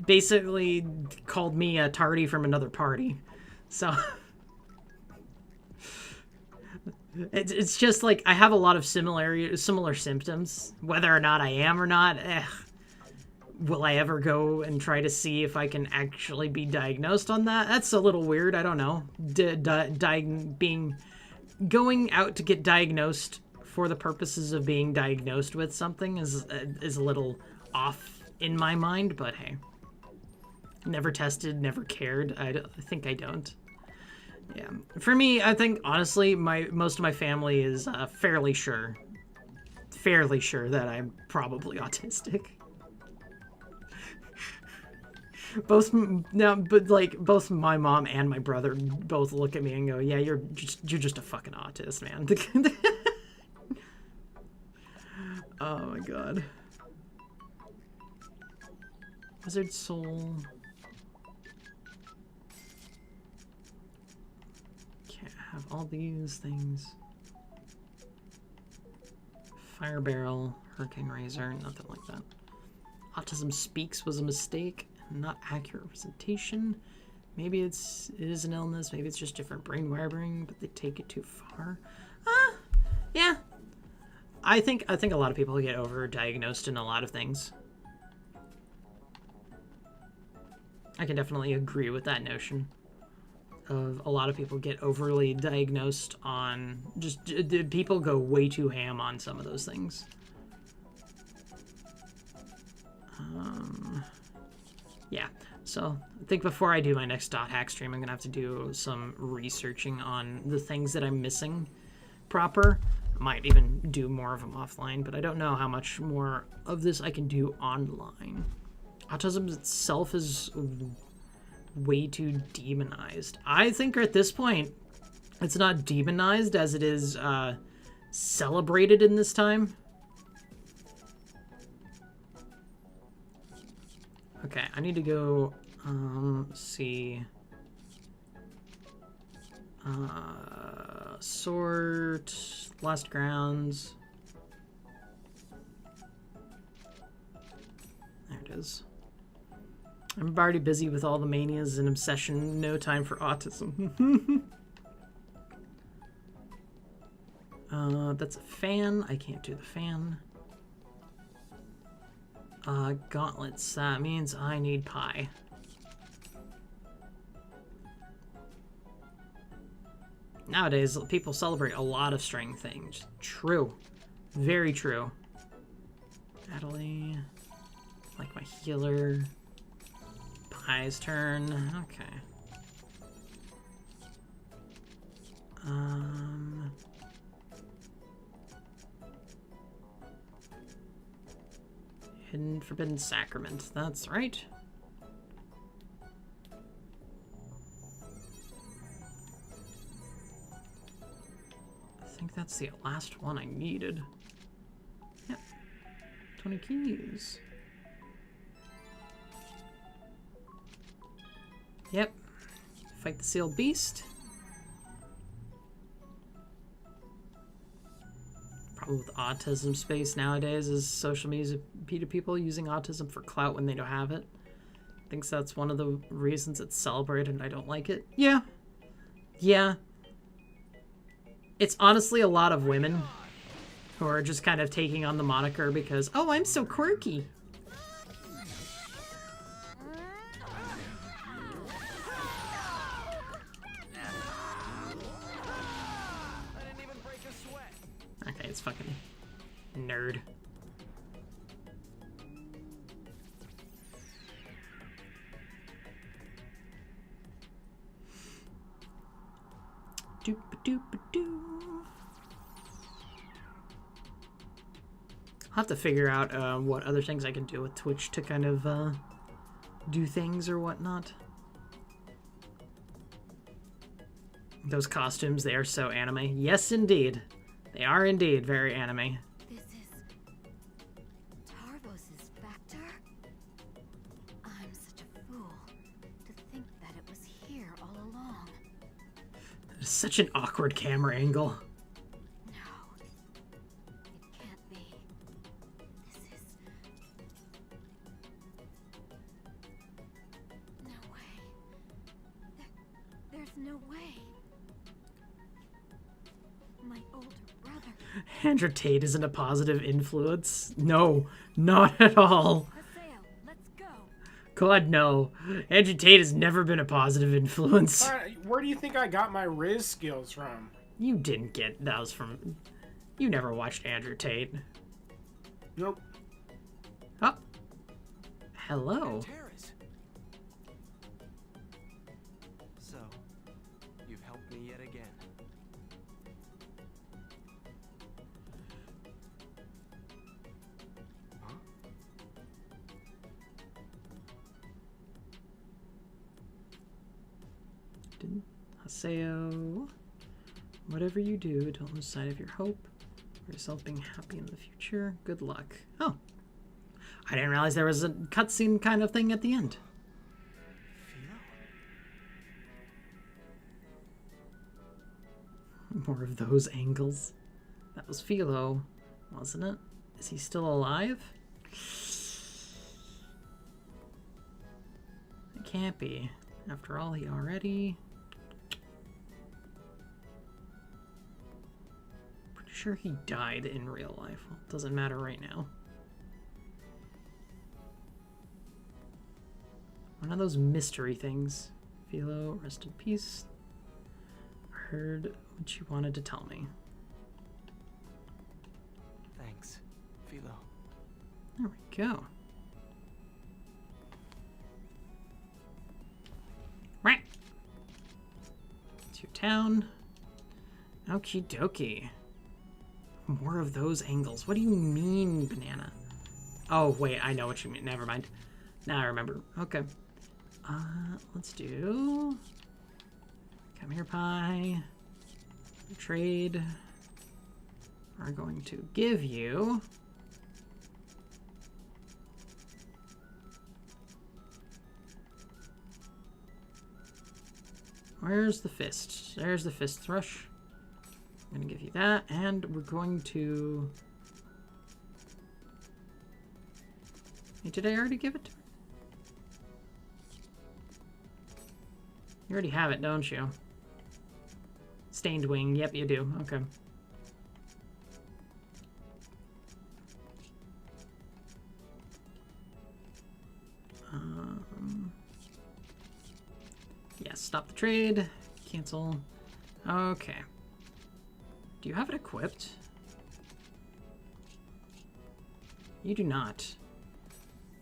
basically called me a tardy from another party. So it's just like, I have a lot of similar symptoms. Whether or not I am or not, will I ever go and try to see if I can actually be diagnosed on that? That's a little weird. I don't know. Going out to get diagnosed for the purposes of being diagnosed with something is a little off in my mind, but hey. Never tested, never cared. I think I don't. Yeah. For me, I think, honestly, most of my family is fairly sure that I'm probably autistic. Both my mom and my brother both look at me and go, "Yeah, you're just a fucking autist, man." Oh my god. Wizard Soul. Can't have all these things. Fire Barrel, Hurricane Razor, nothing like that. Autism Speaks was a mistake, not accurate representation. Maybe it is an illness, maybe it's just different brain wiring, but they take it too far. Yeah. I think a lot of people get over-diagnosed in a lot of things. I can definitely agree with that notion of a lot of people get overly diagnosed on just people go way too ham on some of those things. Yeah, so I think before I do my next dot hack stream, I'm gonna have to do some researching on the things that I'm missing proper. I might even do more of them offline, but I don't know how much more of this I can do online. Autism itself is way too demonized. I think at this point, it's not demonized as it is celebrated in this time. Okay, I need to go see sort last grounds. There it is. I'm already busy with all the manias and obsession. No time for autism. That's a fan. I can't do the fan. Gauntlets. That means I need pie. Nowadays, people celebrate a lot of string things. True. Very true. Natalie. Like my healer. Pie's turn. Okay. Hidden Forbidden Sacrament. That's right. I think that's the last one I needed. Yep. 20 keys. Yep. Fight the Sealed Beast. Problem with autism space nowadays is social media people using autism for clout when they don't have it. I think that's one of the reasons it's celebrated and I don't like it. Yeah. Yeah. It's honestly a lot of women who are just kind of taking on the moniker because, oh, I'm so quirky. Okay, it's fucking nerd. Doop-a-doop-a-doo. I'll have to figure out what other things I can do with Twitch to kind of do things or whatnot. Those costumes, they are so anime. Yes, indeed. They are indeed very anime. This is Tarvos's factor? I'm such a fool to think that it was here all along. It's such an awkward camera angle. No, it can't be. This is... No way. There's no way. My older brother. Andrew Tate isn't a positive influence. No, not at all. Haseo, let's go. God, no. Andrew Tate has never been a positive influence. Where do you think I got my Riz skills from? You didn't get those from... You never watched Andrew Tate. Nope. Oh. Hello. Terrace. So, you've helped me yet again. Huh? Haseo. Whatever you do, don't lose sight of your hope or yourself being happy in the future. Good luck. Oh. I didn't realize there was a cutscene kind of thing at the end. More of those angles. That was Philo, wasn't it? Is he still alive? It can't be. After all, he already... Pretty sure he died in real life. Well, it doesn't matter right now. One of those mystery things. Philo, rest in peace. I heard what you wanted to tell me. Thanks, Philo. There we go. Right. It's your town. Okie dokie. More of those angles. What do you mean, banana? Oh, wait, I know what you mean. Never mind. Now I remember. Okay. Let's do... Come here, pie. Trade. We're going to give you... Where's the fist? There's the fist thrush. I'm gonna give you that, and we're going to... Hey, did I already give it to her? You already have it, don't you? Stained wing. Yep, you do. Okay. Yes, stop the trade. Cancel. Okay. Do you have it equipped? You do not.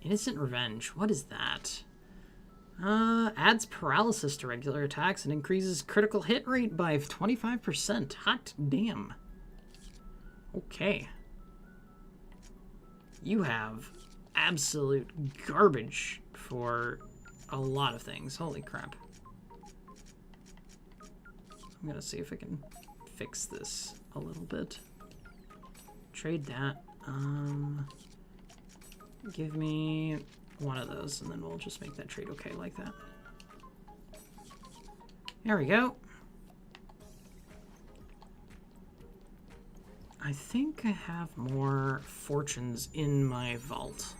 Innocent Revenge. What is that? Adds paralysis to regular attacks and increases critical hit rate by 25%. Hot damn. Okay. You have absolute garbage for a lot of things. Holy crap. I'm gonna see if I can fix this a little bit. Trade that. Give me one of those, and then we'll just make that trade okay like that. There we go. I think I have more fortunes in my vault.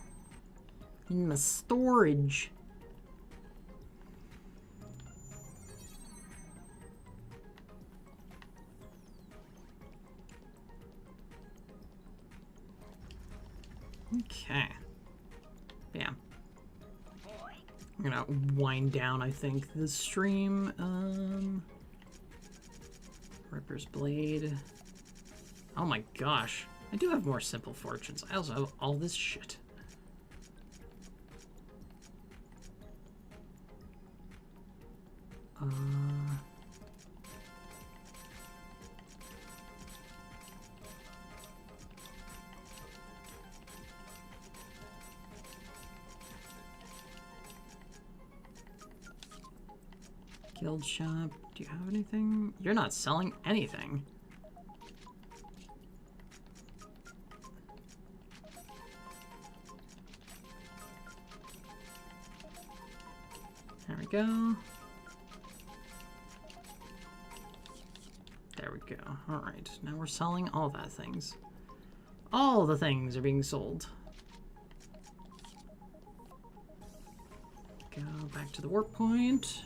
In my storage. Okay. Yeah. I'm gonna wind down, I think, this stream. Ripper's Blade. Oh my gosh. I do have more simple fortunes. I also have all this shit. Guild shop. Do you have anything? You're not selling anything. There we go. There we go. All right. Now we're selling all that things. All the things are being sold. Go back to the warp point.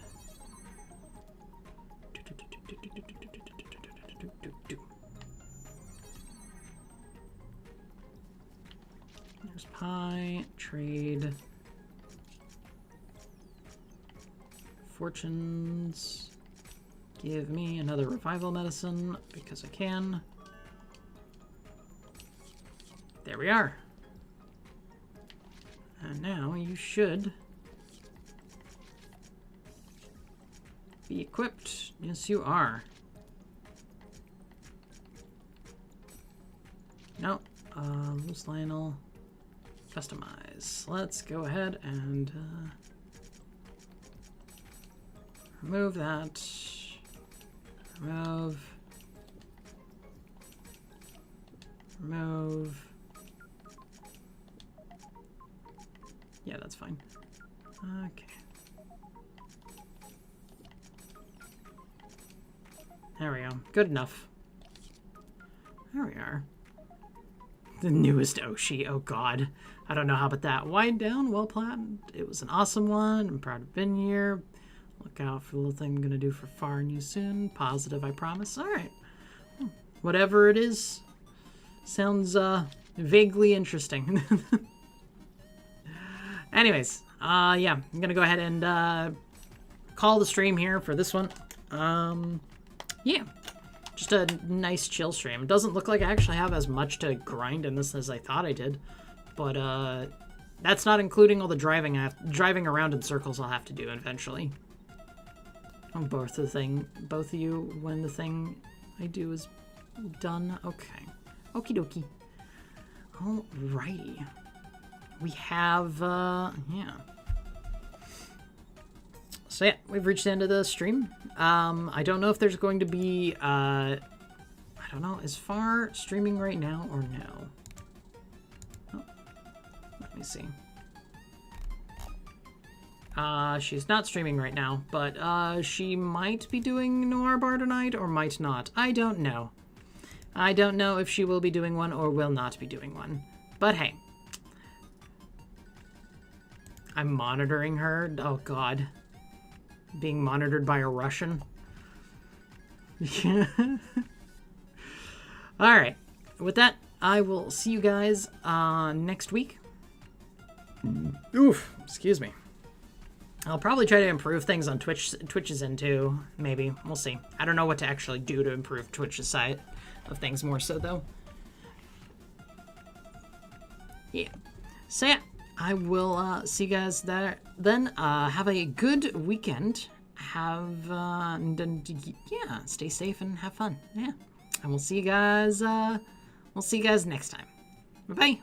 There's pie, trade, fortunes. Give me another revival medicine because I can. we are. And now you should be equipped. Yes, you are. No. Loose Lionel. Customize. Let's go ahead and remove that. Remove. Remove. Yeah, that's fine. Okay. There we go. Good enough. There we are. The newest Oshi. Oh god. I don't know how about that. Wind down, well planned. It was an awesome one. I'm proud to have been here. Look out for the little thing I'm gonna do for far new soon. Positive, I promise. Alright. Whatever it is. Sounds vaguely interesting. Anyways, yeah, I'm gonna go ahead and call the stream here for this one. Yeah. Just a nice chill stream. It doesn't look like I actually have as much to grind in this as I thought I did. But that's not including all the driving around in circles I'll have to do eventually. On both of you when the thing I do is done. Okay. Okie dokie. Alrighty. We have yeah. So yeah, we've reached the end of the stream. I don't know if there's going to be, I don't know, is Far streaming right now or no? Oh, let me see. She's not streaming right now, but she might be doing Noir Bar tonight or might not. I don't know. I don't know if she will be doing one or will not be doing one. But hey. I'm monitoring her. Oh god. Being monitored by a Russian. Alright. With that, I will see you guys next week. Oof. Excuse me. I'll probably try to improve things on Twitch's end too. Maybe. We'll see. I don't know what to actually do to improve Twitch's side of things more so though. Yeah. So yeah. I will see you guys there then. Have a good weekend. Have, yeah, stay safe and have fun. Yeah. And we'll see you guys next time. Bye-bye.